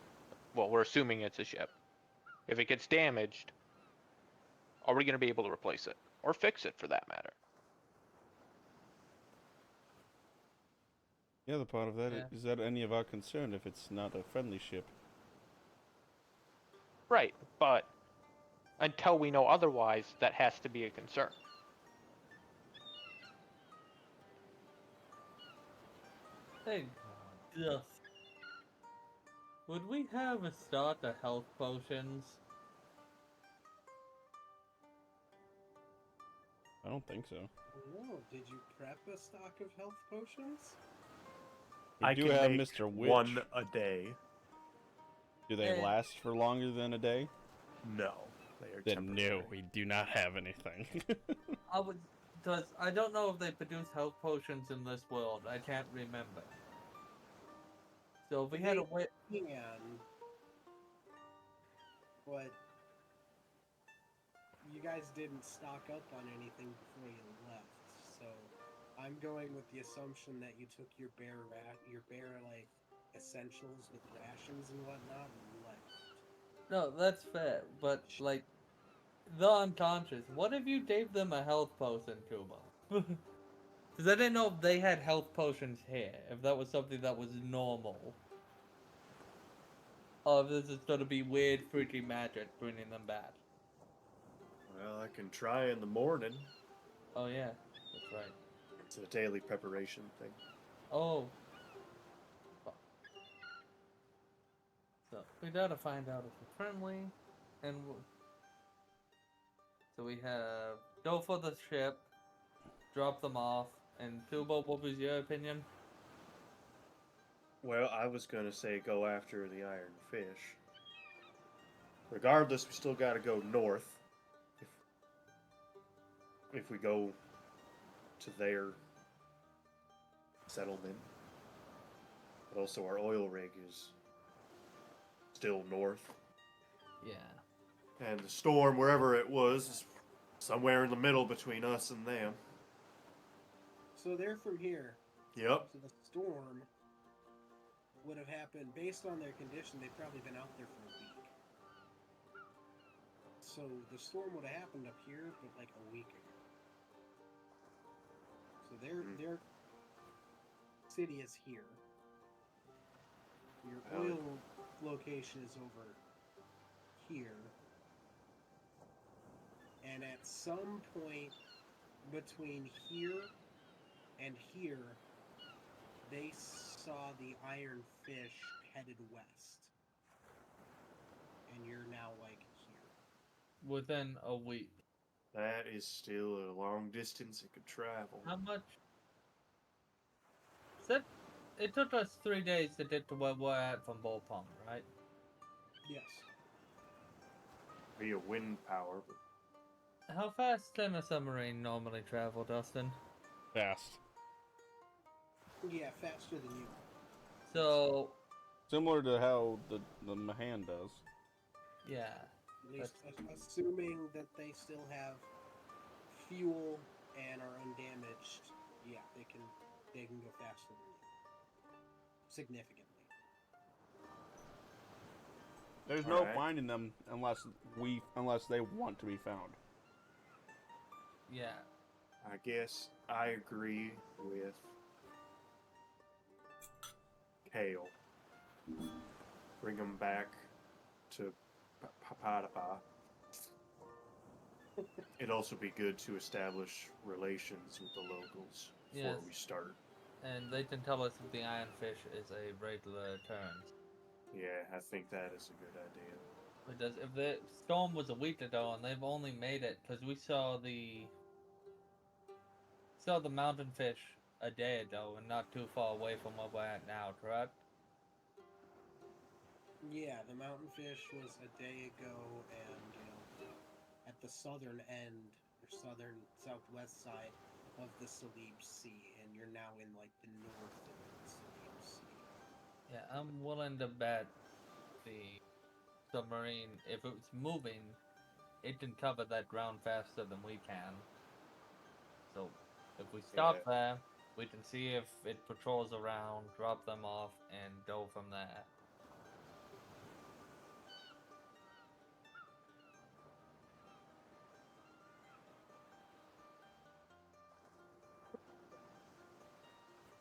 Well, we're assuming it's a ship. If it gets damaged, are we going to be able to replace it? Or fix it, for that matter? The other part of that is that any of our concern if it's not a friendly ship? Right, but until we know otherwise, that has to be a concern. Hey, yes. Would we have a stock of health potions? I don't think so. No, did you prep a stock of health potions? We do can have make Mr. Witch. one a day. Do they last for longer than a day? No, they are Then temporary. no, we do not have anything. I would, because I don't know if they produce health potions in this world. I can't remember. So if we had a way, But you guys didn't stock up on anything before you left, so I'm going with the assumption that you took your bare like essentials with rations and whatnot and left. no, that's fair. But like, the unconscious. What if you gave them a health potion, Kubo? Because I didn't know if they had health potions here. If that was something that was normal. Or if this is going to be weird, freaky magic bringing them back. Well, I can try in the morning. Oh yeah, that's right. It's a daily preparation thing. Oh. So we gotta find out if we're friendly, and so we have go for the ship, drop them off, and Kubo, what was your opinion? Well, I was gonna say go after the Iron Fish. Regardless, we still gotta go north. If we go to their settlement. But also our oil rig is still north. Yeah. And the storm, wherever it was, is somewhere in the middle between us and them. So they're from here. Yep. So the storm would have happened based on their condition. They've probably been out there for a week. So the storm would have happened up here, but like a week ago. So their city is here. Your Well, oil location is over here. And at some point between here and here, they saw the iron fish headed west. And you're now, like, here. Within a week. that is still a long distance it could travel. How much? Said it took us 3 days to get to where we're at from Bullpong, right? Yes. Via wind power, but How fast can a submarine normally travel, Dustin? Fast. Yeah, faster than you. So, Similar to how the Mahan does. yeah. At least assuming that they still have fuel and are undamaged, yeah, they can go faster than you. Significantly. There's no Alright. finding them unless they want to be found. Yeah. I guess I agree with Kale. Bring them back to Papadapa. It'd also be good to establish relations with the locals before Yes. we start. And they can tell us if the ironfish is a regular occurrence. Yeah, I think that is a good idea. Because if the storm was a week ago and they've only made it, because we saw the mountain fish a day ago and not too far away from where we're at now, correct? Yeah, the mountain fish was a day ago, and at the southern end or southwest side of the Salib Sea, and you're now in like the north of the Salib Sea. Yeah, I'm willing to bet the submarine, if it's moving, it can cover that ground faster than we can. So, if we stop there, we can see if it patrols around, drop them off, and go from there.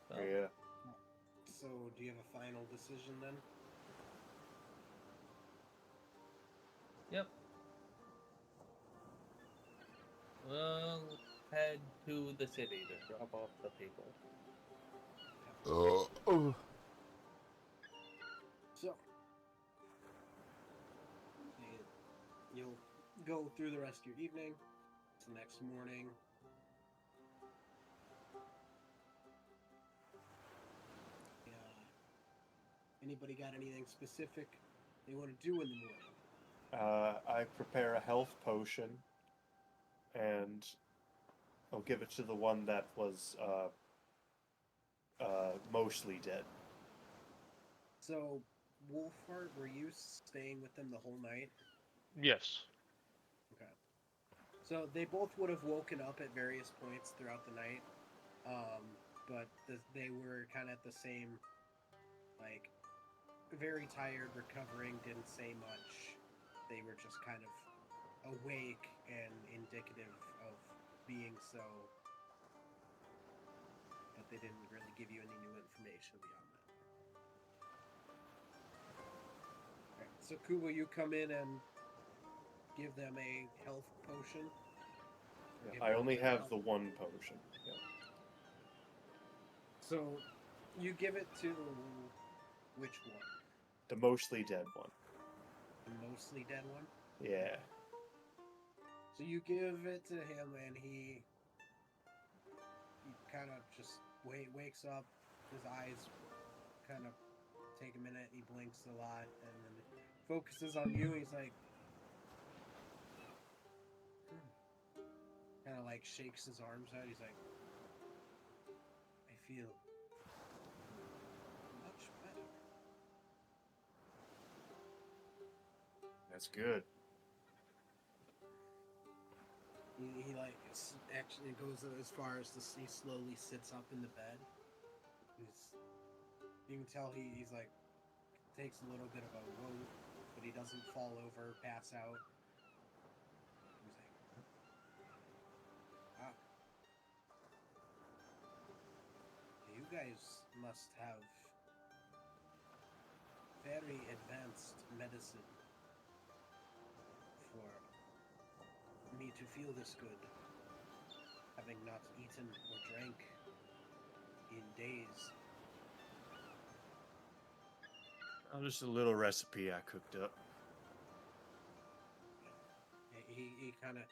So, Yeah. So, do you have a final decision then? yep. We'll head to the city to drop off the people. Oh. So, you'll go through the rest of your evening. It's the next morning. Yeah. Anybody got anything specific they want to do in the morning? I prepare a health potion, and I'll give it to the one that was mostly dead. So, Wolfheart, were you staying with them the whole night? Yes. Okay. So they both would have woken up at various points throughout the night, but they were kind of at the same, like, very tired, recovering, didn't say much. They were just kind of awake and indicative of being so, but they didn't really give you any new information beyond that. Alright, so Kubo, you come in and give them a health potion. Or give I them only a have health- the one potion. Yeah. So you give it to which one? The mostly dead one. The mostly dead one? Yeah. So you give it to him, and he kind of just wakes up. His eyes kind of take a minute. He blinks a lot, and then focuses on you. He's like, kind of like shakes his arms out. He's like, I feel much better. That's good. He like actually goes as far as to he slowly sits up in the bed. You can tell he's like takes a little bit of a whoa, but he doesn't fall over, pass out. He's like, ah, you guys must have very advanced medicine for me to feel this good, having not eaten or drank in days. Oh, just a little recipe I cooked up. He kind of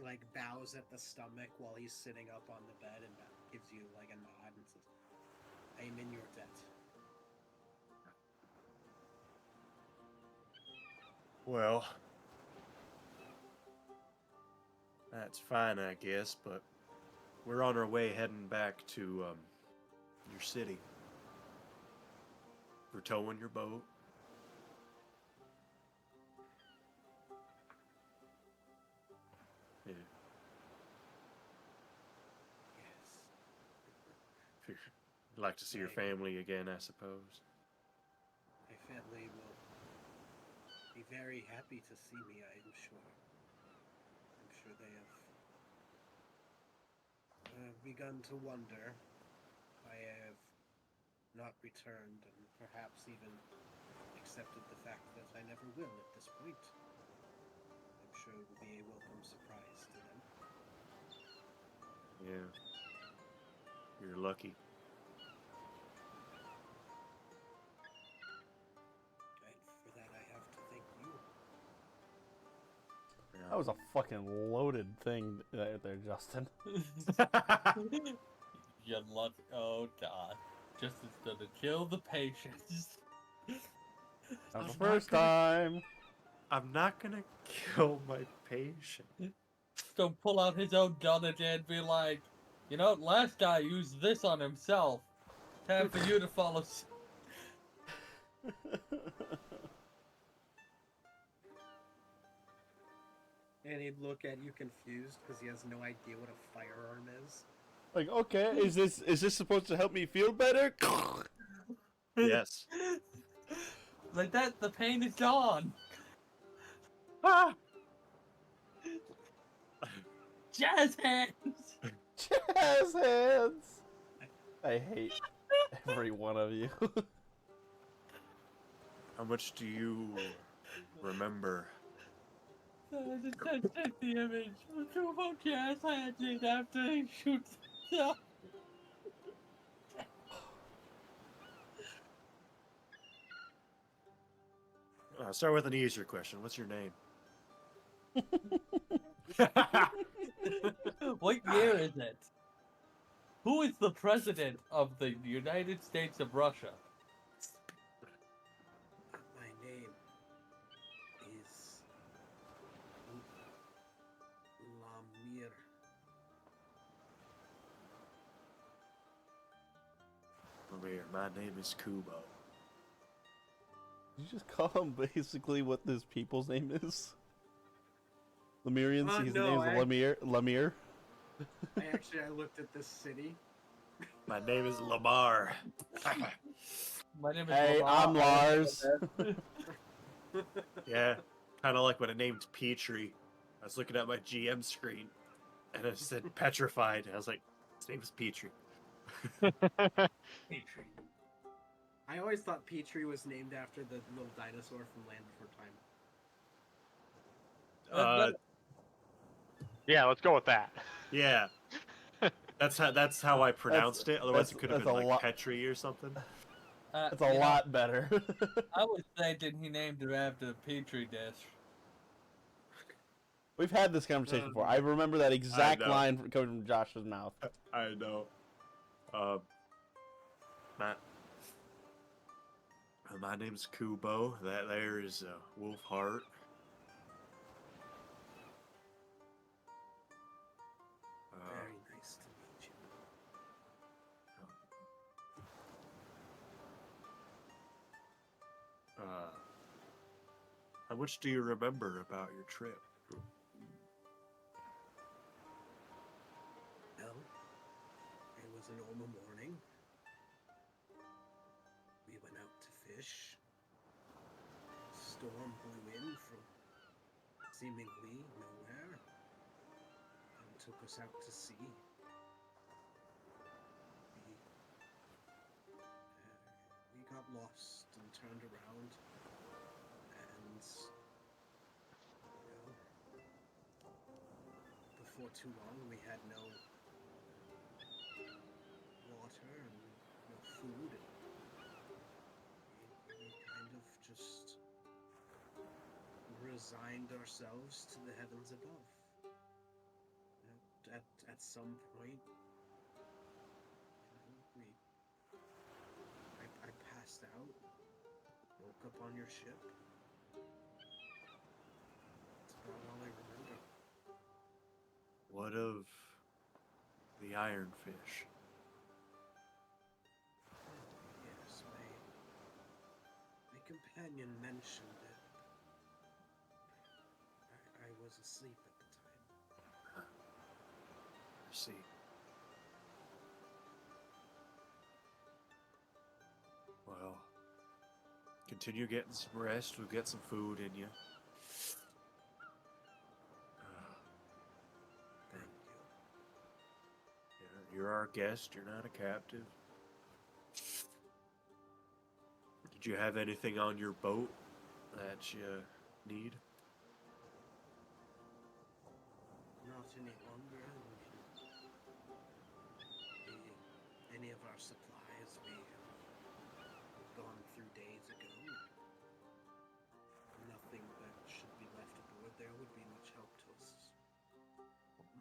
like bows at the stomach while he's sitting up on the bed and gives you like a nod and says, "I am in your debt." Well, that's fine, I guess, but we're on our way heading back to your city. We're towing your boat. Yeah. Yes. If you'd like to see your family again, I suppose. My family will be very happy to see me, I am sure. I'm sure they have begun to wonder why I have not returned and perhaps even accepted the fact that I never will at this point. I'm sure it will be a welcome surprise to them. Yeah. You're lucky. And for that I have to thank you. That was a fucking loaded thing there, Justin. You luck. Oh god. Just is gonna kill the patients. Not the I'm first not gonna- time. I'm not gonna kill my patient. Don't pull out his own gun and be like, you know, last guy used this on himself. Time for you to follow. And he'd look at you confused because he has no idea what a firearm is. Like, okay, is this supposed to help me feel better? Yes. Like that, the pain is gone. Ah! Jazz hands. Jazz hands. I hate every one of you. How much do you remember? Just check the image. Two of jazz hands in after he shoots himself. Start with an easier question. What's your name? What year is it? Who is the president of the United States of Russia? My name is Lamir. Over here. My name is Kubo. Did you just call him basically what this people's name is? Lemurians? His No, name's Lemire? I looked at this city. My name is Lamar. My name is Hey, Lamar. I'm Lars. Yeah, kind of like when I named Petrie. I was looking at my GM screen, and it said petrified. I was like, his name is Petrie. Petrie. I always thought Petrie was named after the little dinosaur from Land Before Time. Yeah, let's go with that. Yeah, that's how I pronounced it. Otherwise, it could have that's been a like lot- Petrie or something. That's a lot better. I was thinking he named it after the Petri dish. We've had this conversation before. I remember that exact know. line coming from Josh's mouth. I know. My name's Kubo. That there is Wolfheart. Very nice to meet you. How much do you remember about your trip? Well, it was a normal morning. We went out to fish. Storm blew in from seemingly nowhere and took us out to sea. We got lost and turned around, and before too long we had no water and no food, and we kind of just resigned ourselves to the heavens above. At some point, I passed out, woke up on your ship. That's about all I remember. What of the ironfish? Yes, my companion mentioned it. I was asleep at the time. I see. Well, continue getting some rest. We'll get some food in you. Thank you. You're our guest. You're not a captive. Did you have anything on your boat that you need? Not any longer. Any of our supplies we gone through days ago. Nothing that should be left aboard there would be much help to us.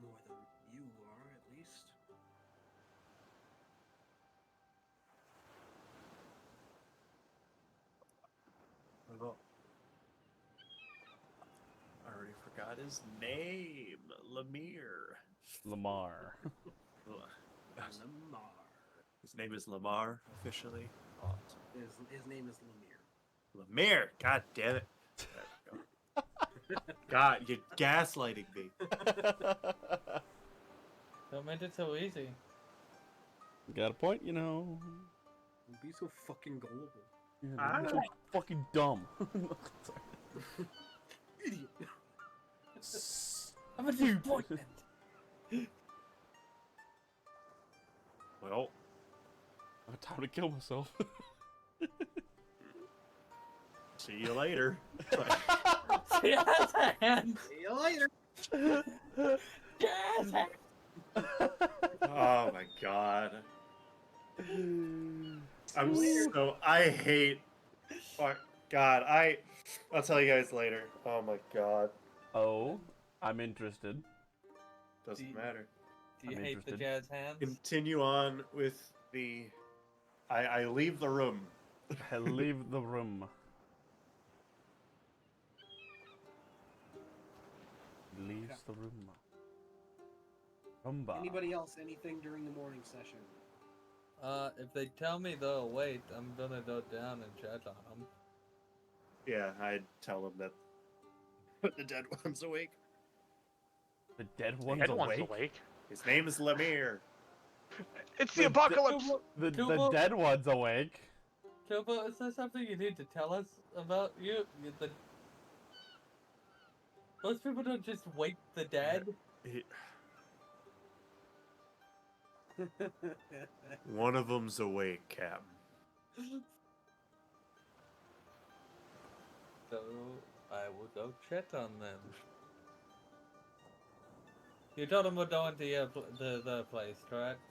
More than you are, at least. Well, I already forgot his name. Lamar. Lamar. His name is Lamar, officially. His name is Lemire. Lemire! God damn it. God, you're gaslighting me. Don't make it so easy. Got a point, you know. Don't be so fucking gullible. Yeah, you're so fucking dumb. Idiot. I'm a disappointment. Well, Time to kill myself. see you later. Jazz hands. See you later. Jazz hands. Oh my god. I hate. Fuck. God, I'll tell you guys later. Oh my god. Oh, I'm interested. Doesn't matter. Do you I'm hate interested. the jazz hands? Continue on with the. I leave the room. I leave the room. Leaves the room. Rumba. Anybody else, anything during the morning session? If they tell me they'll wait, I'm gonna go down and check on them. Yeah, I'd tell him that the dead one's awake. The dead one's Dead awake? one's awake. His name is Lemire. It's the apocalypse. The Tuba? dead one's awake. Tuba, is there something you need to tell us about you? Those people don't just wake the dead. One of them's awake, Cap. So I will go check on them. You told them we're going to the place, correct?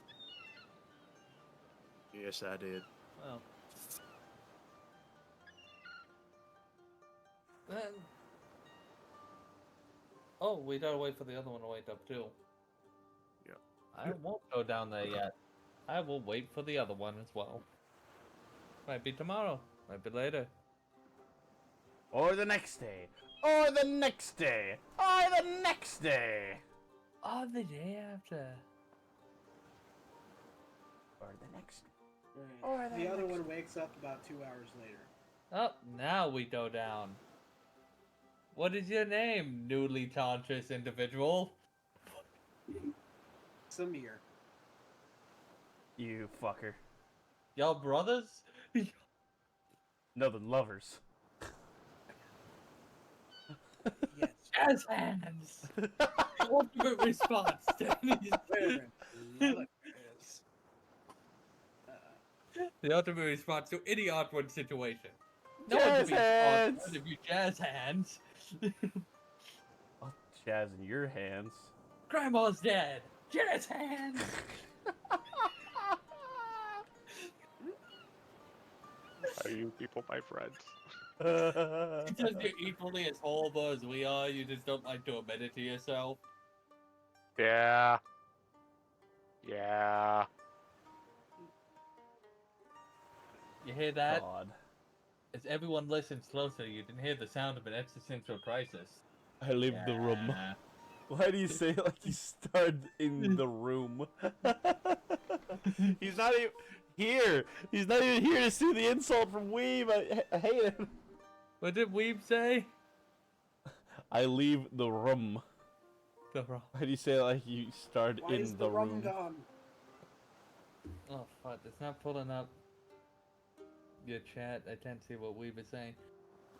Yes, I did. Well. Then. Oh, we gotta wait for the other one to wake up too. Yeah. I won't go down there yet. I will wait for the other one as well. Might be tomorrow. Might be later. Or the next day. Or the next day. Or the next day. Oh, the day after. Or the next day. Right. The other one wakes up about 2 hours later. Oh, now we go down. What is your name, newly conscious individual? Samir. You fucker. Y'all brothers? No, the lovers. Yes. Jazz hands! Ultimate response, Danny. Lovers. The ultimate response to any awkward situation. No one Jazz can be hands! awkward if you jazz hands. I'll jazz in your hands. Grandma's dead. Jazz hands. Are you people my friends? Because you're equally as horrible as we are, you just don't like to admit it to yourself. Yeah. Yeah. You hear that? God. As everyone listens closer, you can hear the sound of an existential crisis. I leave the room. Yeah. Why do you say it like you starred in the room? He's not even here. He's not even here to see the insult from Weeb. I hate it. What did Weeb say? I leave the room. The wrong. Why do you say it like you starred Why is in the the rum room? gone? Oh fuck! It's not pulling up your chat. I can't see what Weeb is saying.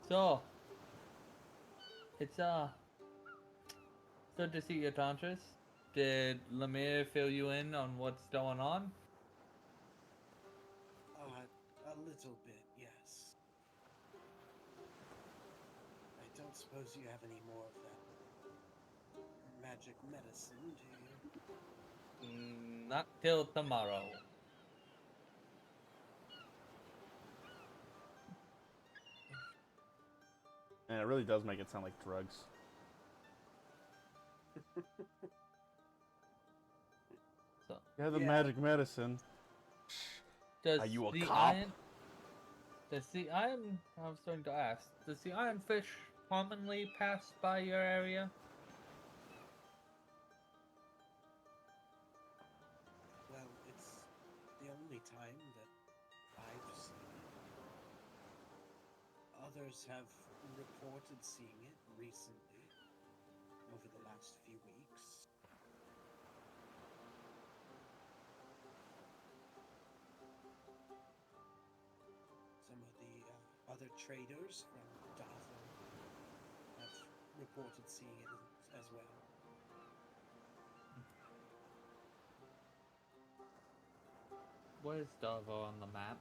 So it's good to see you, Tantras. Did Lemire fill you in on what's going on? A little bit, yes. I don't suppose you have any more of that magic medicine, do you? Not till tomorrow. And it really does make it sound like drugs. So Yeah, the Yeah. magic medicine. does Are you a the cop? iron? Does the iron? I was going to ask. Does the iron fish commonly pass by your area? Well, it's the only time that I've seen it. Others have reported seeing it recently, over the last few weeks. Some of the other traders from Davo have reported seeing it as well. Where's Davo on the map?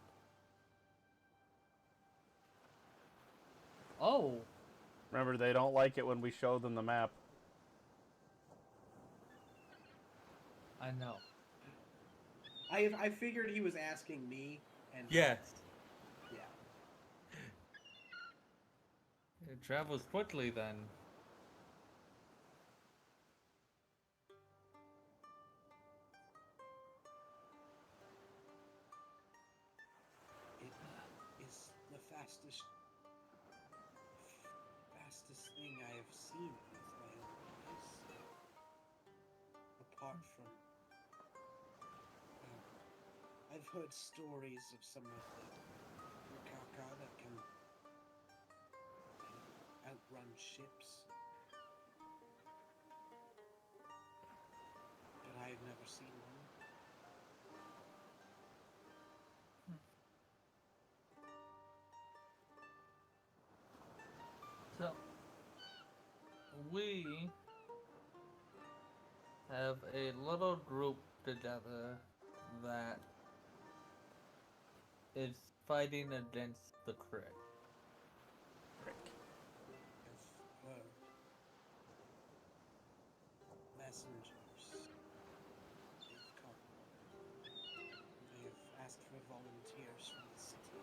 Oh, Remember, they don't like it when we show them the map. I know. I figured he was asking me, and Yes. yeah. It travels quickly then. It is the fastest thing I have seen with my own eyes. Apart from, I've heard stories of some of the Rukaka that can outrun ships, but I've never seen one. So, we have a little group together that is fighting against the Crick. I've heard messengers. They've come. They've asked for volunteers from the city.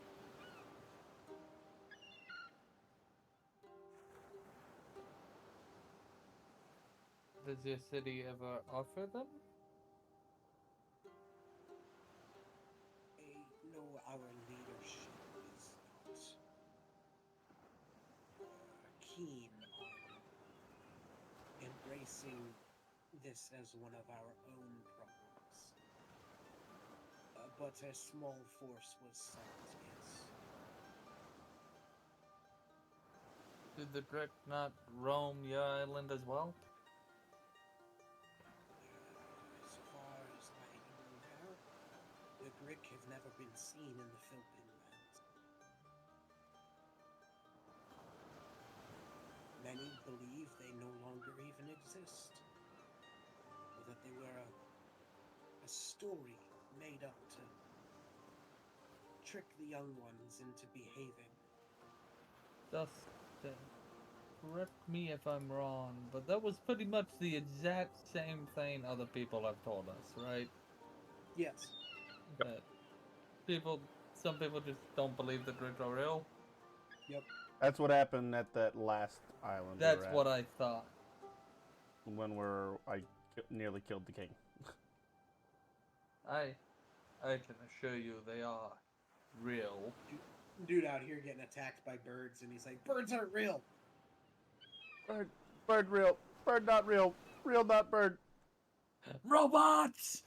Does your city ever offer them? They know our leadership is not keen on embracing this as one of our own problems. But a small force was sent, yes. Did the Crick not roam your island as well? As far as I am aware, the Grick have never been seen in the Philippine lands. Many believe they no longer even exist, or that they were a story made up to trick the young ones into behaving. Dustin, correct me if I'm wrong, but that was pretty much the exact same thing other people have told us, right? Yes. That some people just don't believe the Grid are real. Yep. That's what happened at that last island we That's were at. what I thought. When I nearly killed the king. I can assure you they are real. Dude out here getting attacked by birds, and he's like, birds aren't real. Bird real. Bird not real. Real not bird. Robots!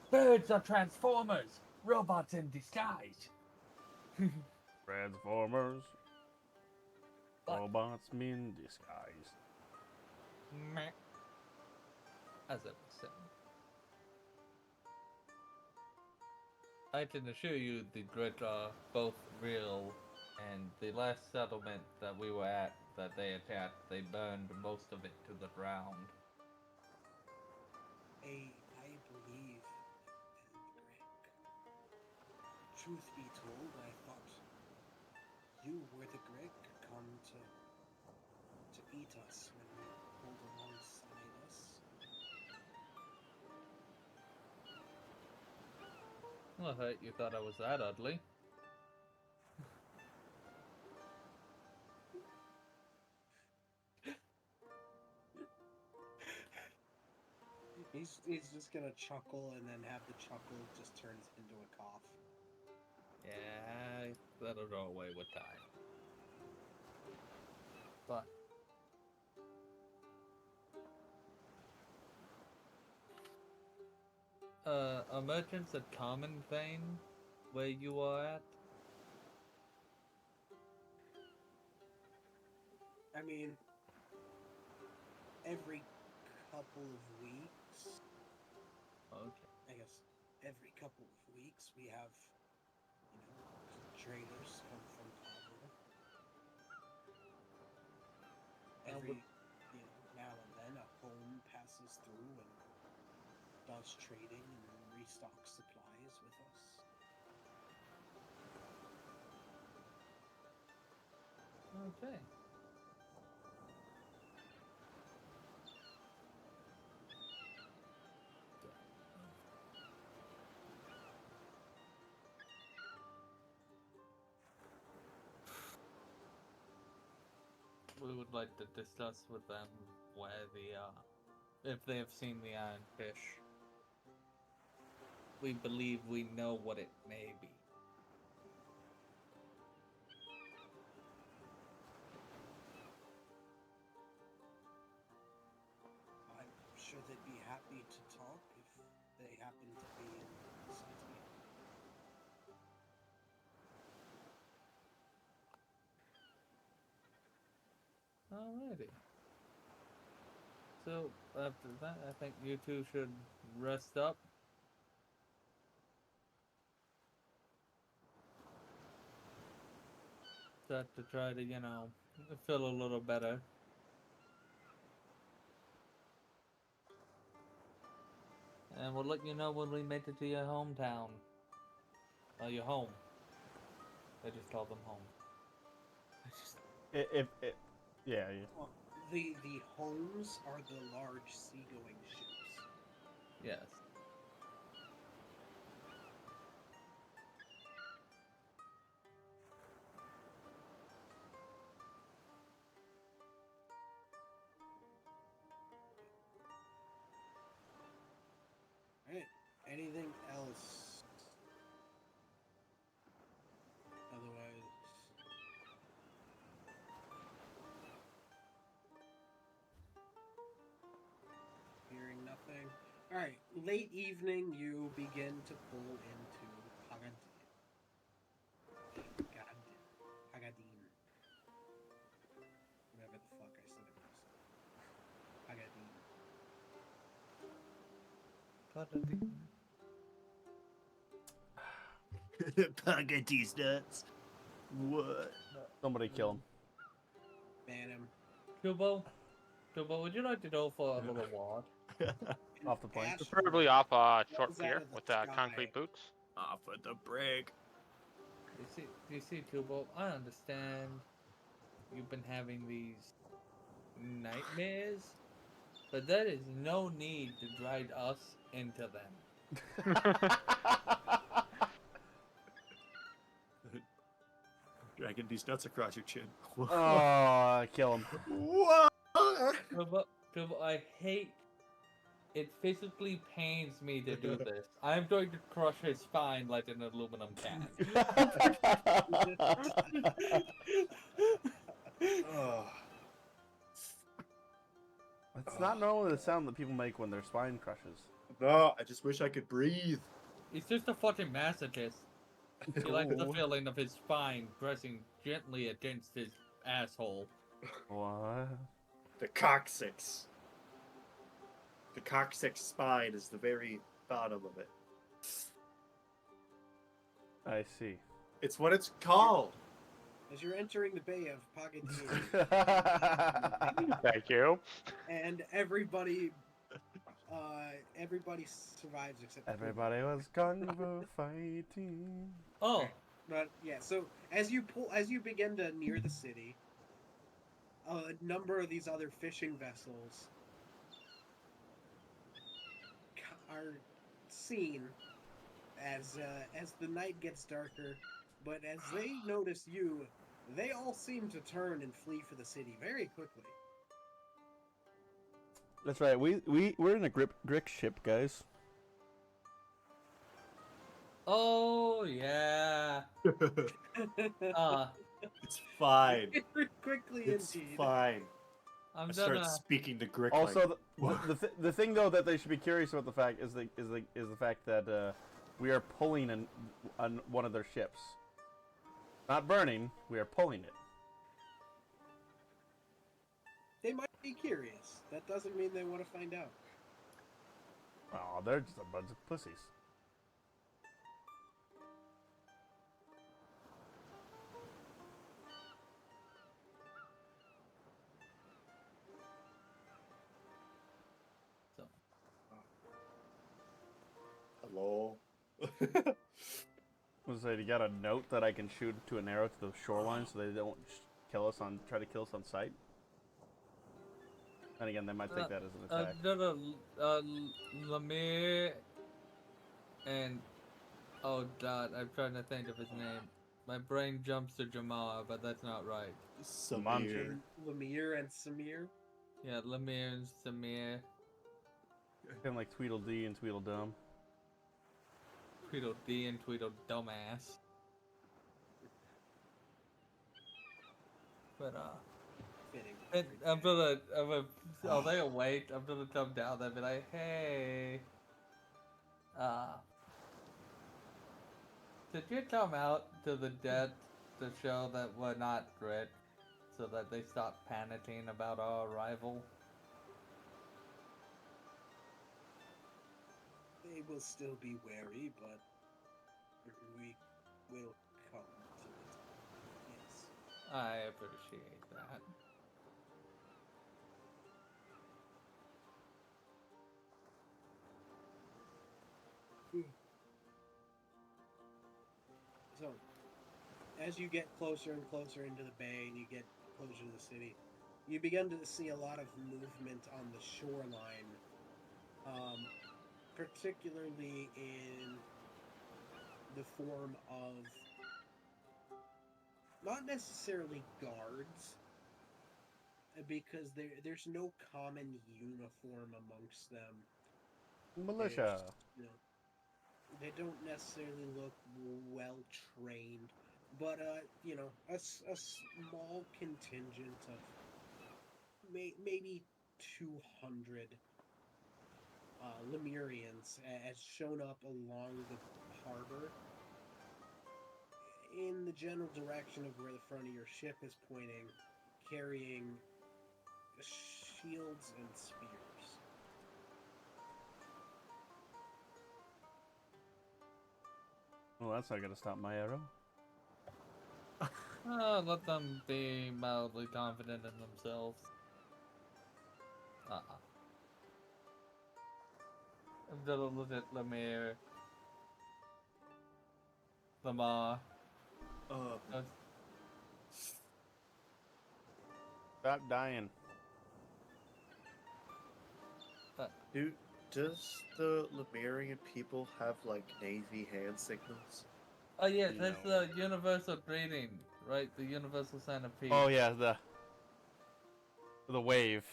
Birds are transformers. Robots in disguise. Transformers. But- Robots in disguise. Meh. As I was saying. I can assure you the Grid are both real, and the last settlement that we were at that they attacked, they burned most of it to the ground. I believe in the Greg. Truth be told, I thought you were the Greg come to eat us when we pulled alongside us. Well, I thought you thought I was that ugly. He's just gonna chuckle, and then have the chuckle just turns into a cough. Yeah, that'll go away with time. But are merchants a common thing where you are at? I mean, every couple of weeks, Okay. I guess every couple of weeks, we have, traders come from harbor. Every, now and then a home passes through and does trading and restocks supplies with us. Okay. We would like to discuss with them where if they have seen the iron fish. We believe we know what it may be. I'm sure they'd be happy to talk if they happen to be in the city. Alrighty. So, after that, I think you two should rest up. Start to try to, feel a little better. And we'll let you know when we make it to your hometown. Or your home. I just call them home. Yeah. Well, the homes are the large seagoing ships. Yes. Alright, anything else? Otherwise... Hearing nothing. Alright, late evening, you begin to pull into Hagadin. Hagadin. Whatever the fuck I said it was. Hagadin. Pagady's nuts. What? Somebody kill him. Ban him. Kubo, would you like to go for a little walk? Off the plank. ash Preferably off a short falls out pier of the with sky. concrete boots. Off with the break. You see, Tubo, I understand you've been having these nightmares, but there is no need to drag us into them. Dragging these nuts across your chin. Oh, kill him. What? Tubo, I hate. It physically pains me to do this. I'm going to crush his spine like an aluminum can. Oh. It's not normally the sound that people make when their spine crushes. No, I just wish I could breathe. He's just a fucking masochist. He likes the Ooh. feeling of his spine pressing gently against his asshole. What? The coccyx. The coccyx spine is the very bottom of it. I see. It's what it's called. As you're entering the bay of Pagadian, Thank you. and everybody survives except Everybody was kung fu fighting. Oh, But yeah, so as you begin to near the city, a number of these other fishing vessels are seen as the night gets darker. But as they notice you, they all seem to turn and flee for the city very quickly. That's right. We're in a Grick ship, guys. oh yeah. It's fine. Very quickly, It's indeed. fine. I'm I start gonna. speaking to Grick. Also, like, the thing though that they should be curious about the fact is the fact that we are pulling on one of their ships. Not burning. We are pulling it. They might be curious. That doesn't mean they want to find out. Oh, they're just a bunch of pussies. So, hello. Was that you got a note that I can shoot to an arrow to the shoreline so they don't try to kill us on sight? And again, they might take that as an attack. Lemire and oh god, I'm trying to think of his name. My brain jumps to Jamar, but that's not right. Samir. Lemire and Samir. Yeah, Lemire and Samir. Kind of like Tweedledee and Tweedledum. Tweedledee and Tweedledumbass. But Fitting. I'm gonna, they'll wait. I'm gonna come down there and be like, hey, did you come out to the dead to show that we're not Grit, so that they stop panicking about our arrival? They will still be wary, but we will come to it. Yes. I appreciate that. So, as you get closer and closer into the bay and you get closer to the city, you begin to see a lot of movement on the shoreline, particularly in the form of not necessarily guards, because there's no common uniform amongst them. Militia. You know, they don't necessarily look well trained, but a small contingent of maybe 200 Lemurians has shown up along the harbor in the general direction of where the front of your ship is pointing, carrying shields and spears. Well, that's not gonna stop my arrow. Let them be mildly confident in themselves. I'm gonna look at Lemire. Lamar. Stop dying. Does the Lemurian people have like Navy hand signals? Oh yeah, that's No. the universal greeting, right? The universal sign of peace. Oh yeah, the wave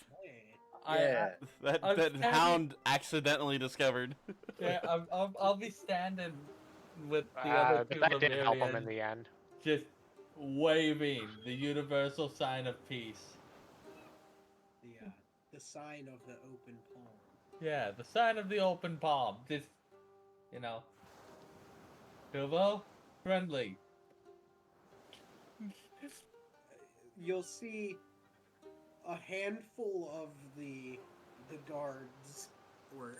Hey, Yeah. that I'm that standing- Hound accidentally discovered. Yeah, I'll be standing with the other two That didn't help him in Lemurians, the end. just waving the universal sign of peace. the sign of the open palm. Yeah, the sign of the open palm. Just, you know, Kubo, friendly. You'll see a handful of the guards or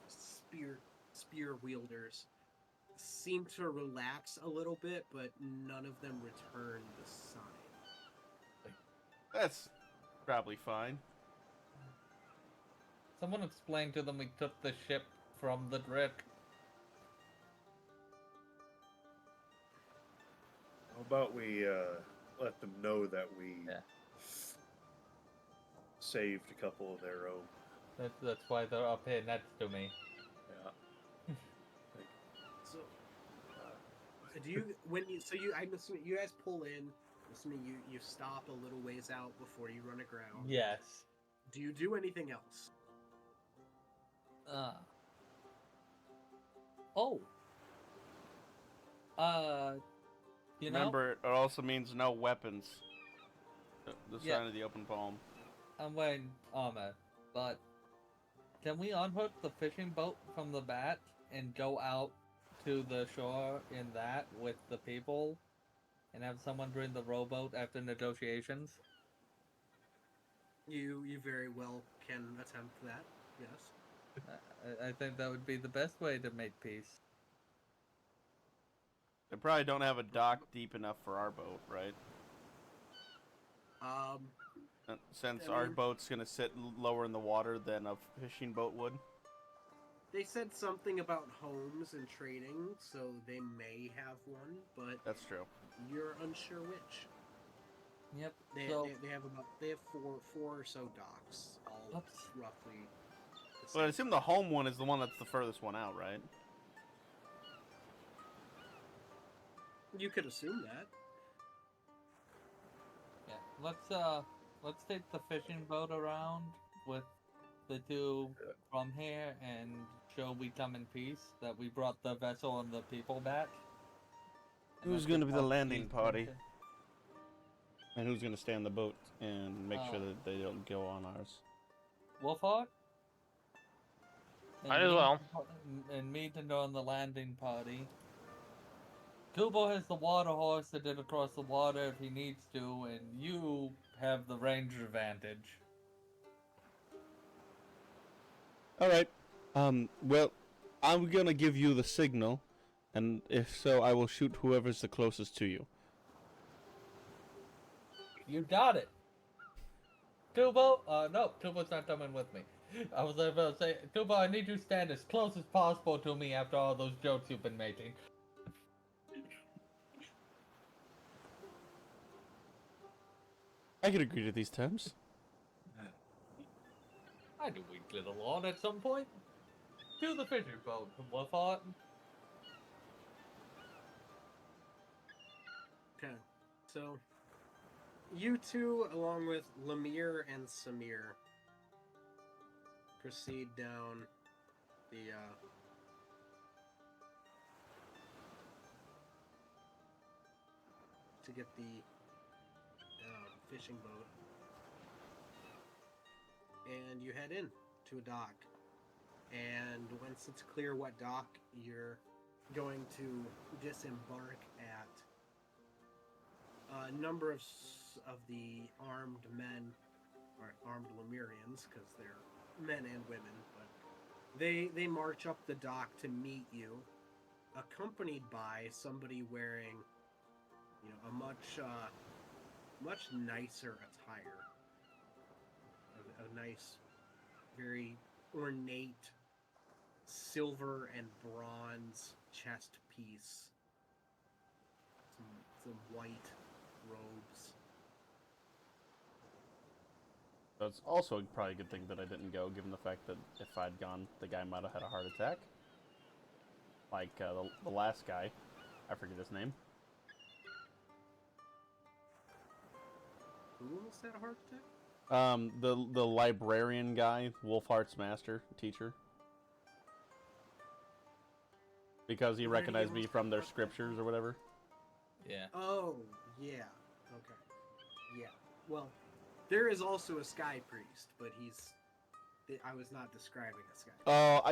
spear wielders seem to relax a little bit, but none of them return the sign. That's probably fine. Someone explained to them we took the ship from the Drick. How about we let them know that we saved a couple of their own? That's why they're up here next to me. Yeah. So, I'm assuming you guys pull in. I'm assuming you stop a little ways out before you run aground. Yes. Do you do anything else? Oh. You know? Remember, it also means no weapons. The sign Yeah. of the open palm. I'm wearing armor, but can we unhook the fishing boat from the bat and go out to the shore in that with the people and have someone bring the rowboat after negotiations? You very well can attempt that. Yes. I think that would be the best way to make peace. They probably don't have a dock deep enough for our boat, right? Since I our mean- boat's gonna sit lower in the water than a fishing boat would. They said something about homes and trading, so they may have one, but That's true. you're unsure which. Yep. They So have four or so docks, all Let's- roughly. the Well, I same assume the home one is the one that's the furthest one out, right? You could assume that. yeah, let's take the fishing boat around with the two from here and show we come in peace, that we brought the vessel and the people back. And Who's that's gonna be the about landing peace party? mission. And who's gonna stay on the boat and make sure Oh. that they don't go on ours? Wolfhawk? Might as well. And me to go on the landing party. Kubo has the water horse that did across the water if he needs to, and you have the range advantage. Alright. Well, I'm gonna give you the signal, and if so, I will shoot whoever's the closest to you. You got it. Kubo? No, Kubo's not coming with me. I was about to say, Kubo, I need you to stand as close as possible to me after all those jokes you've been making. I could agree to these terms. I knew we'd get along at some point. To the fishing boat, Wolfhawk. Okay. So, you two, along with Lemire and Samir, proceed down the to get the fishing boat, and you head in to a dock. And once it's clear what dock you're going to disembark at, a number of the armed men, or armed Lemurians, because they're men and women, but they march up the dock to meet you, accompanied by somebody wearing, a much nicer attire, a nice, very ornate silver and bronze chest piece, some white robes. So it's also probably a good thing that I didn't go, given the fact that if I'd gone, the guy might have had a heart attack. Like the last guy. I forget his name. Who almost had a heart attack? The librarian guy, Wolfheart's master, teacher. Because he Where did he recognized me almost from have a their heart attack? scriptures or whatever. Yeah. Oh, yeah. Okay. Yeah. Well, there is also a sky priest, but I was not describing a sky priest.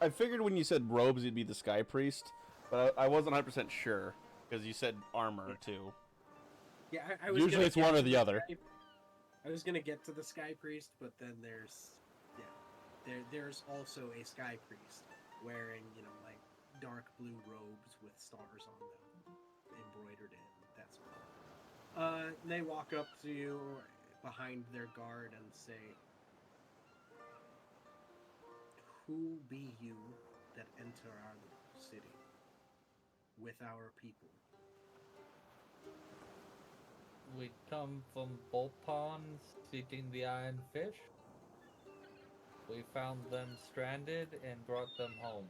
I figured when you said robes, it'd be the Sky Priest, but I wasn't 100% sure because you said armor too. Yeah, I was Usually gonna it's get one or to the other. I was gonna get to the sky priest, but then there's also a sky priest wearing, like dark blue robes with stars on them, embroidered in, that sort of. They walk up to you behind their guard and say, "Who be you that enter our city with our people?" We come from both ponds seeking the iron fish. We found them stranded and brought them home.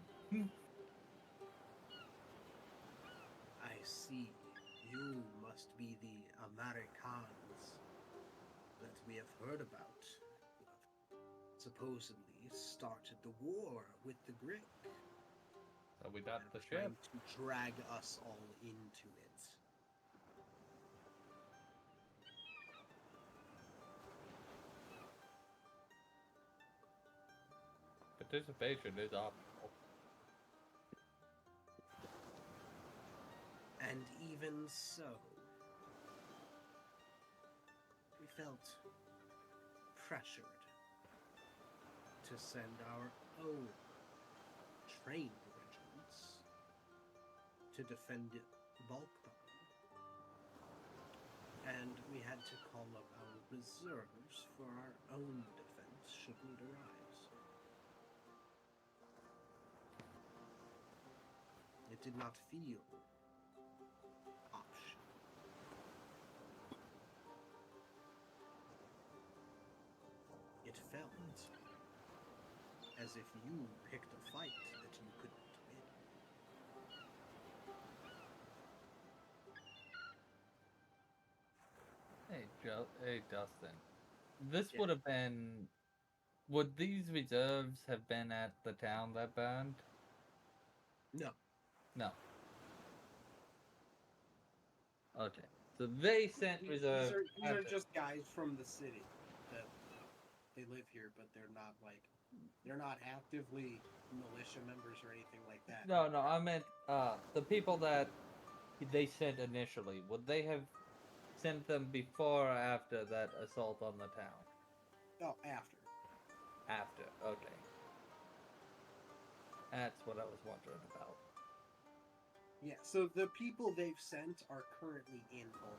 I see. You must be the Americans that we have heard about. Supposedly started the war with the Greek. So we got and the trying ship. to drag us all into it. Participation is optional. And even so, we felt pressured to send our own trained regiments to defend Balkan. And we had to call up our reserves for our own defense should need arise. It did not feel optional. It felt as if you picked a fight that you couldn't win. Hey, Dustin. This Yeah. would have been. Would these reserves have been at the town that burned? No. No. Okay. So they sent reserves. These are just guys from the city that they live here, but they're not actively militia members or anything like that. No, I meant the people that they sent initially. Would they have sent them before or after that assault on the town? Oh, after. After. Okay. That's what I was wondering about. Yeah, so the people they've sent are currently in Balkan.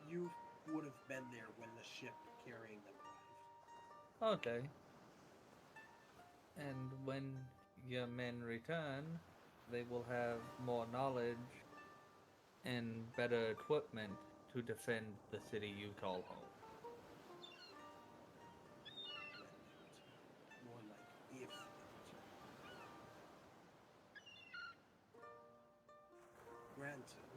You would have been there when the ship carrying them arrived. Okay. And when your men return, they will have more knowledge and better equipment to defend the city you call home. More like if they return. Granted,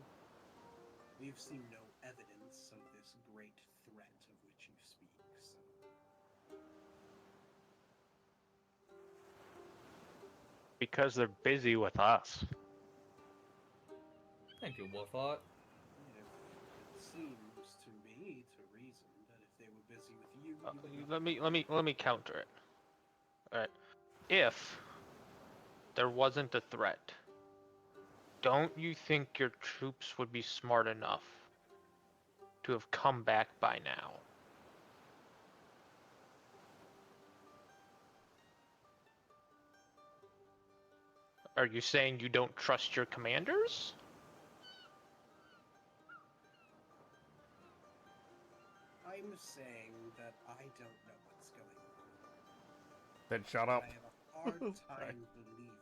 we've seen no evidence of this great threat of which you speak, so... Because they're busy with us. Thank you, Wolfhart. It seems to me to reason that if they were busy with you, you would Let me counter it. All right. If there wasn't a threat, don't you think your troops would be smart enough to have come back by now? Are you saying you don't trust your commanders? I I'm saying that I don't know what's going on. Then shut up. I have a hard time believing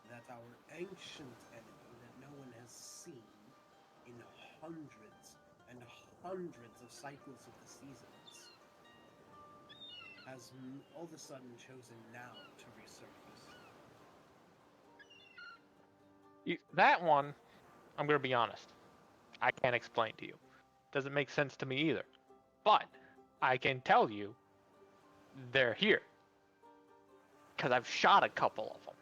that our ancient enemy that no one has seen in hundreds and hundreds of cycles of the seasons has all of a sudden chosen now to resurface. That one, I'm going to be honest, I can't explain to you. Doesn't make sense to me either. But I can tell you they're here. Because I've shot a couple of them.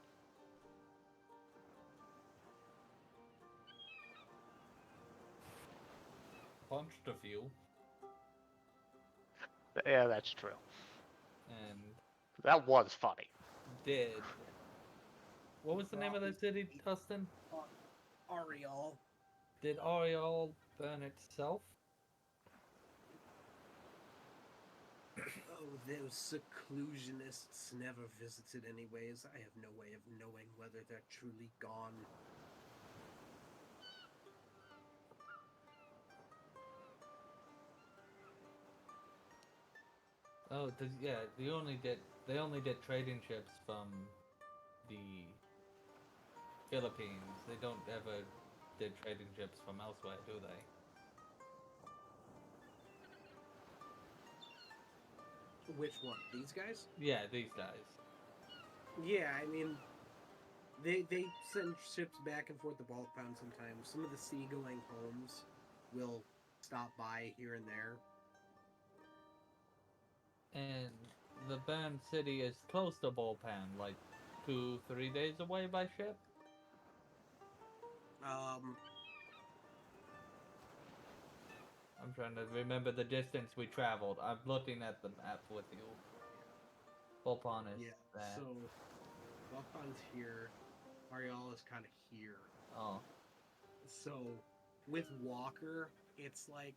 Punched a few, Yeah, that's true. and That was funny. did. What was the name of that city, Tustin? Ariel. Did Ariel burn itself? Oh, those seclusionists never visited anyways. I have no way of knowing whether they're truly gone. Oh, yeah. They only did trading ships from the Philippines. They don't ever did trading ships from elsewhere, do they? Which one? These guys? Yeah, these guys. Yeah, I mean, they send ships back and forth to Balkan sometimes. Some of the seagoing homes will stop by here and there. And the burned city is close to Balpan, like 2-3 days away by ship. I'm trying to remember the distance we traveled. I'm looking at the map with you. Balpan is there. So Balkan's here. Ariel is kind of here. Oh. So with Walker, it's like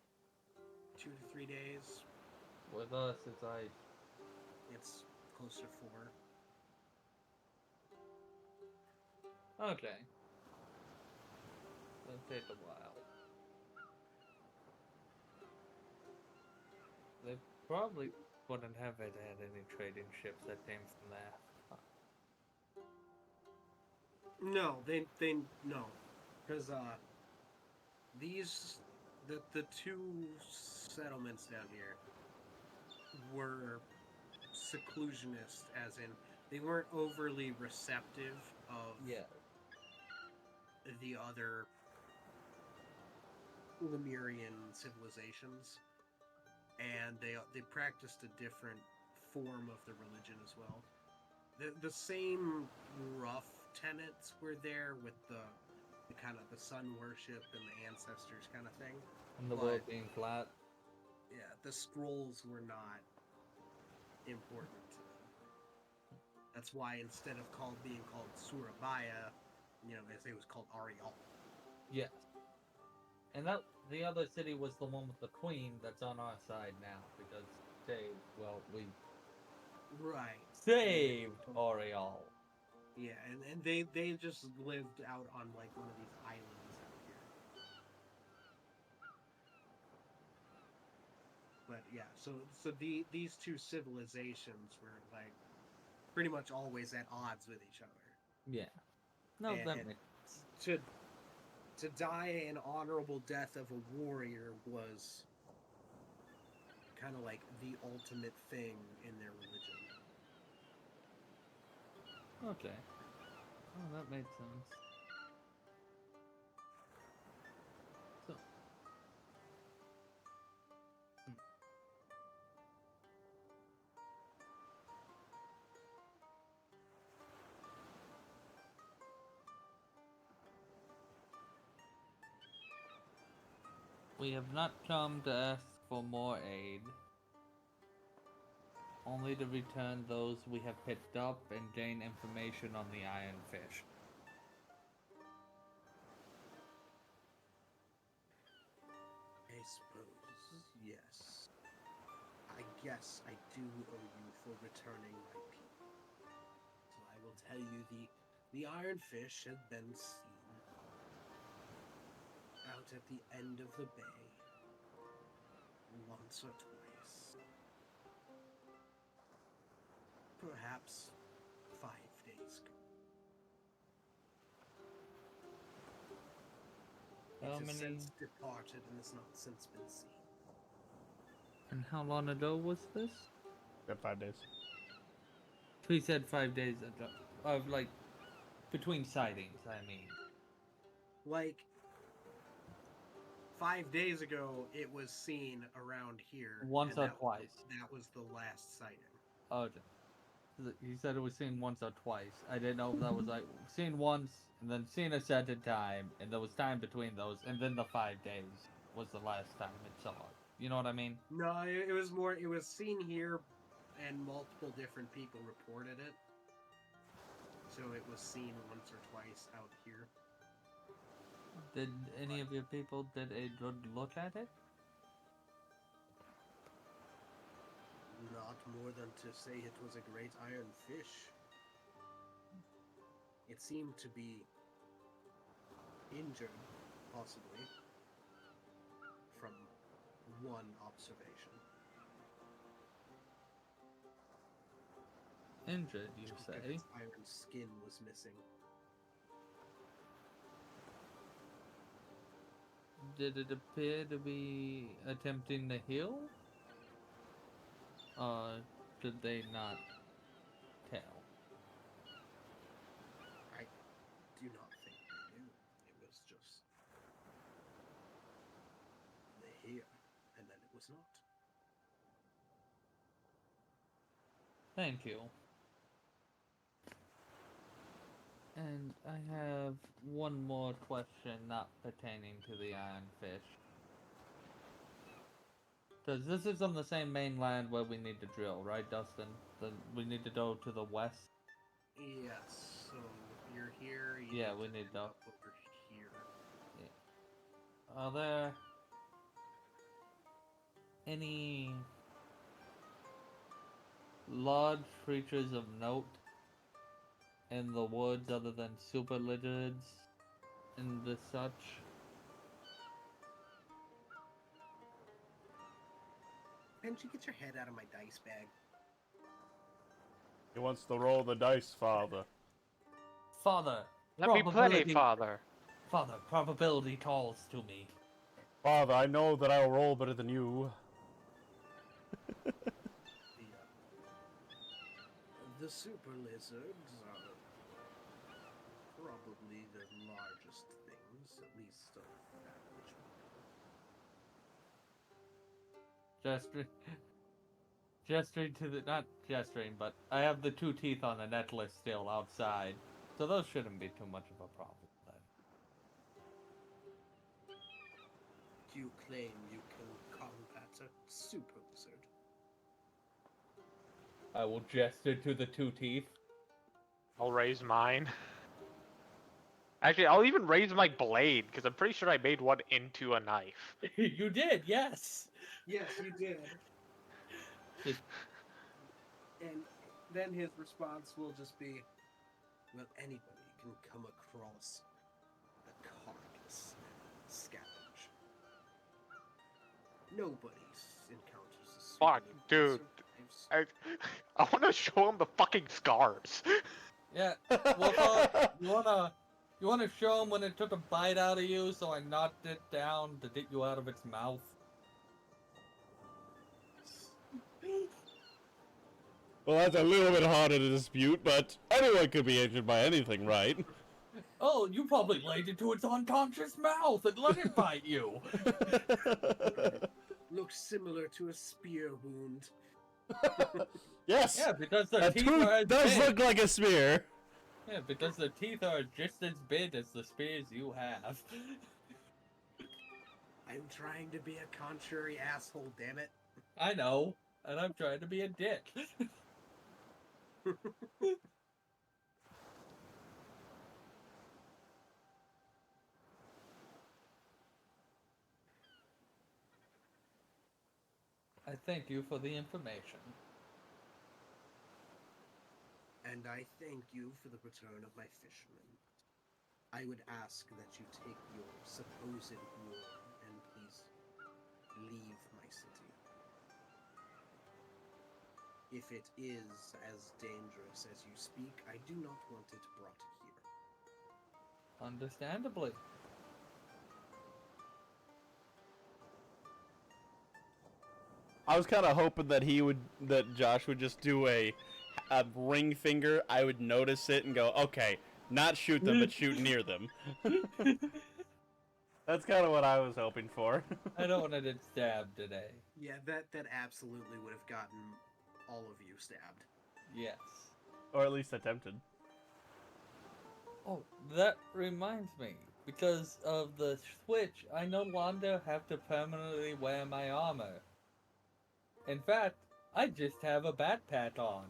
2 to 3 days. With us, It's closer to 4. Okay. It'll take a while. They probably wouldn't have had any trading ships that came from there. No, they no, because these the two settlements down here were seclusionist, as in they weren't overly receptive of the other Lemurian civilizations, and they practiced a different form of the religion as well. The same rough tenets were there with the kind of the sun worship and the ancestors kind of thing. And the world being flat. Yeah, the scrolls were not important to them. That's why instead of being called Surabaya, it was called Ariel. Yes. And that the other city was the one with the queen that's on our side now, because we saved Ariel. Yeah, and they just lived out on like one of these islands out here. But yeah, so these two civilizations were like pretty much always at odds with each other. Yeah. No, and that makes to die an honorable death of a warrior was kind of like the ultimate thing in their religion. Okay. Oh, that made sense. So. We have not come to ask for more aid. Only to return those we have picked up and gain information on the Iron Fish. I suppose, yes. I guess I do owe you for returning my people. So I will tell you the Iron Fish had been seen out at the end of the bay. once or twice. Perhaps 5 days ago. How It has many? since departed and has not since been seen. And how long ago was this? Got 5 days. He said 5 days ago. Of like between sightings, I mean. Like 5 days ago, it was seen around here. Once and or twice. That was the last sighting. Oh, he said it was seen once or twice. I didn't know if that was like seen once and then seen a second time, and there was time between those, and then the 5 days was the last time it saw it. You know what I mean? No, it was more. It was seen here, and multiple different people reported it. So it was seen once or twice out here. Did any of your people did a good look at it? Not more than to say it was a great iron fish. It seemed to be injured, possibly, from one observation. Injured, you Just say? its iron skin was missing. Did it appear to be attempting to heal? Did they not tell? I do not think they knew. It was just the here, and then it was not. Thank you. And I have one more question not pertaining to the iron fish. Because this is on the same mainland where we need to drill, right, Dustin? We need to go to the west? Yes, so if you're here, you Yeah, need we to need end to. up over here. Are there any large creatures of note in the woods other than super lizards and the such? Can't you get your head out of my dice bag? He wants to roll the dice, father. Father, Let me play, father. Father, probability calls to me. Father, I know that I'll roll better than you. The super lizards are probably the largest things, at least of average. Gesturing to the, not gesturing, but I have the 2 teeth on the necklace still outside, so those shouldn't be too much of a problem then. You claim you can combat a super lizard. I will gesture to the 2 teeth. I'll raise mine. Actually, I'll even raise my blade, because I'm pretty sure I made one into a knife. You did, yes! Yes, you did. Just, And then his response will just be, well, anybody can come across the carcass and scavenge. Nobody encounters a super Fuck, lizard dude. and survives. I want to show him the fucking scars. yeah, well, you wanna show him when it took a bite out of you, so I knocked it down to get you out of its mouth? Well, that's a little bit harder to dispute, but anyone could be injured by anything, right? Oh, you probably laid into its unconscious mouth and let it bite you! Looks similar to a spear wound. Yes! Yeah, because the A teeth are as tooth does big. look like a spear. Yeah, because the teeth are just as big as the spears you have. I'm trying to be a contrary asshole, damn it. I know, and I'm trying to be a dick. I thank you for the information. And I thank you for the return of my fisherman. I would ask that you take your supposed reward and please leave my city. if it is as dangerous as you speak, I do not want it brought here. Understandably. I was kind of hoping that Josh would just do a ring finger. I would notice it and go, okay, not shoot them, but shoot near them. That's kind of what I was hoping for. I don't want to get stabbed today. Yeah, that absolutely would have gotten all of you stabbed. Yes. Or at least attempted. Oh, that reminds me. Because of the switch, I no longer have to permanently wear my armor. In fact, I just have a backpack on.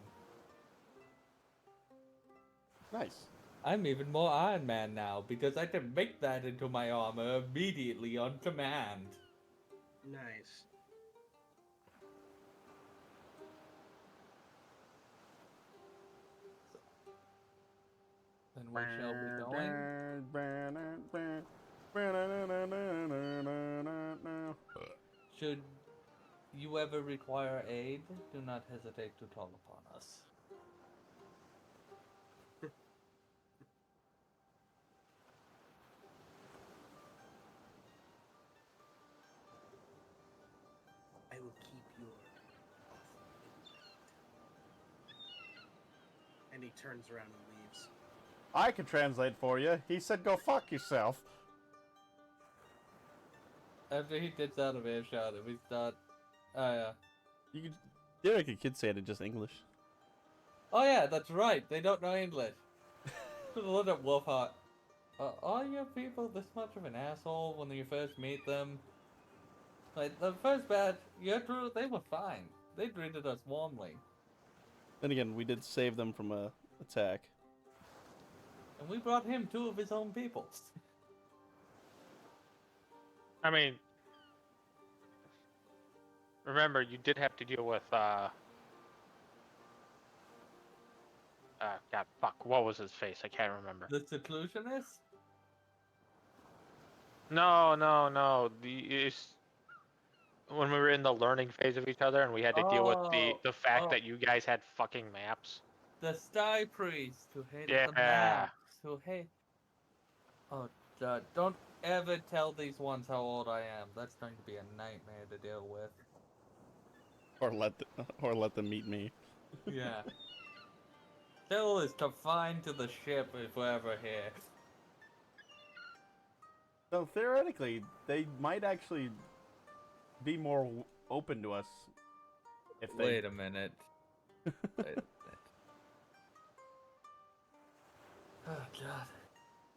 Nice. I'm even more Iron Man now because I can make that into my armor immediately on command. Nice. Then we shall be going. Should you ever require aid, do not hesitate to call upon us. I will keep your offer in mind. And he turns around and leaves. I can translate for you. He said go fuck yourself. After he gets out of earshot, we start. You could, Derek could say it in just English. Oh yeah, that's right. They don't know English. Just look at Wolfheart. Are your people this much of an asshole when you first meet them? Like the first batch, your crew, they were fine. They greeted us warmly, Then again, we did save them from a attack. and we brought him 2 of his own people. I mean, remember, you did have to deal with, God, fuck, what was his face? I can't remember. The seclusionist? No. When we were in the learning phase of each other and we had to deal with the fact that you guys had fucking maps. The Sty Priest who hated the Yeah. maps, who hate... Oh, God, don't ever tell these ones how old I am. That's going to be a nightmare to deal with. Or let them meet me. Yeah. Still is confined to the ship if we're ever here. So theoretically, they might actually be more open to us if they. Wait a minute. Wait a minute. Oh,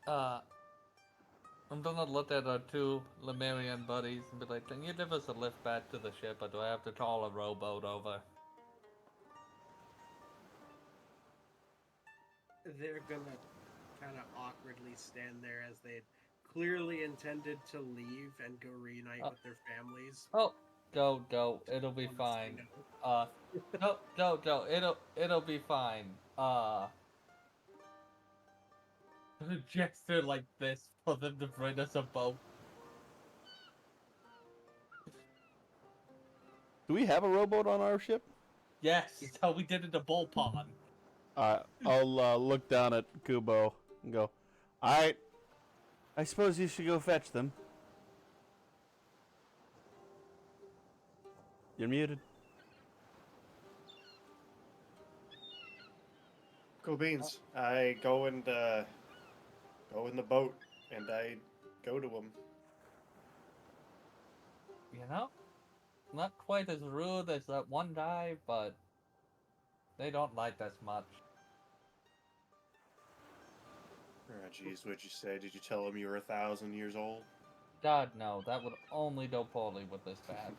God. I'm gonna look at our 2 Lemurian buddies and be like, can you give us a lift back to the ship, or do I have to call a rowboat over? They're gonna kind of awkwardly stand there as they clearly intended to leave and go reunite with their families. Oh, go. It'll be fine. No. It'll be fine. Gesture like this for them to bring us a boat. Do we have a rowboat on our ship? Yes, it's how we did it to Bull Pond. I'll look down at Kubo and go, alright, I suppose you should go fetch them. You're muted. Cool beans. I go in the boat and I go to him. You know? Not quite as rude as that one guy, but they don't like us much. Oh, jeez, what'd you say? Did you tell him you were 1,000 years old? God, no, that would only go poorly with this bad.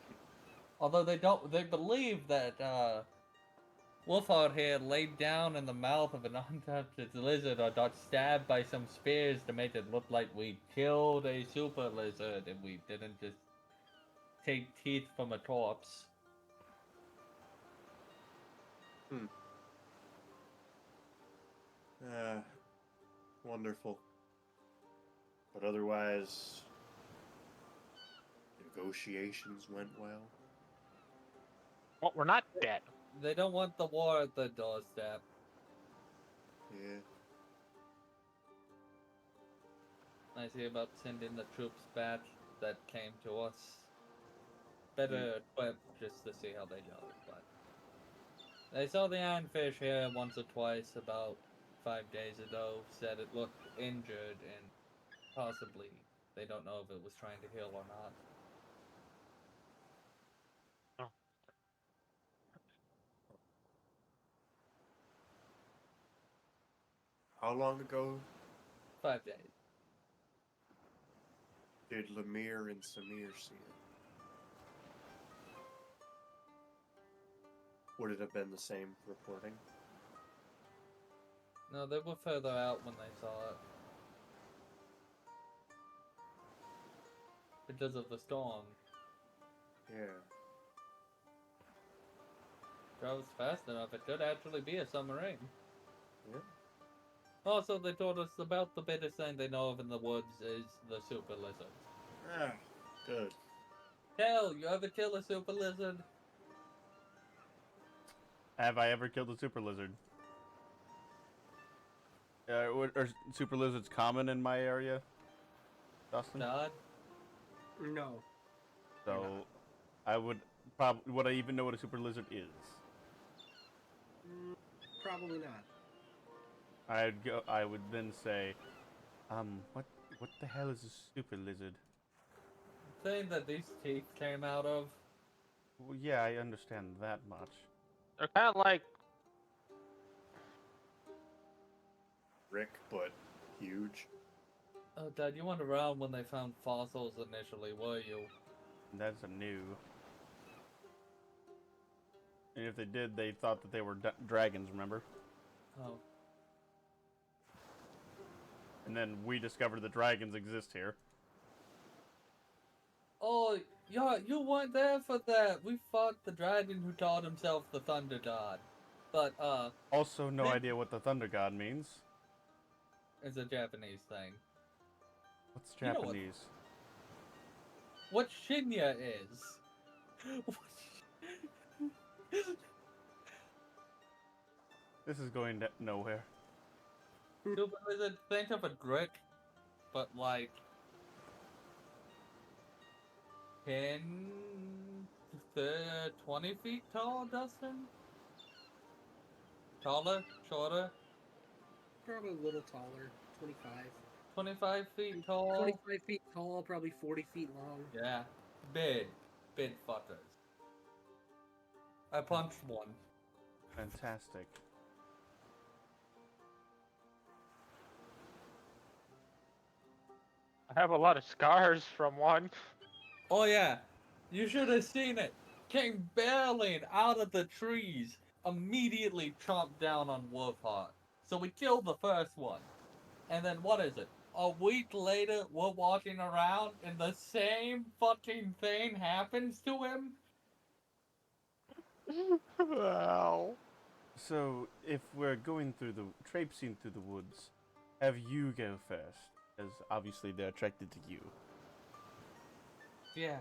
Although they believe that, Wolfheart here laid down in the mouth of an untouched lizard or got stabbed by some spears to make it look like we killed a super lizard and we didn't just take teeth from a corpse. Wonderful. But otherwise, negotiations went well. Well, we're not dead. They don't want the war at the doorstep. Yeah. I see about sending the troops back that came to us. Better equipped just to see how they go, but they saw the ironfish here once or twice about 5 days ago. Said it looked injured and possibly they don't know if it was trying to heal or not. Oh. How long ago 5 days. did Lemire and Samir see it? Would it have been the same reporting? No, they were further out when they saw it. Because of the storm. Yeah. Travels fast enough, it could actually be a submarine. Yeah. Also, they told us about the biggest thing they know of in the woods is the super lizard. Ah, good. Hell, you ever kill a super lizard? Have I ever killed a super lizard? Are super lizards common in my area, Dustin? Todd? No. So, I would probably. Would I even know what a super lizard is? Probably not. I would then say, what the hell is a super lizard? Thing that these teeth came out of. Well, yeah, I understand that much. They're kind of like Rick, but huge. Oh, Dad, you weren't around when they found fossils initially, were you? That's a new. And if they did, they thought that they were dragons. Remember? Oh. And then we discovered the dragons exist here. Oh, yeah, you weren't there for that. We fought the dragon who called himself the Thunder God. But, Also, no Then- idea what the Thunder God means. it's a Japanese thing. What's You know Japanese? What Shinya is. This is going nowhere. Super Lizard, think of a brick, but like 10 to 20 feet tall, Dustin? Taller? Shorter? Probably a little taller. 25. 25 feet tall? 25 feet tall, probably 40 feet long. Yeah. Big. Big fuckers. I punched one. Fantastic. I have a lot of scars from one. Oh yeah, you should have seen it. Came barreling out of the trees, immediately chomped down on Wolfheart. So we killed the first one. And then what is it? A week later, we're walking around and the same fucking thing happens to him? Wow. So, if we're going through traipsing through the woods, have you go first, as obviously they're attracted to you. Yeah.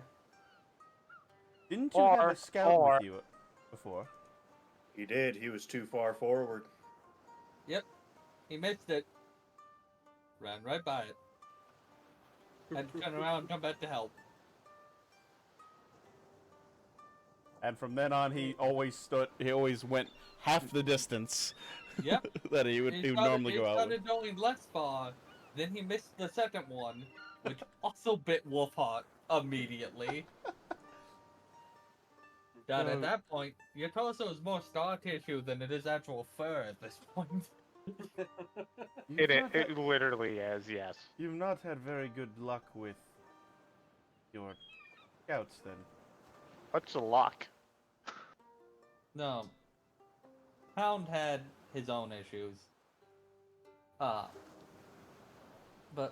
Didn't you have Or- a scout or- with you before? He did. He was too far forward. Yep. He missed it. Ran right by it. Had to turn around and come back to help. And from then on, he always went half the distance Yep. that he would normally go out. He started going less far, then he missed the second one, which also bit Wolfheart immediately. God, at that point, your torso is more scar tissue than it is actual fur at this point. It literally is, yes. You've not had very good luck with your scouts, then. What's the luck? No. Hound had his own issues. But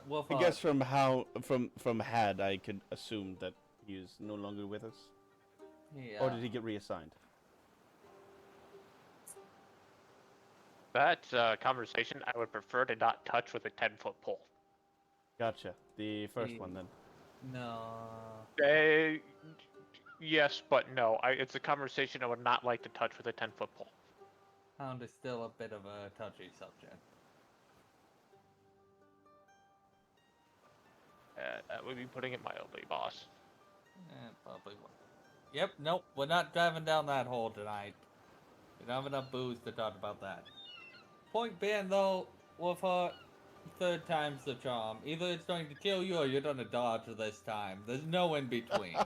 Wolfheart... I guess from Had, I could assume that he is no longer with us. Yeah. Or did he get reassigned? That conversation I would prefer to not touch with a 10-foot pole. Gotcha. The first one, then. No. yes, but no. It's a conversation I would not like to touch with a 10-foot pole. Hound is still a bit of a touchy subject. That would be putting it mildly, boss. Probably won't. Yep, nope, we're not driving down that hole tonight. We don't have enough booze to talk about that. Point being, though, with her, third time's the charm. Either it's going to kill you or you're gonna dodge this time. There's no in between.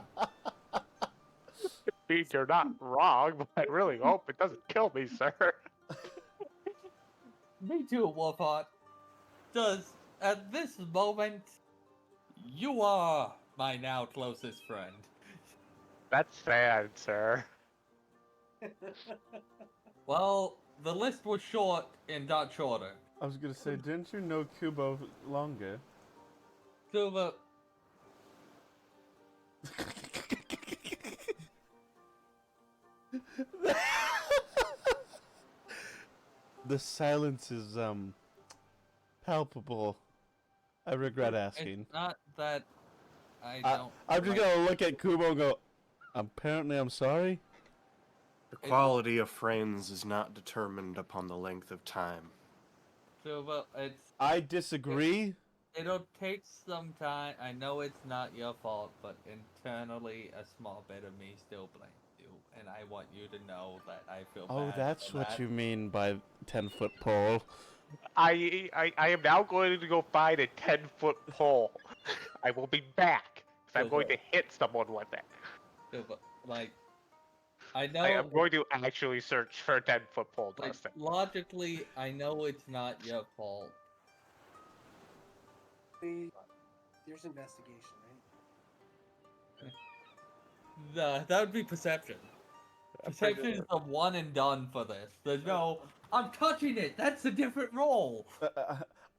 You're not wrong, but I really hope it doesn't kill me, sir. Me too, Wolfheart. Does, at this moment, you are my now closest friend. That's sad, sir. Well, the list was short in Dutch order. I was gonna say, didn't you know Kubo longer? Silver. The silence is palpable. I regret asking. It's not that I don't. I'm just gonna look at Kubo and go, apparently I'm sorry? The quality of friends is not determined upon the length of time. Silver, it's. I disagree. It'll take some time. I know it's not your fault, but internally, a small bit of me still blames you, and I want you to know that I feel bad. Oh, that's for what that. you mean by 10-foot pole. I am now going to go find a 10-foot pole. I will be back. 'Cause I'm going to hit someone with it. Silver, like, I know. I am going to actually search for a 10-foot pole, Like, Dustin. logically, I know it's not your fault. There's investigation, right? That would be perception. Perception is the one and done for this. There's no, I'm touching it. That's a different roll.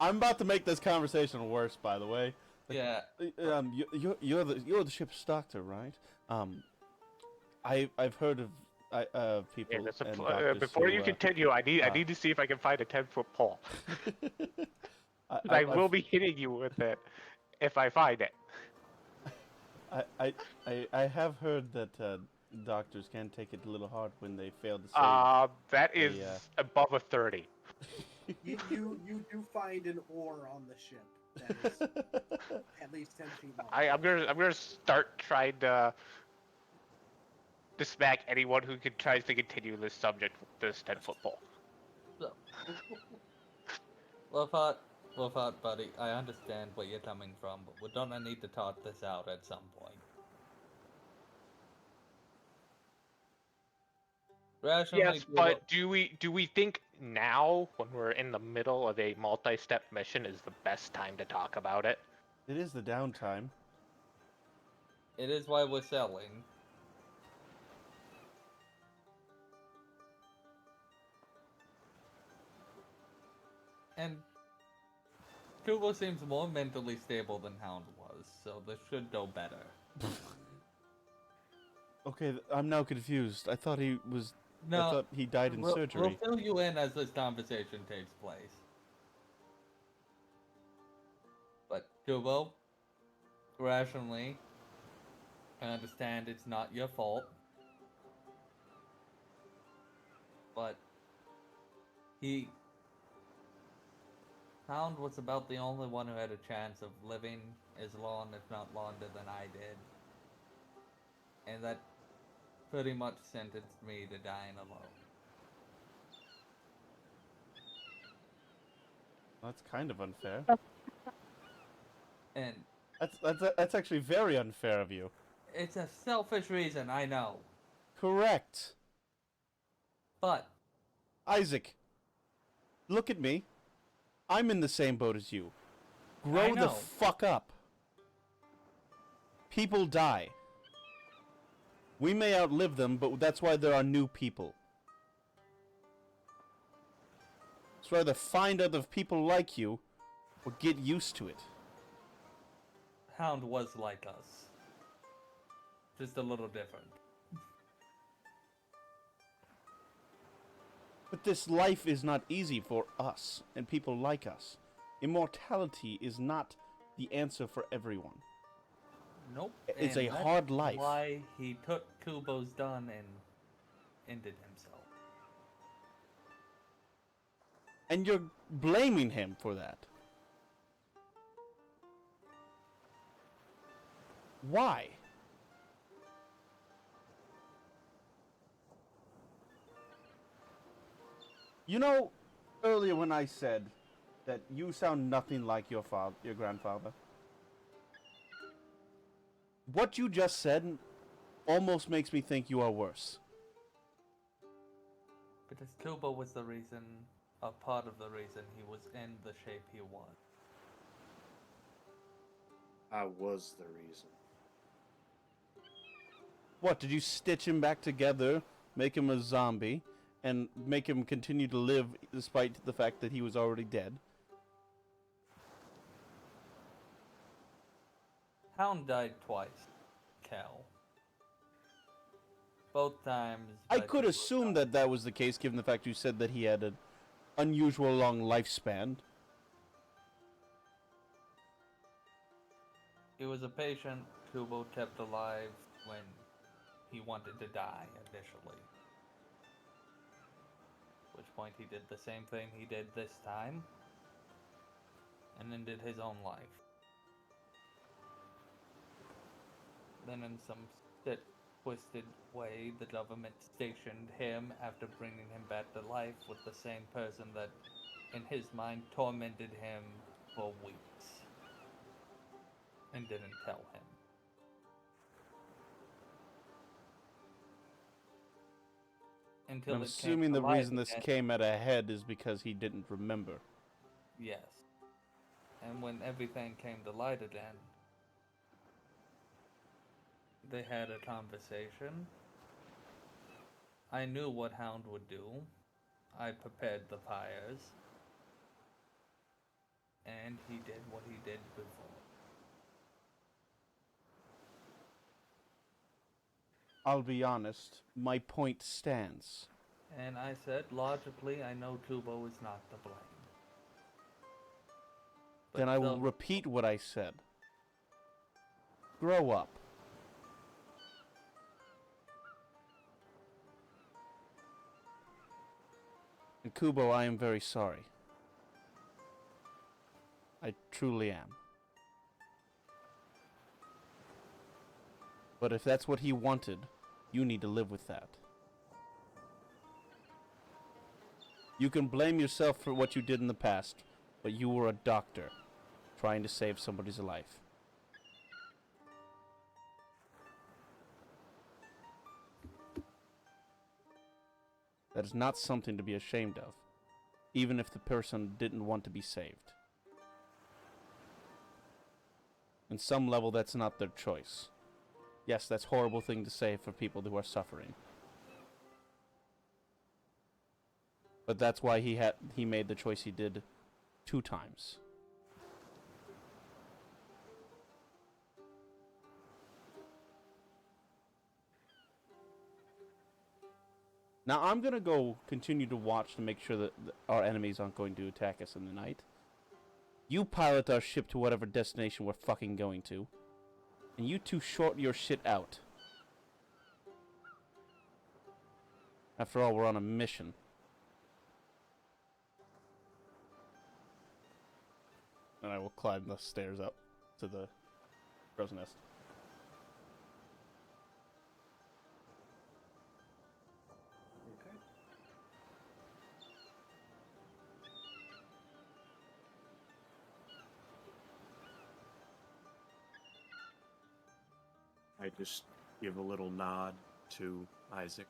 I'm about to make this conversation worse, by the way. Yeah. You're the ship's doctor, right? I've heard of people. Yeah, that's and doctors before who, you continue, I need to see if I can find a 10-foot pole. I will be hitting you with it if I find it. I have heard that doctors can take it a little hard when they fail to save. That is above a 30. You do find an ore on the ship that is at least 10 feet long. I'm gonna start trying to smack anyone who tries to continue this subject with this 10-foot pole. So. Wolfheart, buddy, I understand where you're coming from, but we're gonna need to talk this out at some point. Rationally, Yes, but do we think now, when we're in the middle of a multi-step mission, is the best time to talk about it? It is the downtime. it is why we're selling. And Kubo seems more mentally stable than Hound was, so this should go better. Okay, I'm now confused. I thought he was. I No, thought he died in surgery. We'll fill you in as this conversation takes place. But Kubo, rationally, I understand it's not your fault. But Hound was about the only one who had a chance of living as long, if not longer, than I did. And that pretty much sentenced me to dying alone. That's kind of unfair. And That's actually very unfair of you. it's a selfish reason, I know. Correct. But Isaac, look at me. I'm in the same boat as you. I Grow the know. fuck up. People die. We may outlive them, but that's why there are new people. So either find other people like you, or get used to it. Hound was like us. Just a little different. But this life is not easy for us, and people like us. Immortality is not the answer for everyone. Nope. It's and a that's hard life. Why he took Kubo's gun and ended himself. And you're blaming him for that. Why? You know, earlier when I said that you sound nothing like your grandfather, what you just said almost makes me think you are worse. Because Kubo was a part of the reason he was in the shape he was. I was the reason. What, did you stitch him back together, make him a zombie, and make him continue to live despite the fact that he was already dead? Hound died twice, Cal. Both times. I by could Kubo's assume gun. that was the case, given the fact you said that he had an unusual long lifespan. He was a patient Kubo kept alive when he wanted to die initially. At which point he did the same thing he did this time, and ended his own life. Then in some twisted way, the government stationed him after bringing him back to life with the same person that, in his mind, tormented him for weeks. And didn't tell him. Until I'm it assuming came the to life reason this again. came at a head is because he didn't remember. Yes. And when everything came to light again, they had a conversation. I knew what Hound would do. I prepared the pyres. And he did what he did before. I'll be honest, my point stands. And I said, logically, I know Kubo is not to blame. Then I will repeat what I said. Grow up. And Kubo, I am very sorry. I truly am. But if that's what he wanted, you need to live with that. You can blame yourself for what you did in the past, but you were a doctor trying to save somebody's life. That is not something to be ashamed of, even if the person didn't want to be saved. On some level, that's not their choice. Yes, that's a horrible thing to say for people who are suffering. But that's why he made the choice he did 2 times. Now I'm gonna go continue to watch to make sure that our enemies aren't going to attack us in the night. You pilot our ship to whatever destination we're fucking going to. And you two sort your shit out. After all, we're on a mission. And I will climb the stairs up to the crow's nest. Okay. I just give a little nod to Isaac,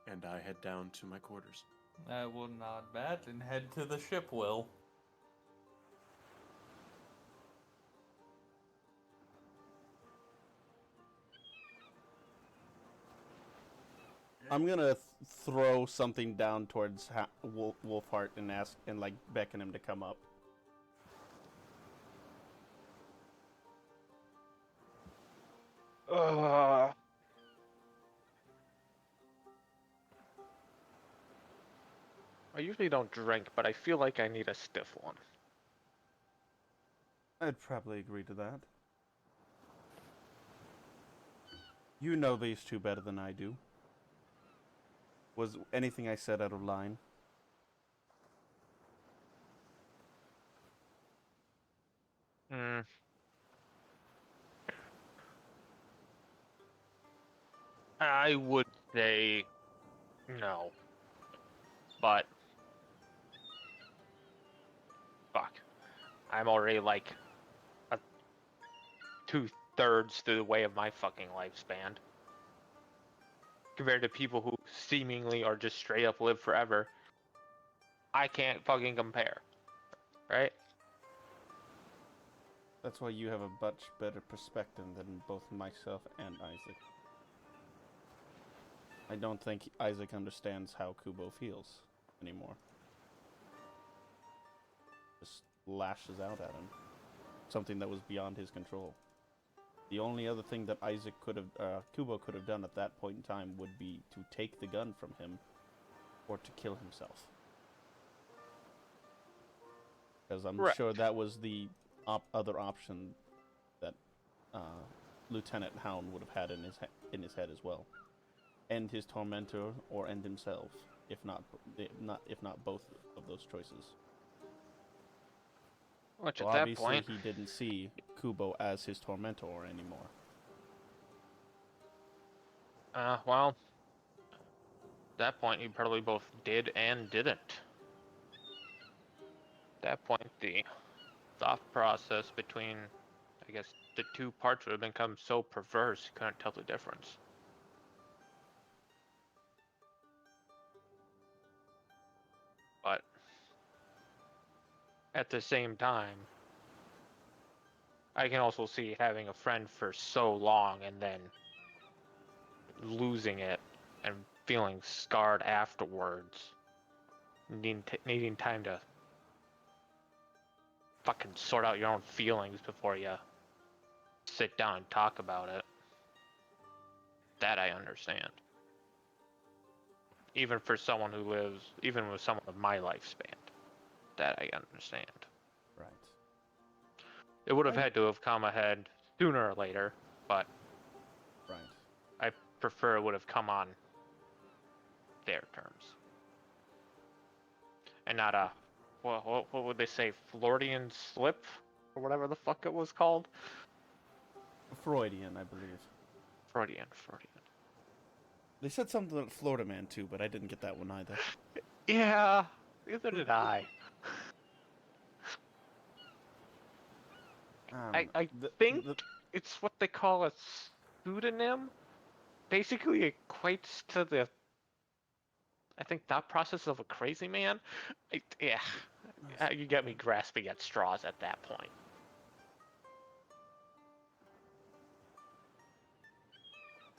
and I head down to my quarters. I will nod back and head to the ship, Will. I'm gonna throw something down towards Wolfheart and ask and like beckon him to come up. I usually don't drink, but I feel like I need a stiff one. I'd probably agree to that. You know these two better than I do. Was anything I said out of line? Hmm. I would say no, but fuck, I'm already like a 2/3 through the way of my fucking lifespan compared to people who seemingly are just straight up live forever. I can't fucking compare, right? That's why you have a much better perspective than both myself and Isaac. I don't think Isaac understands how Kubo feels anymore. Just lashes out at him. Something that was beyond his control. The only other thing that Kubo could have done at that point in time would be to take the gun from him or to kill himself. Because I'm Right. sure that was the other option that Lieutenant Hound would have had in his head as well. End his tormentor or end himself, if not both of those choices. Which So at that obviously point, he didn't see Kubo as his tormentor anymore. well, at that point he probably both did and didn't. At that point, the thought process between, I guess, the two parts would have become so perverse you couldn't tell the difference. But at the same time, I can also see having a friend for so long and then losing it and feeling scarred afterwards, needing time to fucking sort out your own feelings before you sit down and talk about it. That I understand. Even for someone who lives, even with someone of my lifespan, that I understand. Right. It would have had to have come ahead sooner or later, but Right. I prefer it would have come on their terms. And not a, what would they say, Floridian slip? Or whatever the fuck it was called? Freudian, I believe. Freudian. They said something about Florida Man too, but I didn't get that one either. Yeah, neither did I. I think it's what they call a pseudonym. Basically equates to the, I think, thought process of a crazy man. Yeah, you get me grasping at straws at that point.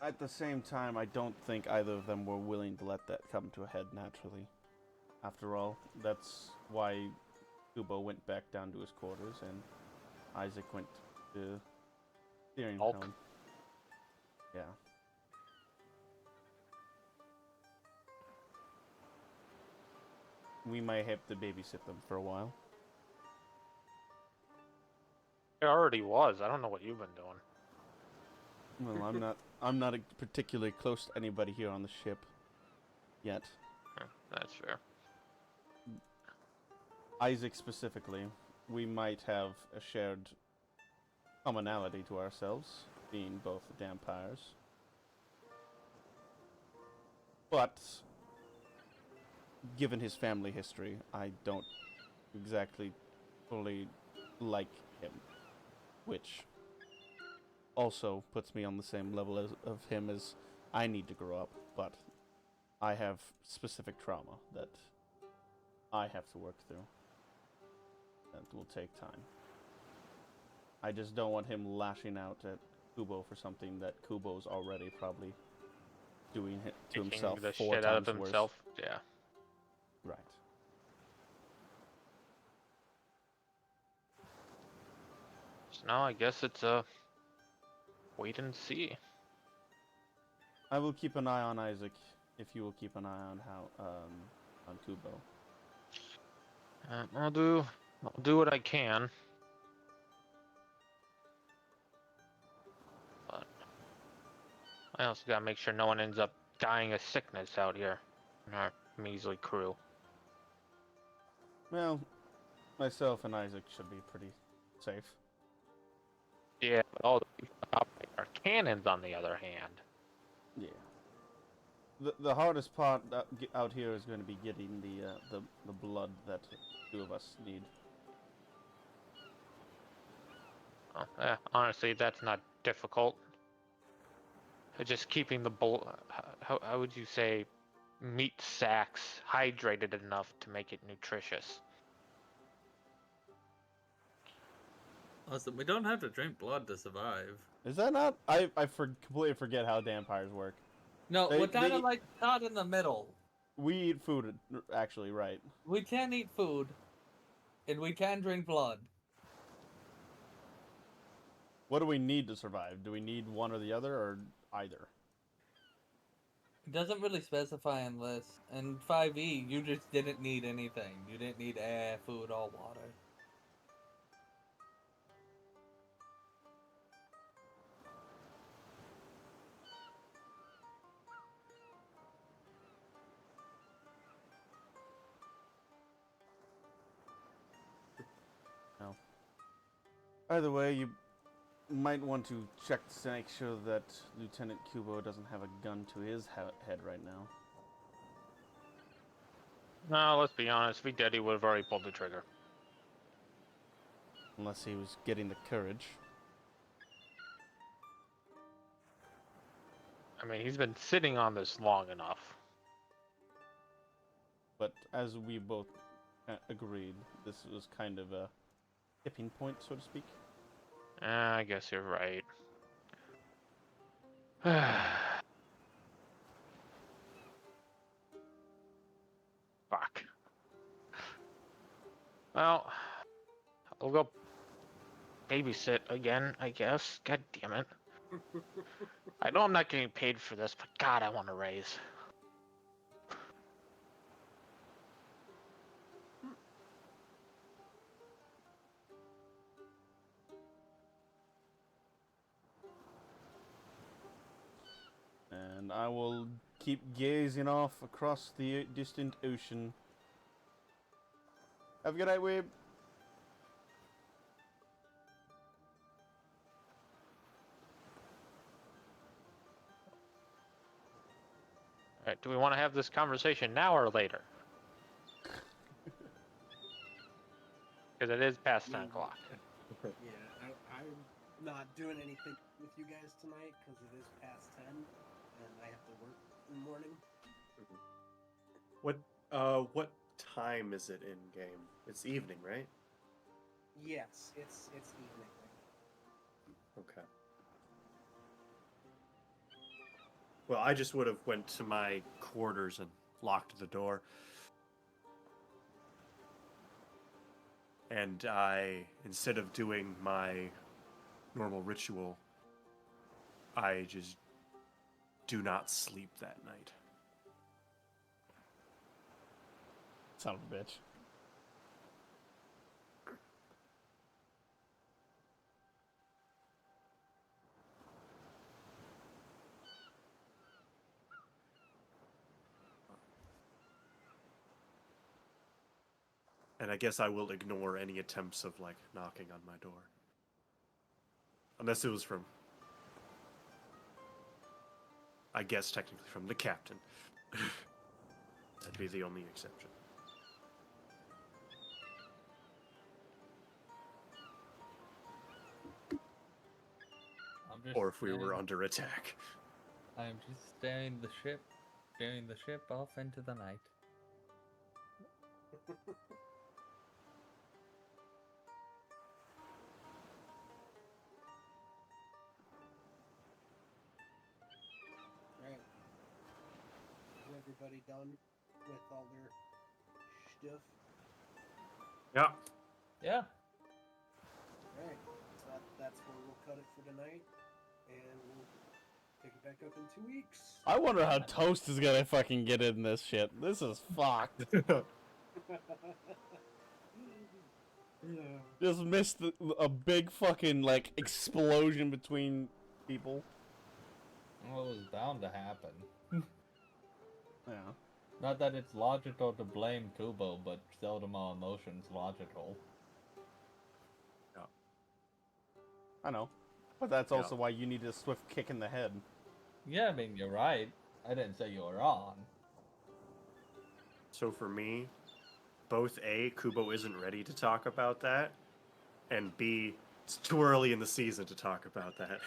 At the same time, I don't think either of them were willing to let that come to a head naturally. After all, that's why Kubo went back down to his quarters and Isaac went to steering Hulk. helm. Yeah. We might have to babysit them for a while. It already was. I don't know what you've been doing. Well, I'm not particularly close to anybody here on the ship yet. That's fair. Isaac specifically, we might have a shared commonality to ourselves, being both vampires. But, given his family history, I don't exactly fully like him, which also puts me on the same level of him as I need to grow up, but I have specific trauma that I have to work through. That will take time. I just don't want him lashing out at Kubo for something that Kubo's already probably doing to himself the 4 shit times out of worse. himself. Yeah. Right. So now I guess it's a wait and see. I will keep an eye on Isaac if you will keep an eye on on Kubo. I'll do what I can. But I also gotta make sure no one ends up dying of sickness out here in our measly crew. Well, myself and Isaac should be pretty safe. Yeah, but all the people operating our cannons, on the other hand. Yeah. The hardest part out here is going to be getting the blood that two of us need. Oh, honestly, that's not difficult. Just keeping the how would you say, meat sacks hydrated enough to make it nutritious. Listen, we don't have to drink blood to survive. Is that not? Completely forget how vampires work. No, we're kind of like caught in the middle. We eat food, actually, right? We can eat food, and we can drink blood. What do we need to survive? Do we need one or the other, or either? It doesn't really specify in this. In 5e, you just didn't need anything. You didn't need air, food, or water. No. Either way, you might want to check to make sure that Lieutenant Kubo doesn't have a gun to his head right now. No, let's be honest. If he did, he would have already pulled the trigger. Unless he was getting the courage. I mean, he's been sitting on this long enough. But as we both agreed, this was kind of a tipping point, so to speak. I guess you're right. Fuck. Well, I'll go babysit again, I guess. God damn it. I know I'm not getting paid for this, but God, I want a raise. And I will keep gazing off across the distant ocean. Have a good night, Weeb. Alright, do we want to have this conversation now or later? Because it is past 10 o'clock. Yeah, I'm not doing anything with you guys tonight because it is past 10 and I have to work in the morning. What time is it in game? It's evening, right? Yes, it's evening. Okay. Well, I just would have went to my quarters and locked the door. And I, instead of doing my normal ritual, I just do not sleep that night. Son of a bitch. And I guess I will ignore any attempts of, like, knocking on my door. Unless it was from, I guess, technically from the captain. That'd be the only exception. Or if we were under attack. I'm just steering the ship off into the night. Right. Is everybody done with all their stuff? Yeah. Yeah. Alright, so that's where we'll cut it for tonight, and we'll pick it back up in 2 weeks. I wonder how Toast is gonna fucking get in this shit. This is fucked. Just missed a big fucking, like, explosion between people. Well, it was bound to happen. Yeah. Not that it's logical to blame Kubo, but seldom are emotions logical. I know. But that's Yeah. also why you need a swift kick in the head. Yeah, I mean, you're right. I didn't say you were wrong. So for me, both A, Kubo isn't ready to talk about that, and B, it's too early in the season to talk about that.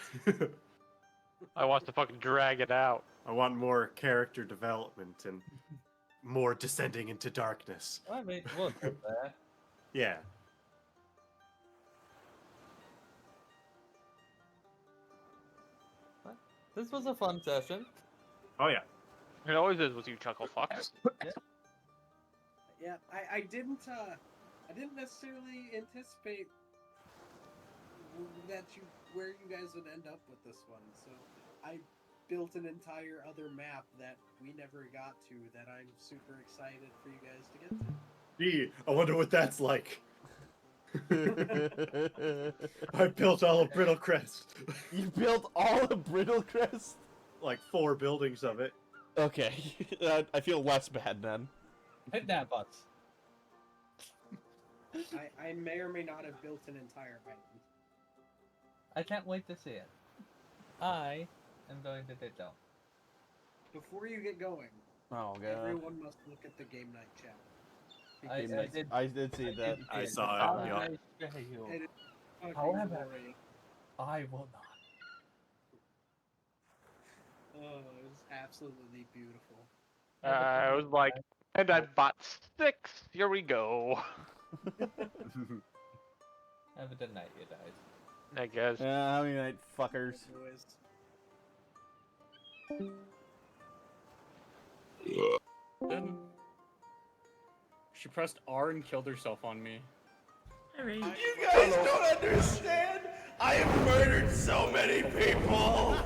I want to fucking drag it out. I want more character development and more descending into darkness. I mean, we'll get there. Yeah. This was a fun session. Oh yeah. It always is with you chuckle fucks. Yeah, I didn't necessarily anticipate where you guys would end up with this one. So I built an entire other map that we never got to that I'm super excited for you guys to get to. Gee, I wonder what that's like. I built all of Brittle Crest. You built all of Brittle Crest? Like 4 buildings of it. Okay. I feel less bad then. Hit that butts. I may or may not have built an entire island. I can't wait to see it. I am going to ditto. Before you get going, Oh god. everyone must look at the game night chat. I did see that. I saw it, yeah. It is fucking However, glorious. I will not. Oh, it was absolutely beautiful. I was like, and I bought 6. Here we go. Have a good night, you guys. I guess. Yeah, I mean, like, fuckers. Anyways. She pressed R and killed herself on me. Alright. You guys don't understand! I have murdered so many people!